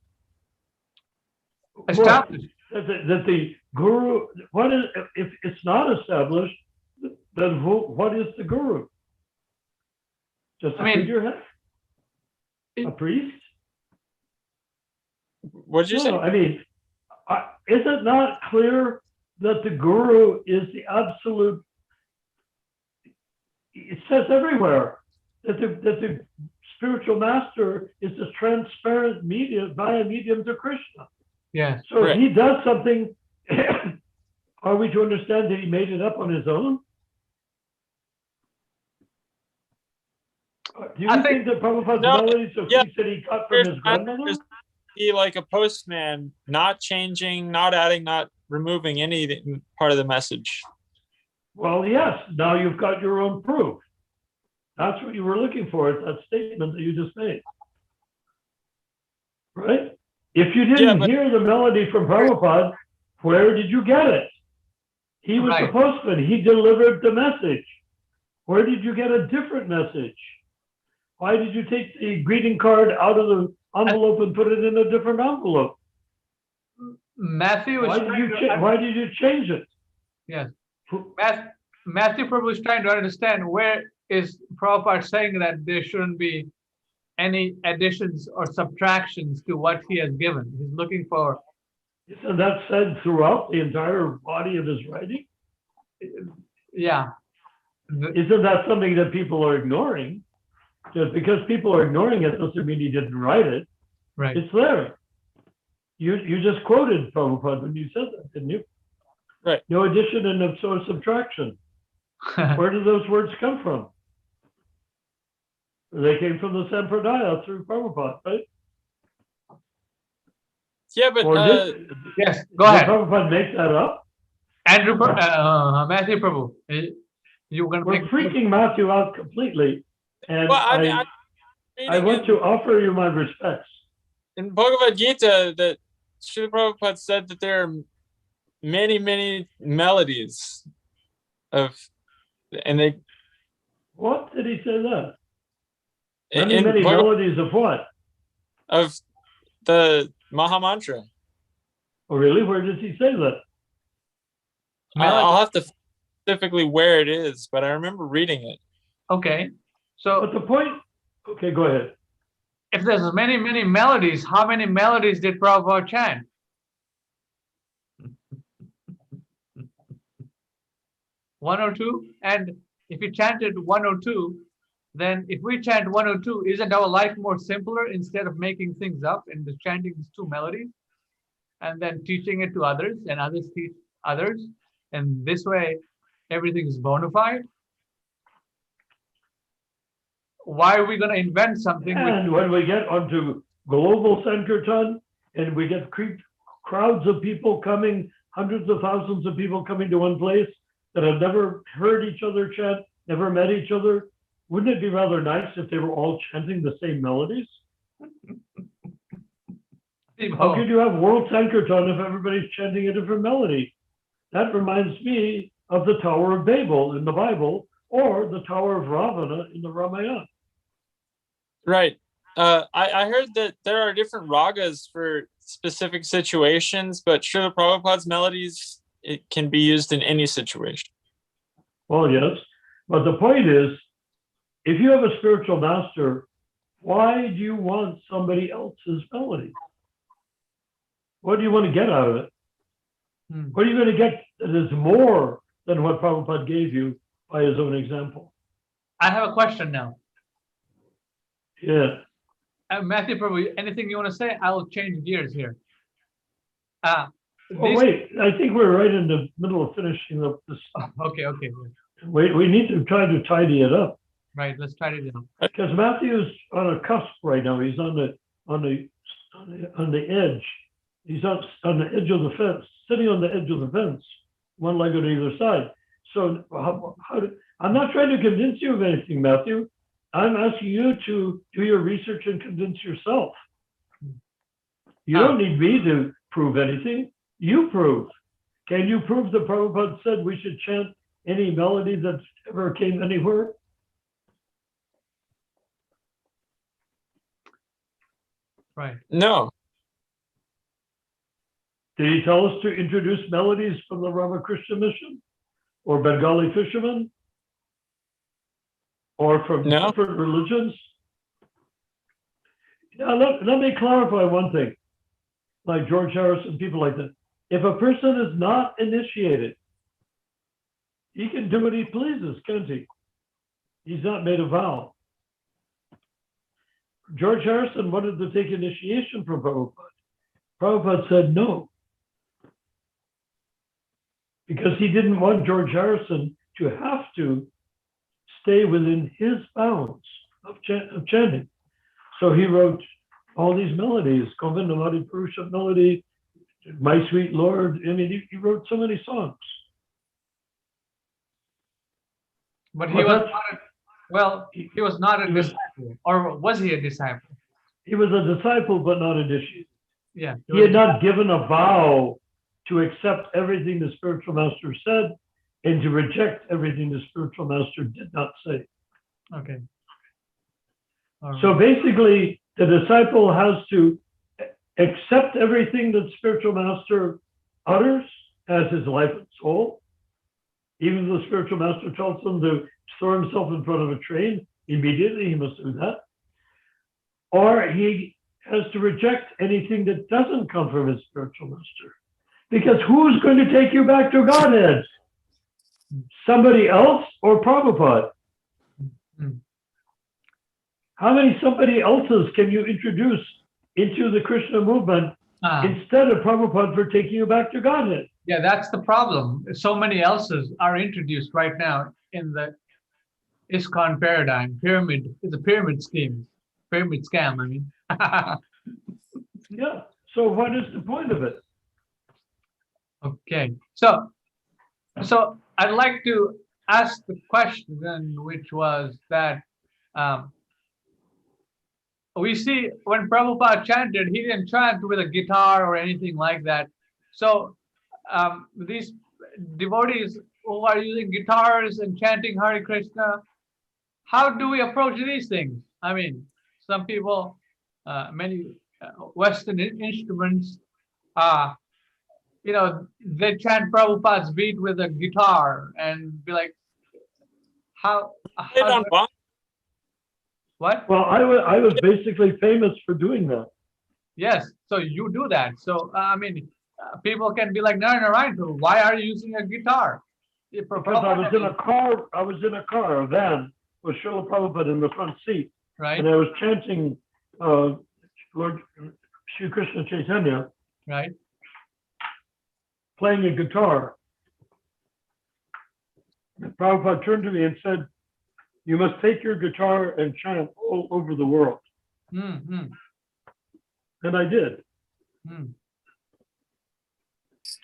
Established. That the guru, what is, if it's not established, then what is the guru? Just a figurehead? A priest? What did you say? I mean, is it not clear that the guru is the absolute? It says everywhere that the spiritual master is the transparent medium to Krishna. Yeah. So right. he does something. Are we to understand that he made it up on his own? Do you think that Prabhupada's melodies are things that he got from his grandmother? Be like a postman, not changing, not adding, not removing any part of the message. Well, yes. Now you've got your own proof. That's what you were looking for, that statement that you just made. Right? If you didn't hear the melody from Prabhupada, where did you get it? He was the postman. He delivered the message. Where did you get a different message? Why did you take the greeting card out of the envelope and put it in a different envelope? Matthew, why did you change it? Yes. Matthew Prabhu is trying to understand where is Prabhupada saying that there shouldn't be any additions or subtractions to what he has given. He's looking for. Isn't that said throughout the entire body of his writing? Yeah. Isn't that something that people are ignoring? Just because people are ignoring it doesn't mean he didn't write it. Right. It's there. You just quoted Prabhupada when you said that, didn't you? Right. No addition and no subtraction. Where do those words come from? They came from the Sampradaya through Prabhupada, right? Yeah, but yes, go ahead. Did Prabhupada make that up? Andrew, Matthew Prabhu, We're freaking Matthew out completely, and well, I want to offer you my respects. In Bhagavad Gita, that Srila Prabhupada said that there are many, many melodies of, and they. What did he say that? Many melodies of what? Of the Maha Mantra. Oh, really? Where does he say that? I'll have to specifically where it is, but I remember reading it. Okay. So, but the point. Okay, go ahead. If there's many, many melodies, how many melodies did Prabhupada chant? One or two? And if he chanted 102, then if we chant 102, isn't our life more simpler instead of making things up and just chanting these two melodies and then teaching it to others and others teach others? And this way, everything is bona fide. Why are we going to invent something? And when we get onto global Sankirtan and we get crowds of people coming, hundreds of thousands of people coming to one place that have never heard each other chant, never met each other, wouldn't it be rather nice if they were all chanting the same melodies? How could you have World Sankirtan if everybody's chanting a different melody? That reminds me of the Tower of Babel in the Bible or the Tower of Ravana in the Ramayana. Right. I heard that there are different ragas for specific situations, but Srila Prabhupada's melodies, it can be used in any situation. Well, yes. But the point is, if you have a spiritual master, why do you want somebody else's melody? What do you want to get out of it? What are you going to get that is more than what Prabhupada gave you by his own example? I have a question now. Yeah. Matthew Prabhu, anything you want to say? I'll change gears here. Wait, I think we're right in the middle of finishing up this. Okay. We need to try to tidy it up. Right, let's tidy it up. Because Matthew's on a cusp right now. He's on the edge. He's on the edge of the fence, sitting on the edge of the fence, one leg on either side. So I'm not trying to convince you of anything, Matthew. I'm asking you to do your research and convince yourself. You don't need me to prove anything. You prove. Can you prove that Prabhupada said we should chant any melody that ever came anywhere? Right. No. Did he tell us to introduce melodies from the Ramakrishna mission or Bengali fishermen or from different religions? Now, let me clarify one thing, like George Harrison, people like that. If a person is not initiated, he can do what he pleases, can't he? He's not made a vow. George Harrison wanted to take initiation from Prabhupada. Prabhupada said no, because he didn't want George Harrison to have to stay within his bounds of chanting. So he wrote all these melodies, Govindamadi Purusha melody, My Sweet Lord. I mean, he wrote so many songs. But he was not he was not a disciple, or was he a disciple? He was a disciple, but not initiated. Yeah. He had not given a vow to accept everything the spiritual master said and to reject everything the spiritual master did not say. Okay. So basically, the disciple has to accept everything that spiritual master utters as his life and soul. Even though the spiritual master tells him to throw himself in front of a train, immediately he must do that. Or he has to reject anything that doesn't come from his spiritual master. Because who's going to take you back to Godhead? Somebody else or Prabhupada? How many somebody else's can you introduce into the Krishna movement instead of Prabhupada for taking you back to Godhead? Yeah, that's the problem. So many else's are introduced right now in the ISKCON paradigm. It's a pyramid scheme. Pyramid scam, I mean. Yeah. So what is the point of it? Okay. So I'd like to ask the question then, which was that we see when Prabhupada chanted, he didn't chant with a guitar or anything like that. So these devotees who are using guitars and chanting Hare Krishna, how do we approach these things? I mean, some people, many Western instruments, they chant Prabhupada's beat with a guitar and be like, what? Well, I was basically famous for doing that. Yes, so you do that. So I mean, people can be like, no, right, why are you using a guitar? Because I was in a car, a van with Srila Prabhupada in the front seat. Right. And I was chanting Lord Sri Krishna Chaitanya. Right. Playing a guitar. And Prabhupada turned to me and said, you must take your guitar and chant all over the world. Mm-hmm. And I did. Mm.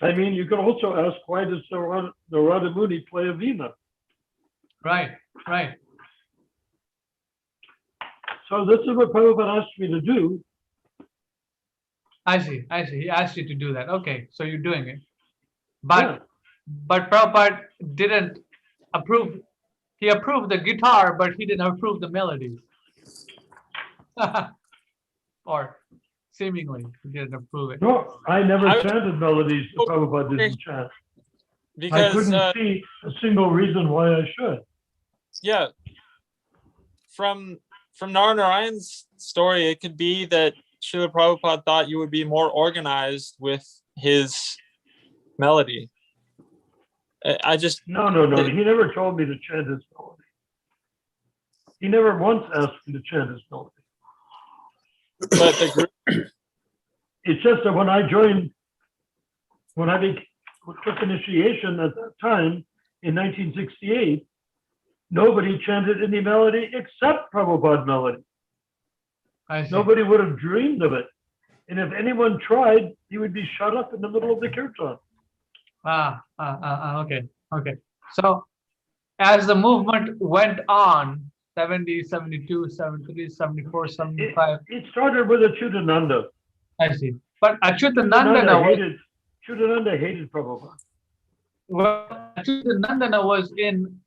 I mean, you could also ask, why does Narada Muni play a veena? Right, right. So this is what Prabhupada asked me to do. I see. He asked you to do that. Okay, so you're doing it. But Prabhupada didn't approve. He approved the guitar, but he didn't approve the melodies. Or seemingly, he didn't approve it. No, I never chanted melodies that Prabhupada didn't chant. Because I couldn't see a single reason why I should. Yeah. From Narayana's story, it could be that Srila Prabhupada thought you would be more organized with his melody. I just... No. He never told me to chant his melody. He never once asked me to chant his melody. But the group... It's just that when I took initiation at that time in 1968, nobody chanted any melody except Prabhupada melody. I see. Nobody would have dreamed of it. And if anyone tried, he would be shut up in the middle of the kirtan. Okay. So as the movement went on, 70, 72, 73, 74, 75. It started with Achyutananda. I see. But Achyutananda Achyutananda hated Prabhupada. Was in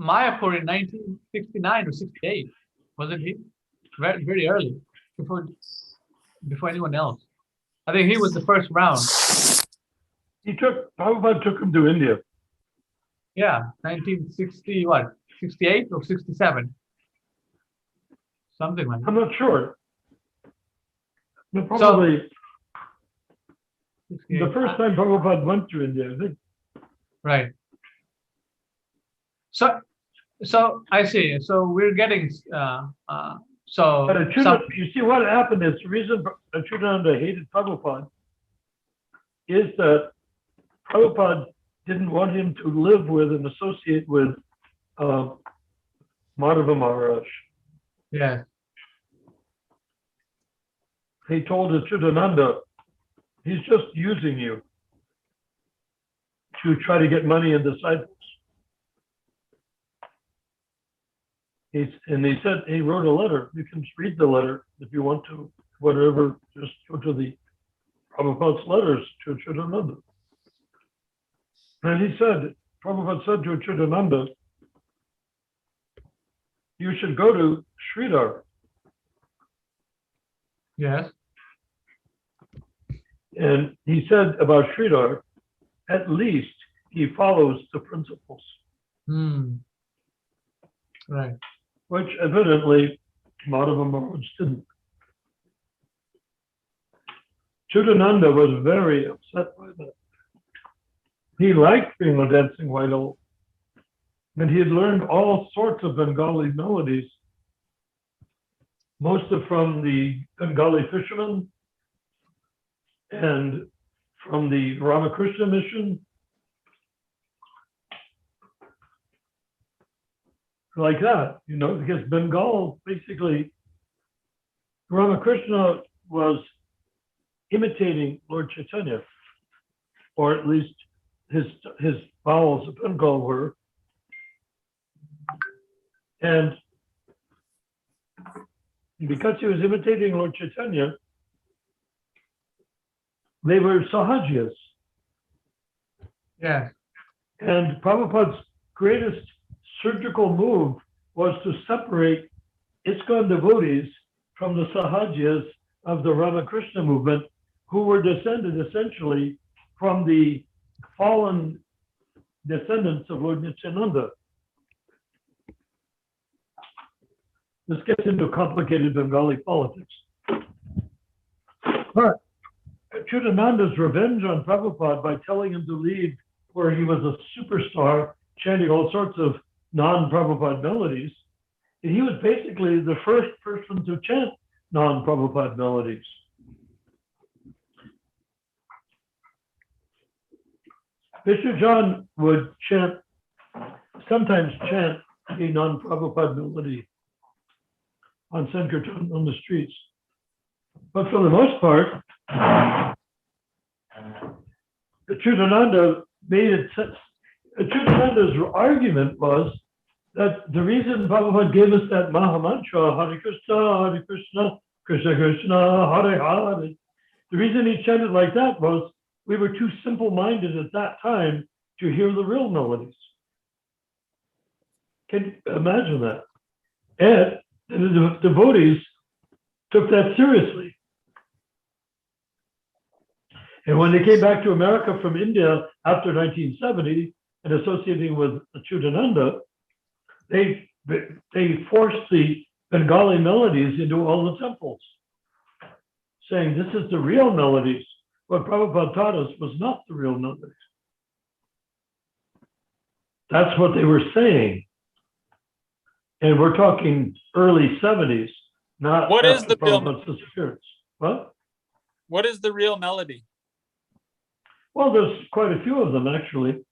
Mayapur in 1969 or 68, wasn't he? Very, very early, before anyone else. I think he was the first round. Prabhupada took him to India. Yeah, 1960, what, 68 or 67? Something like that. I'm not sure. No, probably the first time Prabhupada went to India, I think. Right. So I see. So we're getting But you see what happened is the reason Achyutananda hated Prabhupada is that Prabhupada didn't want him to live with and associate with Madhava Maharaj. Yeah. He told Achyutananda, he's just using you to try to get money and disciples. He said, he wrote a letter. You can read the letter if you want to, whatever, just go to the Prabhupada's letters to Achyutananda. And he said, Prabhupada said to Achyutananda, you should go to Sridhar. Yes. And he said about Sridhar, at least he follows the principles. Right. Which evidently Madhava Maharaj didn't. Achyutananda was very upset by that. He liked being a dancing white owl. And he had learned all sorts of Bengali melodies, most of from the Bengali fishermen and from the Ramakrishna mission. Like that, because Bengal, basically, Ramakrishna was imitating Lord Chaitanya, or at least his vowels of Bengal were. And because he was imitating Lord Chaitanya, they were Sahajias. Yeah. And Prabhupada's greatest surgical move was to separate ISKCON devotees from the Sahajias of the Ramakrishna movement, who were descended essentially from the fallen descendants of Lord Nityananda. This gets into complicated Bengali politics. But Achyutananda's revenge on Prabhupada by telling him to leave where he was a superstar, chanting all sorts of non-Prabhupada melodies, and he was basically the first person to chant non-Prabhupada melodies. Bishop John would sometimes chant a non-Prabhupada melody on Sankirtan on the streets. But for the most part, Achyutananda made it sense. Achyutananda's argument was that the reason Prabhupada gave us that Maha Mantra, Hare Krishna, Krishna Krishna, Hare Hare, the reason he chanted like that was we were too simple-minded at that time to hear the real melodies. Can you imagine that? And the devotees took that seriously. And when they came back to America from India after 1970 and associating with Achyutananda, they forced the Bengali melodies into all the temples, saying this is the real melodies. What Prabhupada taught us was not the real melodies. That's what they were saying. And we're talking early 70s, not what is the Prabhupada's disappearance. What? What is the real melody? Well, there's quite a few of them, actually.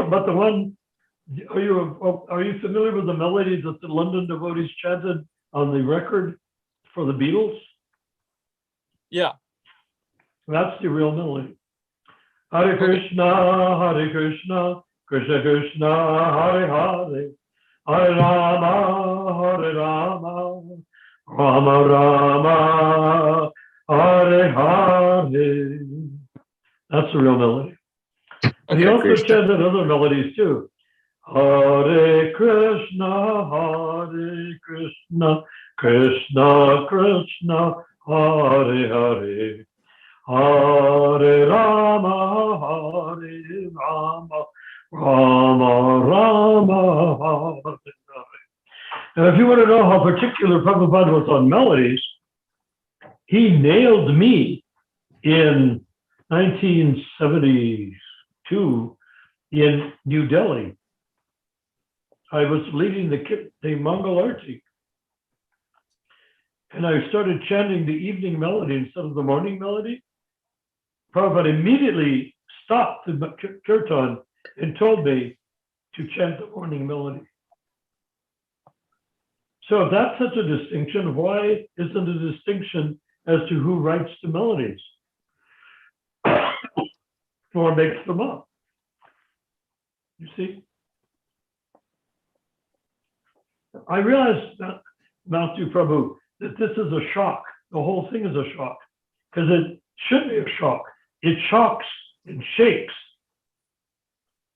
But the one, are you familiar with the melody that the London devotees chanted on the record for the Beatles? Yeah. That's the real melody. Hare Krishna, Krishna Krishna, Hare Hare, Hare Rama, Rama Rama, Hare Hare. That's the real melody. And he also chanted other melodies too. Hare Krishna, Krishna Krishna, Hare Hare, Hare Rama, Rama Rama, Hare Hare. And if you want to know how particular Prabhupada was on melodies, he nailed me in 1972 in New Delhi. I was leading the Mongol Arti. And I started chanting the evening melody instead of the morning melody. Prabhupada immediately stopped the kirtan and told me to chant the morning melody. So if that's such a distinction, why isn't a distinction as to who writes the melodies or makes them up? You see? I realized, Matthew Prabhu, that this is a shock. The whole thing is a shock because it should be a shock. It shocks and shakes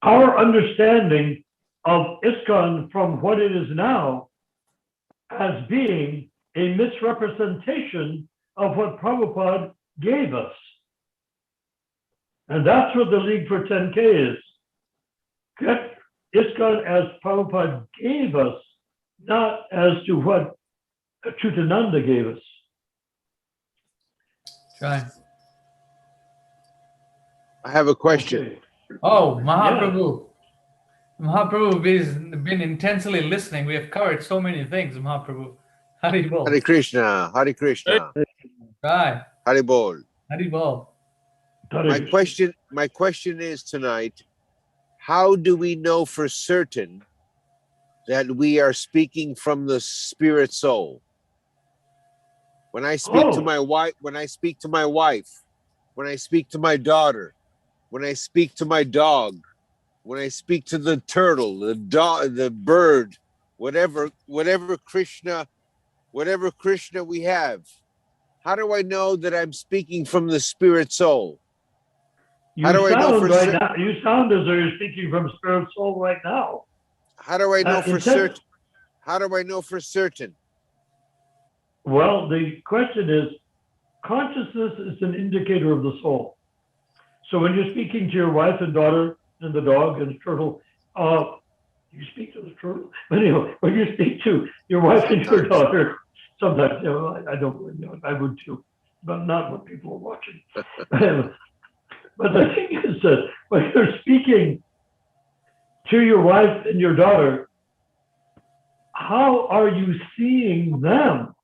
our understanding of ISKCON from what it is now as being a misrepresentation of what Prabhupada gave us. And that's what the League for 10K is. Get ISKCON as Prabhupada gave us, not as to what Chutananda gave us. Right. I have a question. Okay. Oh, Mahaprabhu. Yeah. Mahaprabhu has been intensely listening. We have covered so many things, Mahaprabhu. Hari Bol. Hare Krishna, Hare Krishna. Right. Hare Bol. Hari Bol. My question is tonight, how do we know for certain that we are speaking from the spirit soul? When I speak to my wife, when I speak to my wife, when I speak to my daughter, when I speak to my dog, when I speak to the turtle, the dog, the bird, whatever Krishna we have, how do I know that I'm speaking from the spirit soul? You sound as though you're speaking from spirit soul right now. How do I know for certain? How do I know for certain? Well, the question is, consciousness is an indicator of the soul. So when you're speaking to your wife and daughter and the dog and the turtle, you speak to the turtle. But anyway, when you speak to your wife and your daughter, sometimes, you know, I don't really know, I would too, but not when people are watching. But the thing is that when you're speaking to your wife and your daughter, how are you seeing them?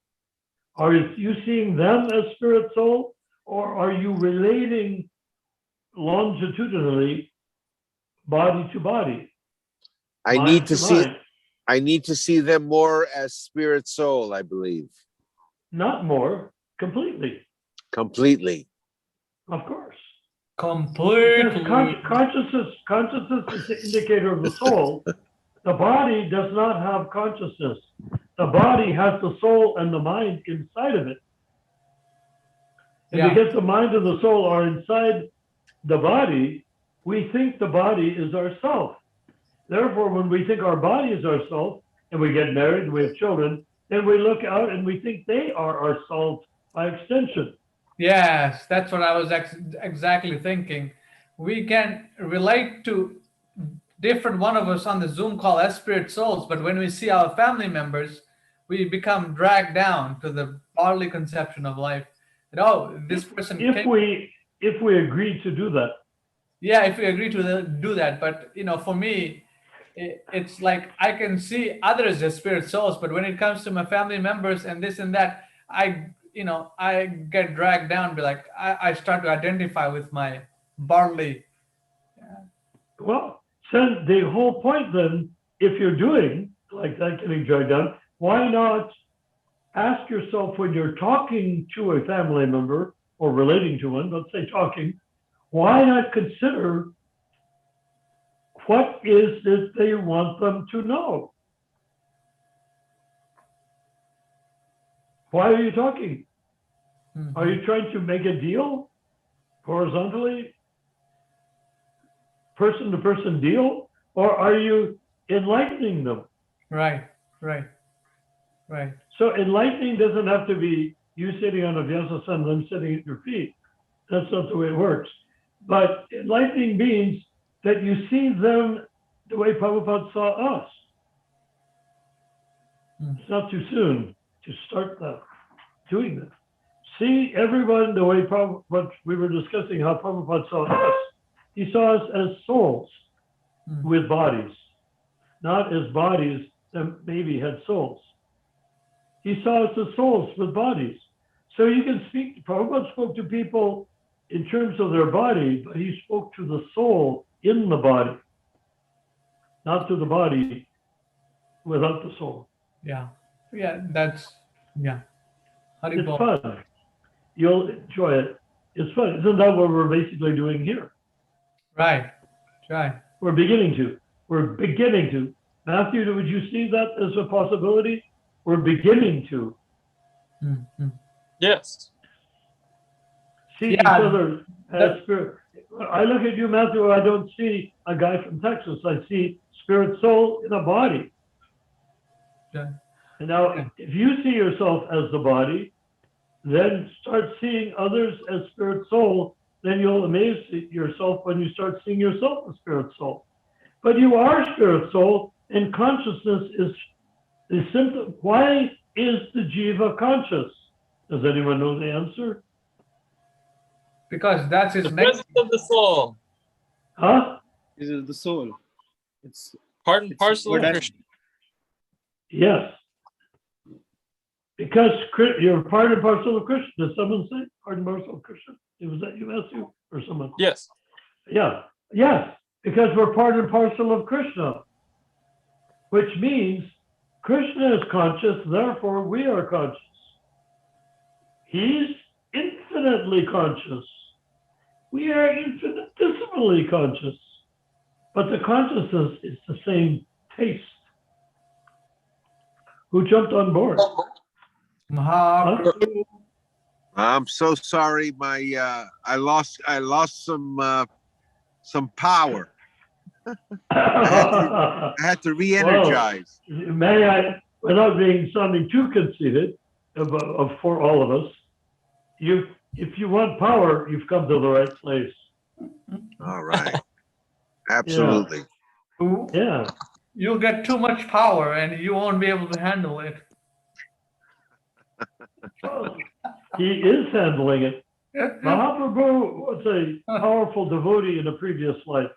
Are you seeing them as spirit soul, or are you relating longitudinally, body to body? I need to see them more as spirit soul, I believe. Not more, completely. Completely. Of course. Completely. Consciousness is the indicator of the soul. The body does not have consciousness. The body has the soul and the mind inside of it. And because the mind and the soul are inside the body, we think the body is ourself. Therefore, when we think our body is ourself, and we get married and we have children, then we look out and we think they are ourselves by extension. Yes, that's what I was exactly thinking. We can relate to different one of us on the Zoom call as spirit souls, but when we see our family members, we become dragged down to the bodily conception of life. And, this person. If we agree to do that. Yeah, if we agree to do that, but for me, it's like I can see others as spirit souls, but when it comes to my family members and this and that, I get dragged down. Be like I start to identify with my bodily. Well, then the whole point then, if you're doing like that, getting dragged down, why not ask yourself when you're talking to a family member or relating to one, let's say talking, why not consider what is it they want them to know? Why are you talking? Mhm. Are you trying to make a deal horizontally, person to person deal, or are you enlightening them? Right, right, right. So enlightening doesn't have to be you sitting on a vyasa and them sitting at your feet. That's not the way it works. But enlightening means that you see them the way Prabhupada saw us. It's not too soon to start that, doing that. See everyone the way what we were discussing, how Prabhupada saw us. He saw us as souls with bodies, not as bodies that maybe had souls. He saw us as souls with bodies. So you can speak, Prabhupada spoke to people in terms of their body, but he spoke to the soul in the body, not to the body without the soul. Yeah, yeah, that's, yeah. It's Haribol. fun. You'll enjoy it. It's fun. Isn't that what we're basically doing here? Right, right. We're beginning to. We're beginning to. Matthew, would you see that as a possibility? We're beginning to Mhm. Yes. see Yeah, each other as spirit. I look at you, Matthew, I don't see a guy from Texas. I see spirit soul in a body. Yeah. And now, if you see yourself as the body, then start seeing others as spirit soul, then you'll amaze yourself when you start seeing yourself as spirit soul. But you are spirit soul, and consciousness is simple. Why is the jiva conscious? Does anyone know the answer? Because that's his The next. presence of the soul. Huh? This is the soul. It's Part and parcel of what I- Krishna. Yes. Because you're part and parcel of Krishna. Did someone say part and parcel of Krishna? Was that you, Matthew, or someone? Yes. Yeah. Yes. Because we're part and parcel of Krishna, which means Krishna is conscious, therefore we are conscious. He's infinitely conscious. We are infinitesimally conscious. But the consciousness is the same taste. Who jumped on board? Mahaprabhu. I'm so sorry. I lost some power. I had to re-energize. Well, may I, without sounding too conceited for all of us, if you want power, you've come to the right place. All right. Absolutely. Yeah. You'll get too much power and you won't be able to handle it. Well, he is handling it. Mahaprabhu was a powerful devotee in a previous life.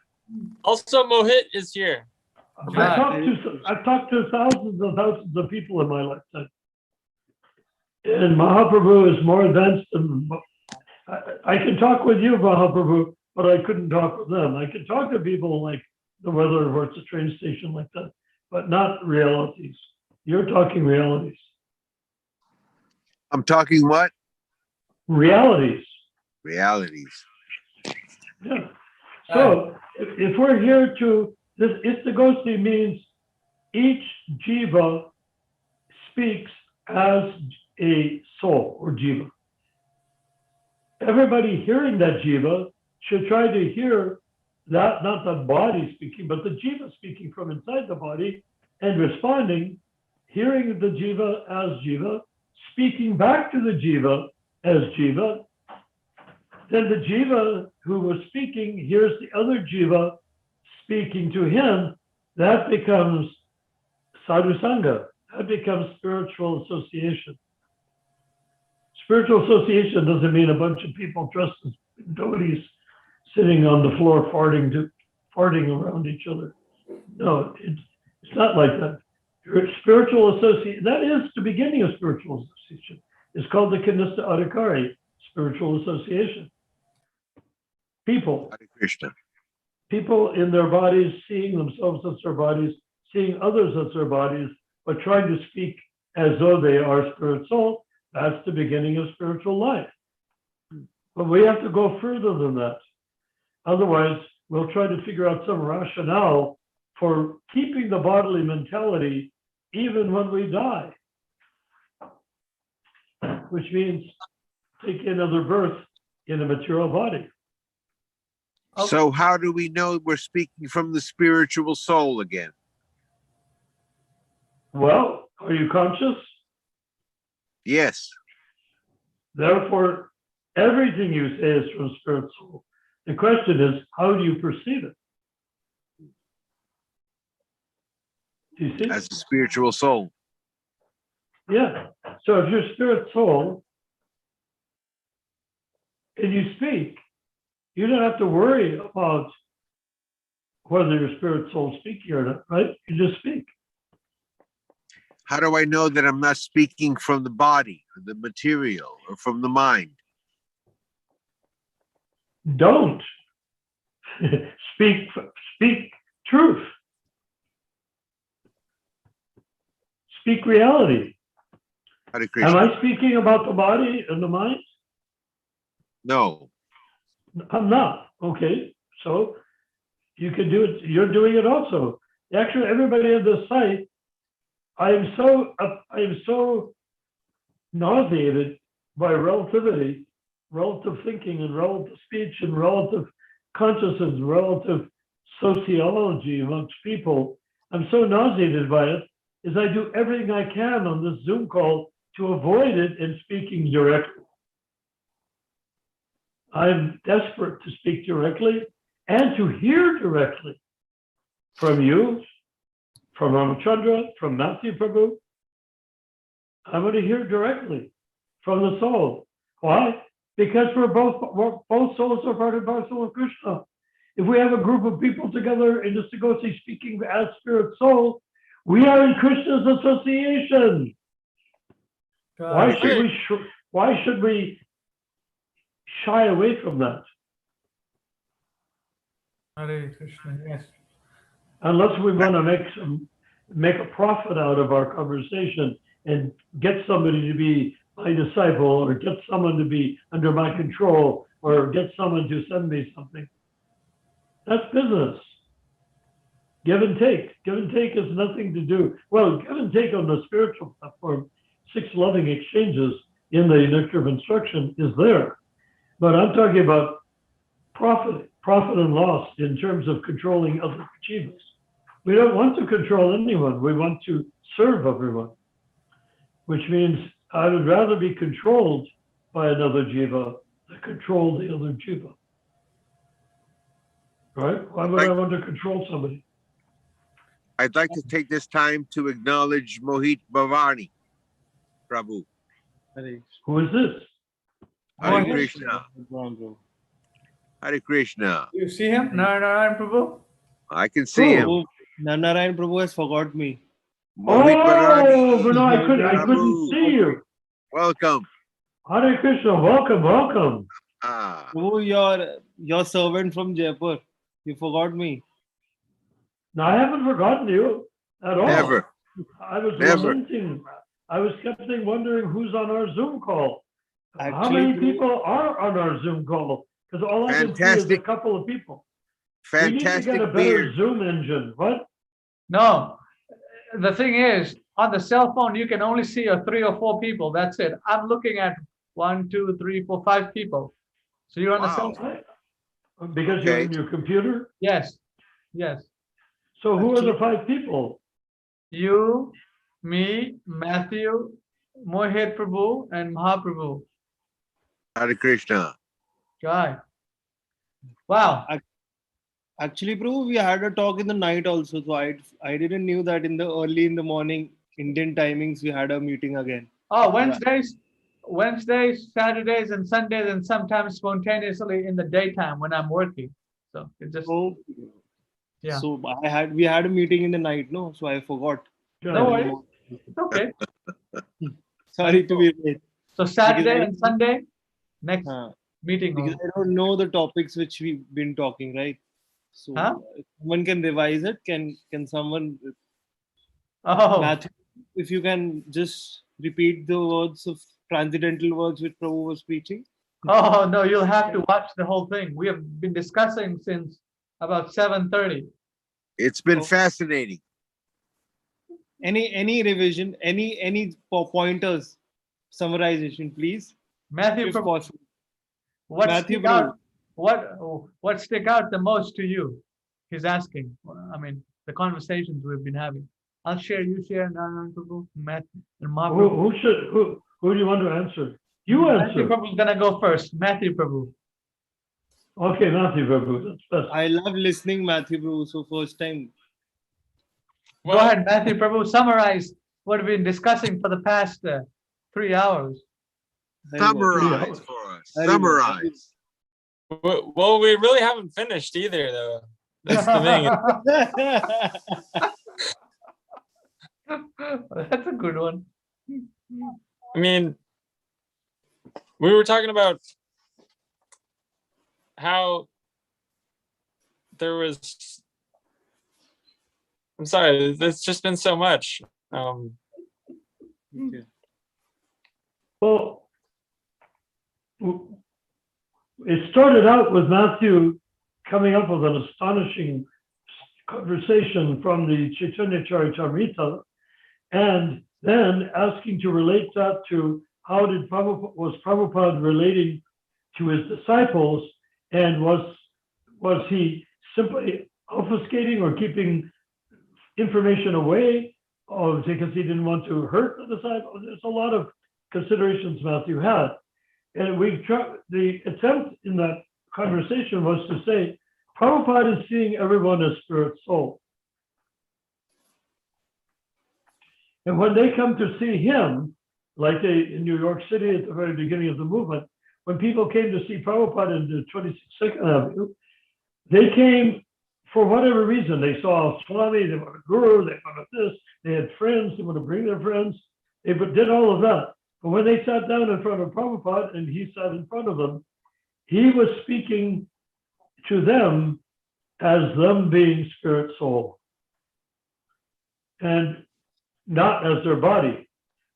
Also, Mohit is here. I've talked to thousands and thousands of people in my lifetime. And Mahaprabhu is more advanced than I can talk with you, Mahaprabhu, but I couldn't talk with them. I could talk to people like the weather or it's a train station like that, but not realities. You're talking realities. I'm talking what? Realities. Realities. Yeah. So if we're here to, this Istagosthi means each jiva speaks as a soul or jiva. Everybody hearing that jiva should try to hear that, not the body speaking, but the jiva speaking from inside the body and responding, hearing the jiva as jiva, speaking back to the jiva as jiva. Then the jiva who was speaking hears the other jiva speaking to him. That becomes sadhu sangha. That becomes spiritual association. Spiritual association doesn't mean a bunch of people dressed as devotees sitting on the floor farting around each other. No, it's not like that. Spiritual association, that is the beginning of spiritual association. It's called the Kanista Adhikari, spiritual association. People. Hare Krishna. People in their bodies, seeing themselves as their bodies, seeing others as their bodies, but trying to speak as though they are spirit soul. That's the beginning of spiritual life. But we have to go further than that. Otherwise, we'll try to figure out some rationale for keeping the bodily mentality even when we die, which means taking another birth in a material body. So how do we know we're speaking from the spiritual soul again? Well, are you conscious? Yes. Therefore, everything you say is from spirit soul. The question is, how do you perceive it? Do you see? As a spiritual soul. Yeah. So if you're spirit soul and you speak, you don't have to worry about whether your spirit soul speaking or not, right? You just speak. How do I know that I'm not speaking from the body, or the material, or from the mind? Don't speak truth. Speak reality. Hare Krishna. Am I speaking about the body and the mind? No. I'm not. Okay. So you can do it. You're doing it also. Actually, everybody on this site, I am so nauseated by relativity, relative thinking and relative speech and relative consciousness, relative sociology amongst people. I'm so nauseated by it, is I do everything I can on this Zoom call to avoid it and speaking directly. I'm desperate to speak directly and to hear directly from you, from Ramachandra, from Matthew Prabhu. I want to hear directly from the soul. Why? Because we're both souls are part and parcel of Krishna. If we have a group of people together in Istagosthi speaking as spirit soul, we are in Krishna's association. Why should we shy away from that? Hare Krishna, yes. Unless we want to make a profit out of our conversation and get somebody to be my disciple, or get someone to be under my control, or get someone to send me something. That's business. Give and take. Give and take has nothing to do. Well, give and take on the spiritual platform, 6 loving exchanges in the nectar of instruction is there. But I'm talking about profit and loss in terms of controlling other jivas. We don't want to control anyone. We want to serve everyone, which means I would rather be controlled by another jiva than control the other jiva. Right? Why would I want to control somebody? I'd like to take this time to acknowledge Mohit Bhavani, Prabhu. Who is this? Hare Krishna. Hare Krishna. You see him? Narayan Prabhu? I can see him. Narayan Prabhu has forgot me. Mohit Bhavani. But no, I couldn't see you. Welcome. Hare Krishna, welcome. Ah. Prabhu, your servant from Jaipur. You forgot me. No, I haven't forgotten you at all. Never. I was Never. lamenting. I was kept wondering who's on our Zoom call. How Actually, many Prabhu, people are on our Zoom call? Because all I can see is a Fantastic. couple of people. Fantastic we need to get a better beard. Zoom engine. What? No. The thing is, on the cell phone, you can only see 3 or 4 people. That's it. I'm looking at 1, 2, 3, 4, 5 people. So you're on the cell Wow. phone? Because you're in your computer? Yes. So who are the 5 people? You, me, Matthew, Mohit Prabhu, and Mahaprabhu. Hare Krishna. Guy. Wow. Actually, Prabhu, we had a talk in the night also. So I didn't knew that early in the morning, Indian timings, we had a meeting again. Oh, Wednesdays, Saturdays, and Sundays, and sometimes spontaneously in the daytime when I'm working. So it just yeah. So we had a meeting in the night, no? So I forgot. No worries. It's okay. Sorry to be late. So Saturday and Sunday, next meeting. Because I don't know the topics which we've been talking, right? So if someone can revise it. Can someone? Oh, Matthew, if you can just repeat the words of transcendental words which Prabhu was preaching. Oh no, you'll have to watch the whole thing. We have been discussing since about 7:30. It's been Oh. fascinating. Any revision, any pointers, summarization, please, Matthew, if Prabhu, possible. what Matthew, stick out? What stick out the most to you? He's asking. I mean, the conversations we've been having. I'll share. You share. Narayan Prabhu, Matthew, and Mahaprabhu. Who do you want to answer? You Matthew answer. Prabhu's gonna go first. Matthew Prabhu. Okay, Matthew Prabhu. That's best. I love listening Matthew Prabhu. So first time. Go ahead, Matthew Prabhu. Summarize what we've been discussing for the past 3 hours. Summarize for us. Hare Summarize. Well, we really haven't finished either, though. That's the thing. That's a good one. I mean, we were talking about how there was. I'm sorry, there's just been so much. Okay. Well, it started out with Matthew coming up with an astonishing conversation from the Chaitanya Charitamrita, and then asking to relate that to how was Prabhupada relating to his disciples, and was he simply obfuscating or keeping information away, or because he didn't want to hurt the disciples? There's a lot of considerations Matthew had. And the attempt in that conversation was to say, Prabhupada is seeing everyone as spirit soul. And when they come to see him, like in New York City at the very beginning of the movement, when people came to see Prabhupada in the 26th Avenue, they came for whatever reason. They saw Swami, they wanted a guru, they wanted this, they had friends, they wanted to bring their friends. They did all of that. But when they sat down in front of Prabhupada and he sat in front of them, he was speaking to them as them being spirit soul, and not as their body.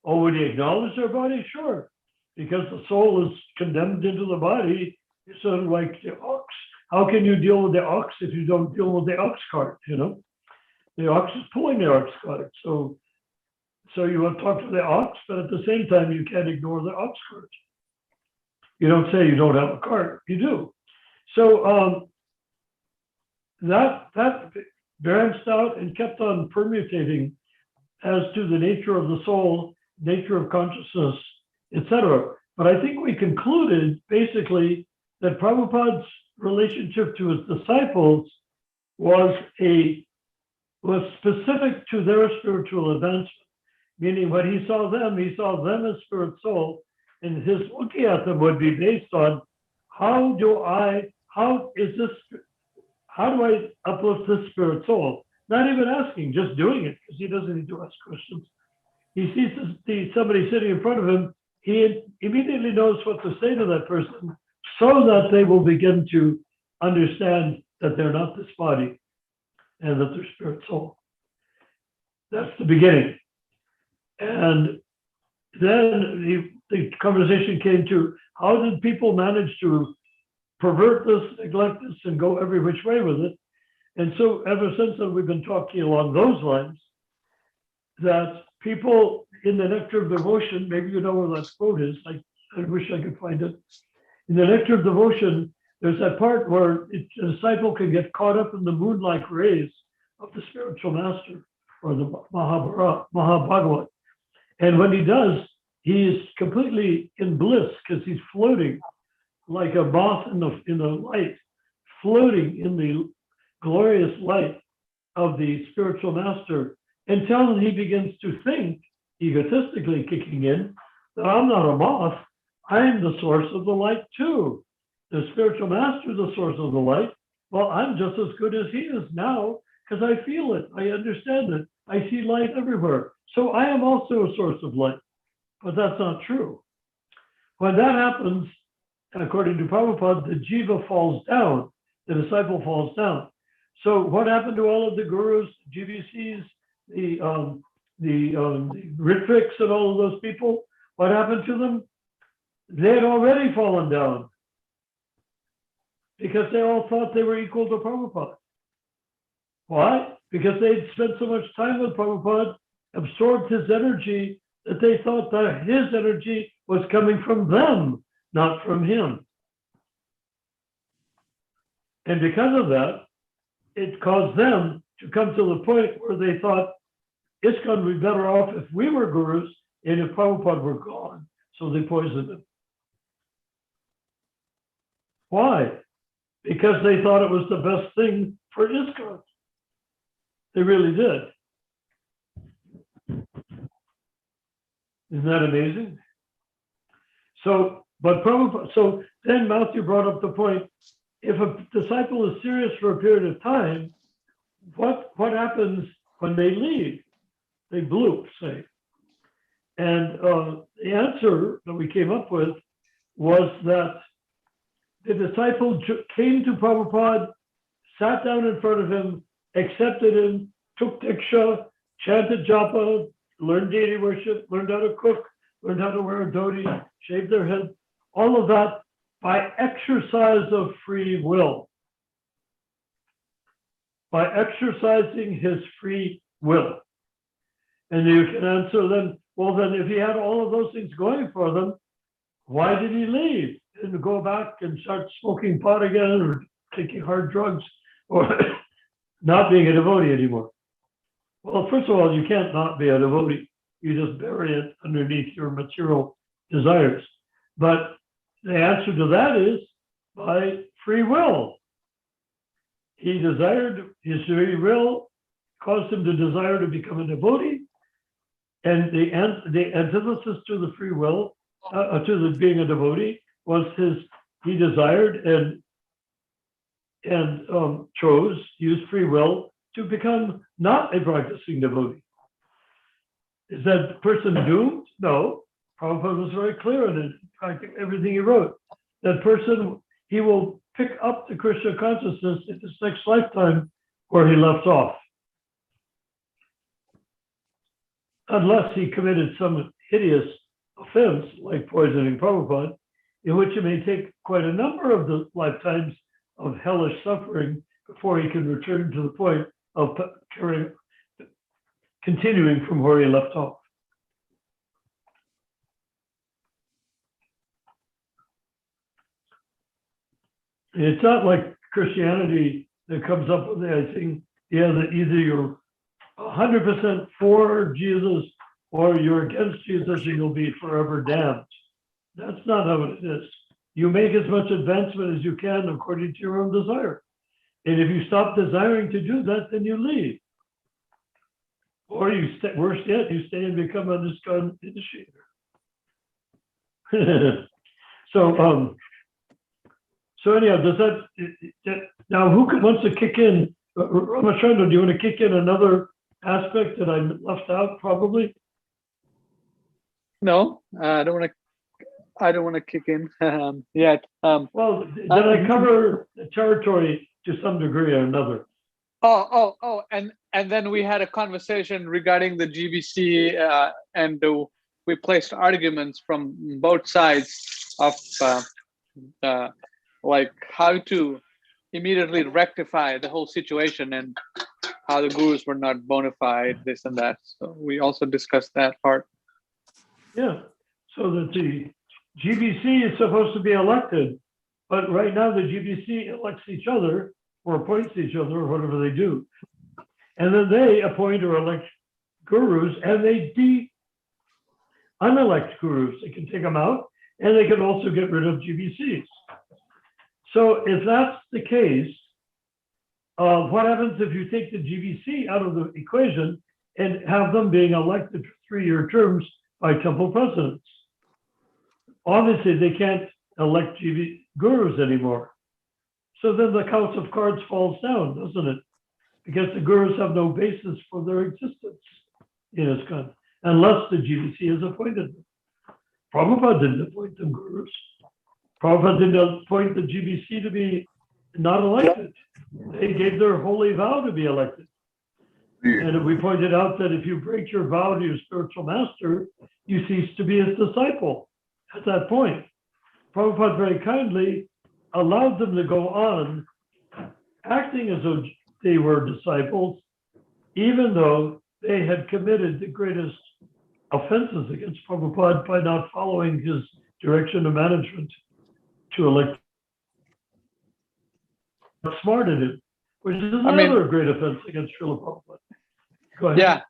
Oh, would he acknowledge their body? Sure, because the soul is condemned into the body. It's sort of like the ox. How can you deal with the ox if you don't deal with the ox cart? You know, the ox is pulling the ox cart. So you want to talk to the ox, but at the same time, you can't ignore the ox cart. You don't say you don't have a cart, you do. So that branched out and kept on permutating as to the nature of the soul, nature of consciousness, etc. But I think we concluded basically that Prabhupada's relationship to his disciples was specific to their spiritual advancement. Meaning when he saw them as spirit soul, and his looking at them would be based on how do I uplift this spirit soul? Not even asking, just doing it, because he doesn't need to ask questions. He sees somebody sitting in front of him, he immediately knows what to say to that person so that they will begin to understand that they're not this body and that they're spirit soul. That's the beginning. And then the conversation came to how did people manage to pervert this, neglect this, and go every which way with it. And so ever since then, we've been talking along those lines, that people in the Nectar of Devotion, maybe you know where that quote is, I wish I could find it. In the Nectar of Devotion, there's that part where a disciple can get caught up in the moon-like rays of the spiritual master, or the Mahabhagavat. And when he does, he is completely in bliss because he's floating like a moth in the light, floating in the glorious light of the spiritual master, until he begins to think, egotistically kicking in, that I'm not a moth, I'm the source of the light too. The spiritual master is the source of the light. Well, I'm just as good as he is now because I feel it, I understand it, I see light everywhere. So I am also a source of light, but that's not true. When that happens, according to Prabhupada, the jiva falls down, the disciple falls down. So what happened to all of the gurus, GBCs, the the Ritvicks and all of those people, what happened to them? They had already fallen down because they all thought they were equal to Prabhupada. Why? Because they'd spent so much time with Prabhupada, absorbed his energy, that they thought that his energy was coming from them, not from him. And because of that, it caused them to come to the point where they thought ISKCON would be better off if we were gurus and if Prabhupada were gone. So they poisoned him. Why? Because they thought it was the best thing for ISKCON. They really did. Isn't that amazing? So, but Prabhupada, so then Matthew brought up the point, if a disciple is serious for a period of time, what happens when they leave? They bloop, say. And the answer that we came up with was that the disciple came to Prabhupada, sat down in front of him, accepted him, took diksha, chanted japa, learned deity worship, learned how to cook, learned how to wear a dhoti, shave their head, all of that by exercise of free will. By exercising his free will. And you can answer then, well, then if he had all of those things going for them, why did he leave and go back and start smoking pot again or taking hard drugs or not being a devotee anymore? Well, first of all, you can't not be a devotee. You just bury it underneath your material desires. But the answer to that is by free will. He desired, his free will caused him to desire to become a devotee. And the antithesis to the free will, to the being a devotee, was he desired and chose, used free will to become not a practicing devotee. Is that person doomed? No. Prabhupada was very clear in everything he wrote. That person, he will pick up the Krishna consciousness in his next lifetime where he left off. Unless he committed some hideous offense, like poisoning Prabhupada, in which it may take quite a number of the lifetimes of hellish suffering before he can return to the point of continuing from where he left off. It's not like Christianity that comes up with the thing, yeah, that either you're 100% for Jesus or you're against Jesus and you'll be forever damned. That's not how it is. You make as much advancement as you can according to your own desire. And if you stop desiring to do that, then you leave. Or you stay, worse yet, you stay and become an ISKCON initiator. So anyhow, does that now who wants to kick in? Ramachandra, do you want to kick in another aspect that I left out? Probably. No, I don't want to kick in yet. Well, did I cover the territory to some degree or another? Oh, and then we had a conversation regarding the GBC, and we placed arguments from both sides of like how to immediately rectify the whole situation and how the gurus were not bona fide, this and that. So we also discussed that part. Yeah, so that the GBC is supposed to be elected, but right now the GBC elects each other or appoints each other or whatever they do. And then they appoint or elect gurus and they unelect gurus. They can take them out and they can also get rid of GBCs. So if that's the case, what happens if you take the GBC out of the equation and have them being elected for 3-year terms by temple presidents? Obviously, they can't elect gurus anymore. So then the house of cards falls down, doesn't it? Because the gurus have no basis for their existence in ISKCON, unless the GBC has appointed them. Prabhupada didn't appoint them gurus. Prabhupada didn't appoint the GBC to be not elected. They gave their holy vow to be elected. And we pointed out that if you break your vow to your spiritual master, you cease to be his disciple at that point. Prabhupada very kindly allowed them to go on acting as though they were disciples, even though they had committed the greatest offenses against Prabhupada by not following his direction of management to elect outsmarted him, which is another great offense against Srila Prabhupada. Go ahead. Yeah,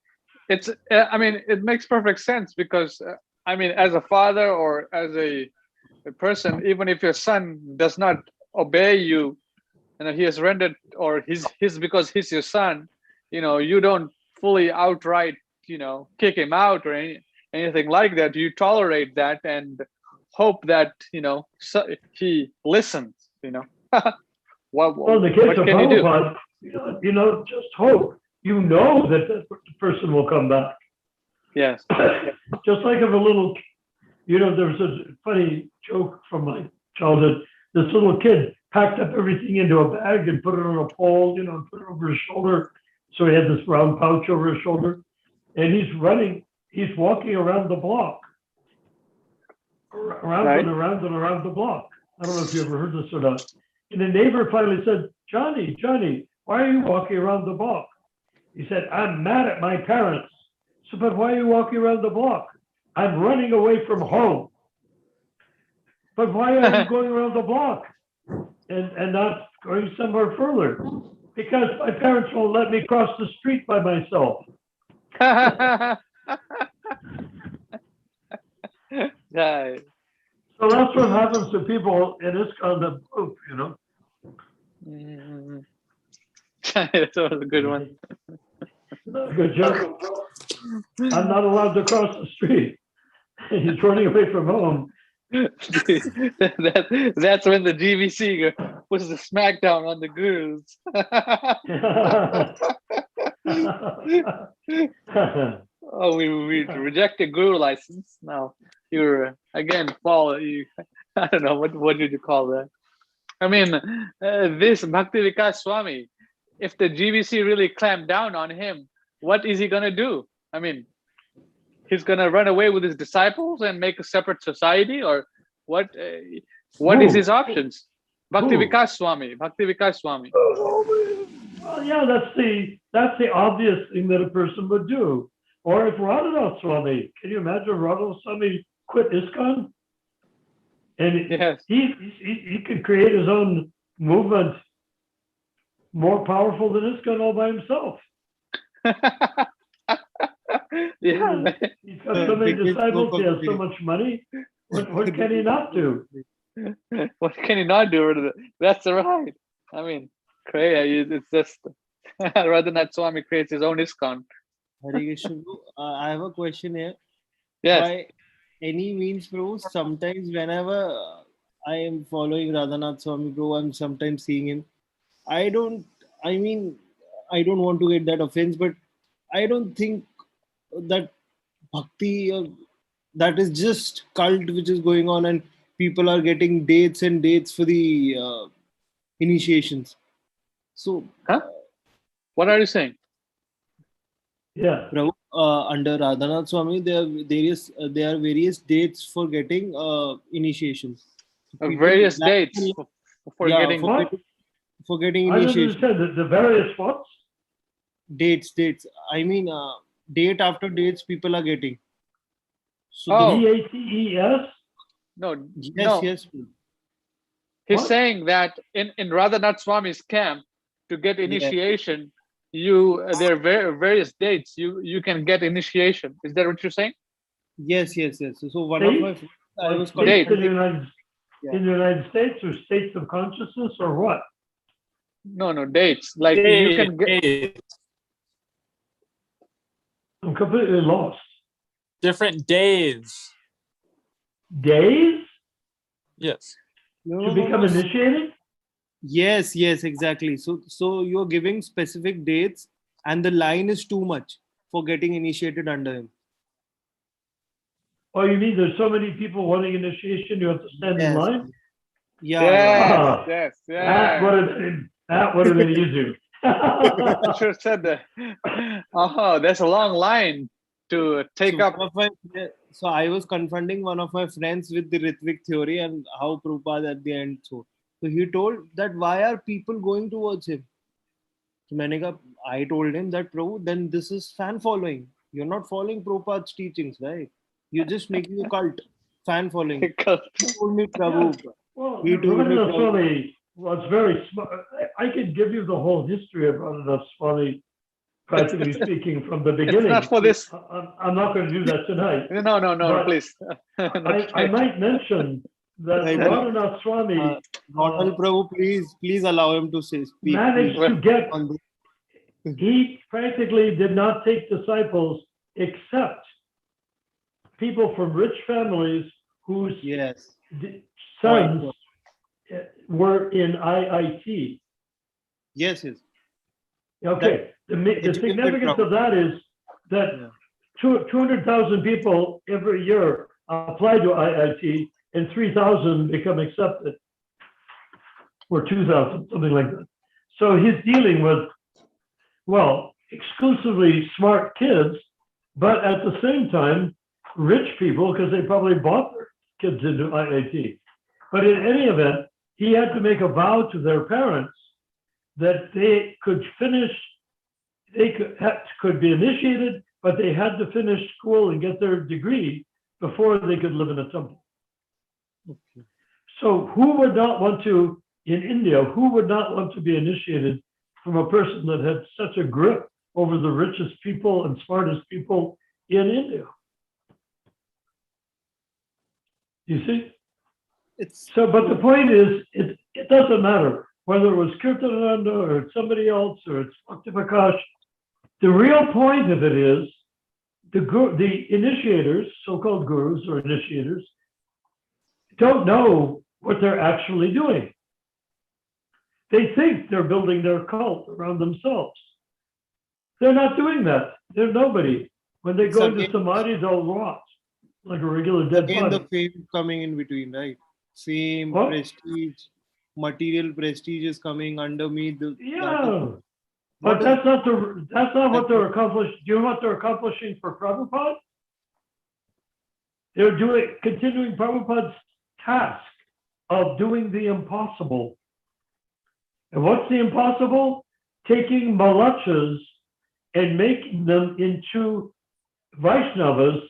it's. I mean, it makes perfect sense because I mean, as a father or as a person, even if your son does not obey you, he has rendered, or he's because he's your son, you don't fully outright, kick him out or anything like that. You tolerate that and hope that he listens. Well, in the case of can you do? Prabhupada, just hope. You know that the person will come back. Yes. Just like if a little, there was a funny joke from my childhood. This little kid packed up everything into a bag and put it on a pole, and put it over his shoulder. So he had this round pouch over his shoulder, and he's walking around the block, around and around and around the block. I don't know if you ever heard this or not. And the neighbor finally said, Johnny, why are you walking around the block? He said, I'm mad at my parents. So, but why are you walking around the block? I'm running away from home. But why are you going around the block and not going somewhere further? Because my parents won't let me cross the street by myself. Right. So that's what happens to people in ISKCON that poop, Mm-hmm. That was a good one. Good joke. I'm not allowed to cross the street. He's running away from home. That's when the GBC puts the smackdown on the gurus. Oh, we rejected guru license. Now you're again follow you. I don't know what did you call that? I mean, this Bhakti Vikas Swami, if the GBC really clamped down on him, what is he gonna do? I mean, he's gonna run away with his disciples and make a separate society, or what? What is his options? Bhakti Vikas Swami. Well, yeah, that's the obvious thing that a person would do. Or if Radhanath Swami, can you imagine Radhanath Swami quit ISKCON? And yes, he could create his own movement more powerful than ISKCON all by himself. Yeah, He's got so many disciples, he has so much money. What can he not do? What can he not do? That's right. I mean, crazy. It's just Radhanath Swami creates his own ISKCON. Hare Krishna, I have a question here. Yes. By any means, bro, sometimes whenever I am following Radhanath Swami, bro, I'm sometimes seeing him. I don't want to get that offense, but I don't think that bhakti or that is just cult which is going on and people are getting dates and dates for the initiations. So, what are you saying? Yeah. Bro, under Radhanath Swami, there are various dates for getting initiations. Various dates for getting what? For getting I initiation. don't understand the various what? Dates. I mean, date after dates people are getting. So DATES? No. Yes. He's What? saying that in Radhanath Swami's camp, to get initiation, there are various dates you can get initiation. Is that what you're saying? Yes. So one of my friends, I was States contacting. in the United States or states of consciousness or what? No, dates. Like you can get. I'm completely lost. Different days. Days Yes. to become initiated? Yes, exactly. So you're giving specific dates and the line is too much for getting initiated under him. Oh, you mean there's so many people wanting initiation, you have to stand in line? Yeah. Yes. That would have been easier. I should have said that. Oh, there's a long line to take So, up. so I was confronting one of my friends with the Ritvik theory and how Prabhupada at the end. So he told that why are people going towards him? So I told him that Prabhu, then this is fan following. You're not following Prabhupada's teachings, right? You're just making a cult, fan following. He told me, Prabhu. Well, He told me, Radhanath Prabhu. Swami was very smart. I could give you the whole history of Radhanath Swami, practically speaking, from the beginning. It's not for this. I'm not going to do that tonight. No, But please. I might mention that Radhanath Swami Ronald Prabhu, please allow him to speak. managed please. to get, On this. he practically did not take disciples except people from rich families whose Yes. sons were in IIT. Yes. Okay, the significance of that is that 200,000 people every year apply to IIT and 3,000 become accepted, or 2,000, something like that. So he's dealing with, well, exclusively smart kids, but at the same time, rich people, because they probably bought their kids into IIT. But in any event, he had to make a vow to their parents that they could finish, they could be initiated, but they had to finish school and get their degree before they could live in a temple. Okay. So who would not want to, in India, who would not want to be initiated from a person that had such a grip over the richest people and smartest people in India? You see? But the point is, it doesn't matter whether it was Kirtananda or it's somebody else or it's Bhakti Prakash. The real point of it is the initiators, so-called gurus or initiators, don't know what they're actually doing. They think they're building their cult around themselves. They're not doing that. They're nobody. When they go into samadhi, they'll rot like a regular dead body. The fame coming in between, right? Fame, prestige, material prestige is coming under me. But that's not what they're accomplishing. Do you know what they're accomplishing for Prabhupada? They're continuing Prabhupada's task of doing the impossible. And what's the impossible? Taking malachas and making them into Vaishnavas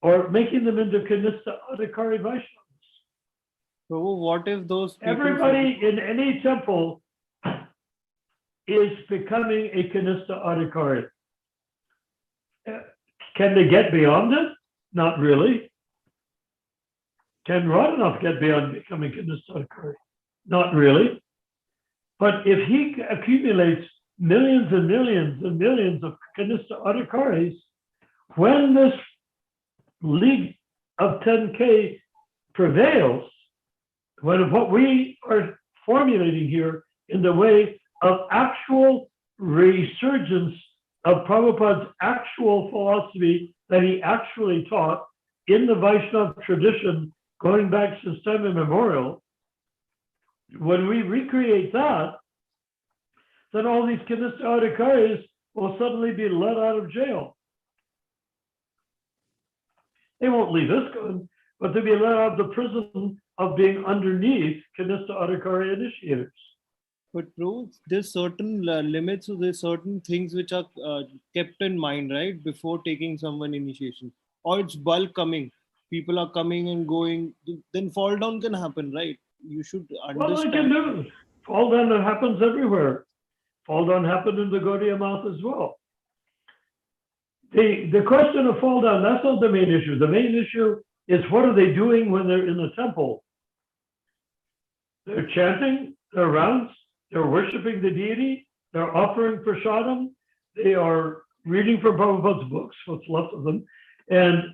or making them into Kanista Adhikari Vaishnavas. So what if those people... Everybody in any temple is becoming a Kanista Adhikari. Can they get beyond it? Not really. Can Radhanath get beyond becoming Kanista Adhikari? Not really. But if he accumulates millions and millions and millions of Kanista Adhikaris, when this League of 10K prevails, when what we are formulating here in the way of actual resurgence of Prabhupada's actual philosophy that he actually taught in the Vaishnava tradition going back since time immemorial, when we recreate that, then all these Kanista Adhikaris will suddenly be let out of jail. They won't leave ISKCON, but they'll be let out of the prison of being underneath Kanista Adhikari initiators. But bro, there's certain limits, so there's certain things which are kept in mind, right, before taking someone initiation. Or it's bulk coming. People are coming and going. Then fall down can happen, right? You should understand. Well, it can do. Fall down happens everywhere. Fall down happened in the Gaudiya Math as well. The question of fall down, that's not the main issue. The main issue is what are they doing when they're in the temple? They're chanting their rounds, they're worshiping the deity, they're offering prasadam, they are reading from Prabhupada's books, what's left of them, and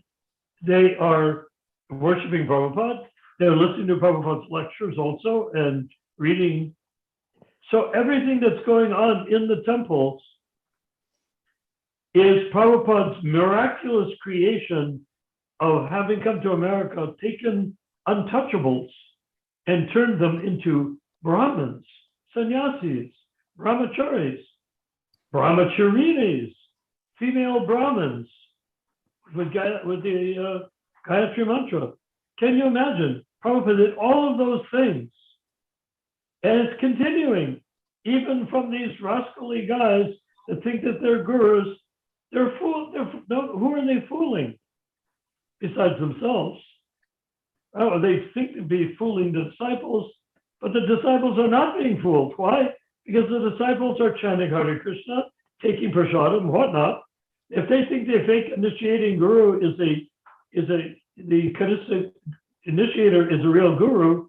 they are worshiping Prabhupada. They're listening to Prabhupada's lectures also and reading. So everything that's going on in the temples is Prabhupada's miraculous creation of having come to America, taken untouchables and turned them into Brahmins, sannyasis, brahmacharis, brahmacharinis, female Brahmins with the Gayatri mantra. Can you imagine? Prabhupada did all of those things. And it's continuing, even from these rascally guys that think that they're gurus. Who are they fooling? Besides themselves. Oh, they think to be fooling the disciples, but the disciples are not being fooled. Why? Because the disciples are chanting Hare Krishna, taking prasadam, whatnot. If they think the fake initiating guru the initiator is a real guru,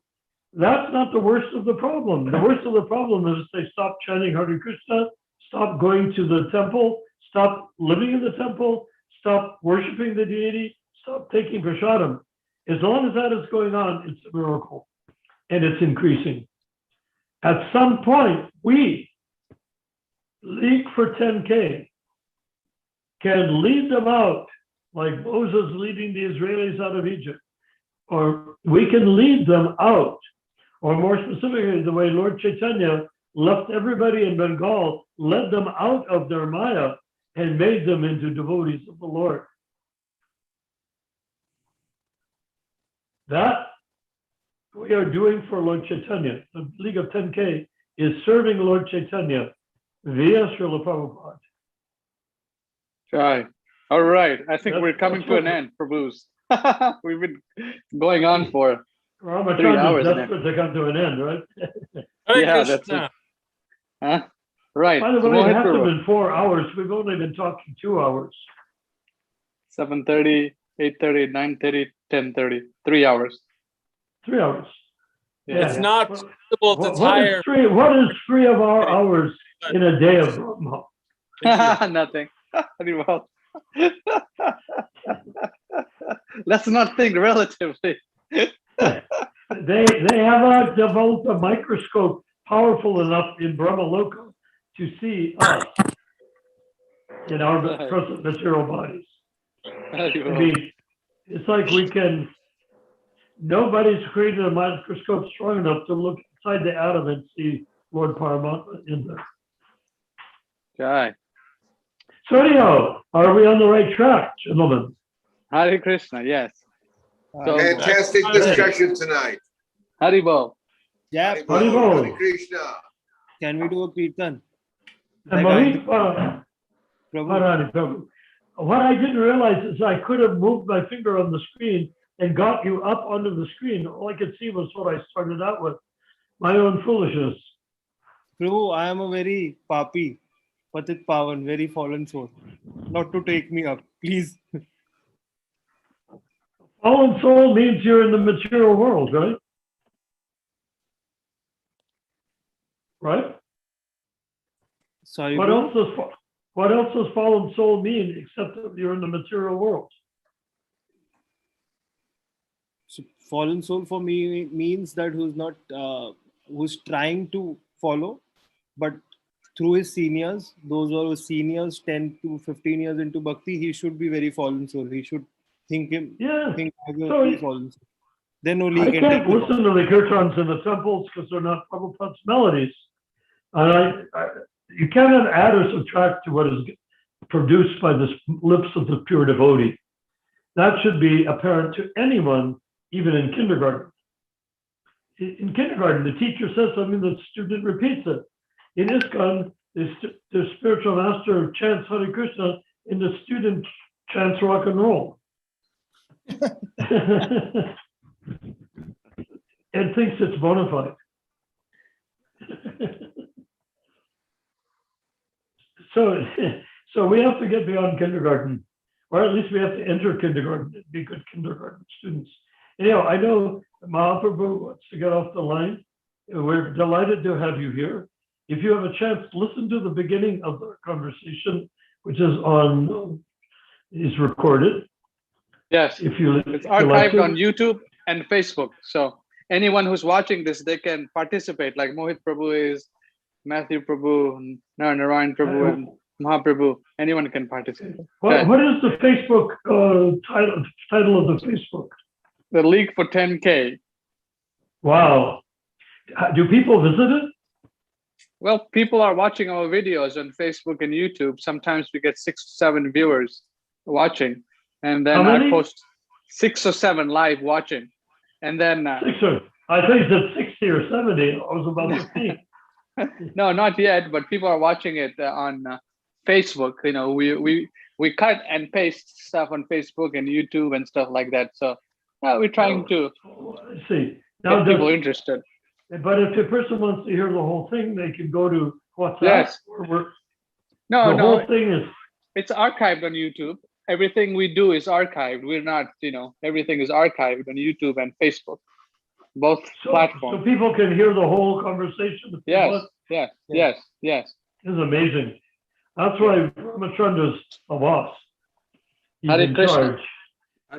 that's not the worst of the problem. The worst of the problem is they stop chanting Hare Krishna, stop going to the temple, stop living in the temple, stop worshiping the deity, stop taking prasadam. As long as that is going on, it's a miracle, and it's increasing. At some point, we, league for 10K, can lead them out like Moses leading the Israelis out of Egypt, or we can lead them out, or more specifically, the way Lord Chaitanya left everybody in Bengal, led them out of their Maya and made them into devotees of the Lord. That we are doing for Lord Chaitanya. The League of 10K is serving Lord Chaitanya via Srila Prabhupada. Right. All right. I think That's- we're coming that's to an what- end, Prabhus. We've been going on for 3 Ramachandra hours is now. desperate to come to an end, right? Hare Yeah, that's Krishna. Huh? Right. By the So way, it Mohit has to have Prabhu, been 4 hours. We've only been talking 2 hours. 7:30, 8:30, 9:30, 10:30. 3 hours. 3 hours. Yeah. It's not What- possible to what is tire. what is 3 of our hours in a day of Brahma? Thank you. Nothing. Very well. Let's not think relatively. They have not developed a microscope powerful enough in Brahmaloka to see us in our present material bodies. Very I well. mean, it's like nobody's created a microscope strong enough to look inside the atom and see Lord Paramatma in there. Okay. So anyhow, are we on the right track, gentlemen? Hare Krishna, yes. So, Fantastic discussion tonight. Haribol. Yeah, Hare Haribol. Hare Krishna. can we do a kirtan? And Like Mohit, Prabhu, Harani Prabhu, what I didn't realize is I could have moved my finger on the screen and got you up onto the screen. All I could see was what I started out with. My own foolishness. Prabhu, I am a very papi, patit pavan, very fallen soul. Not to take me up, please. Fallen soul means you're in the material world, right? Right? Sorry, What Prabhu. else does fallen soul mean except that you're in the material world? So fallen soul for me means that who's not, who's trying to follow, but through his seniors, those who are his seniors, 10 to 15 years into bhakti, he should be very fallen soul. He should think as Yeah. a So very fallen soul. Then only I he can can't take the listen to the kirtans in the temples because they're not Prabhupada's melodies. And you cannot add or subtract to what is produced by the lips of the pure devotee. That should be apparent to anyone, even in kindergarten. In kindergarten, the teacher says something, the student repeats it. In ISKCON, the spiritual master chants Hare Krishna and the student chants rock and roll. And thinks it's bona fide. So we have to get beyond kindergarten, or at least we have to enter kindergarten and be good kindergarten students. Anyhow, I know Mahaprabhu wants to get off the line. We're delighted to have you here. If you have a chance, listen to the beginning of the conversation, which is recorded. Yes. If you It's if you like archived to. on YouTube and Facebook. So anyone who's watching this, they can participate, like Mohit Prabhu is, Matthew Prabhu, Narayan Prabhu, and Mahaprabhu. Anyone can participate. Okay. What is the Facebook title of the Facebook? The League for 10K. Wow. Do people visit it? Well, people are watching our videos on Facebook and YouTube. Sometimes we get 6 or 7 viewers watching, and then I post 6 or 7 live watching, and then I think it's 60 or 70. I was about to speak. no, not yet, but people are watching it on Facebook. You know, we cut and paste stuff on Facebook and YouTube and stuff like that. So we're trying to see get people interested. But if the person wants to hear the whole thing, they can go to WhatsApp. Yes. The whole thing is. It's archived on YouTube. Everything we do is archived. We're not, everything is archived on YouTube and Facebook, both platforms. So people can hear the whole conversation. Yes. It's amazing. That's why Ramachandra's a boss. He's Hare in Krishna. charge.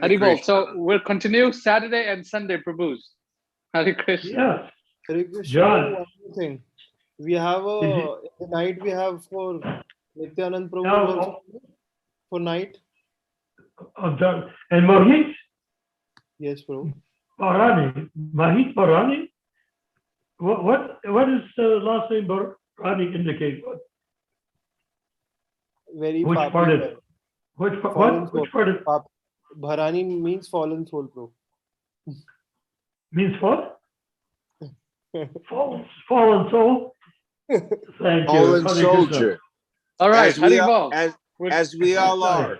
Hare Bol. So we'll continue Saturday and Sunday, Prabhus. Hare Krishna. Yes. Hare Krishna. John. One more thing. We have the night we have for Nityanand Prabhu for night. And Mohit? Yes, bro. Bharani. Mahit Bharani? What is the last name Bharani indicate? Very which part is it? Which part is Bharani means fallen soul, bro. Means what? Fallen soul? Thank you. Fallen soldier. All right, as we all are.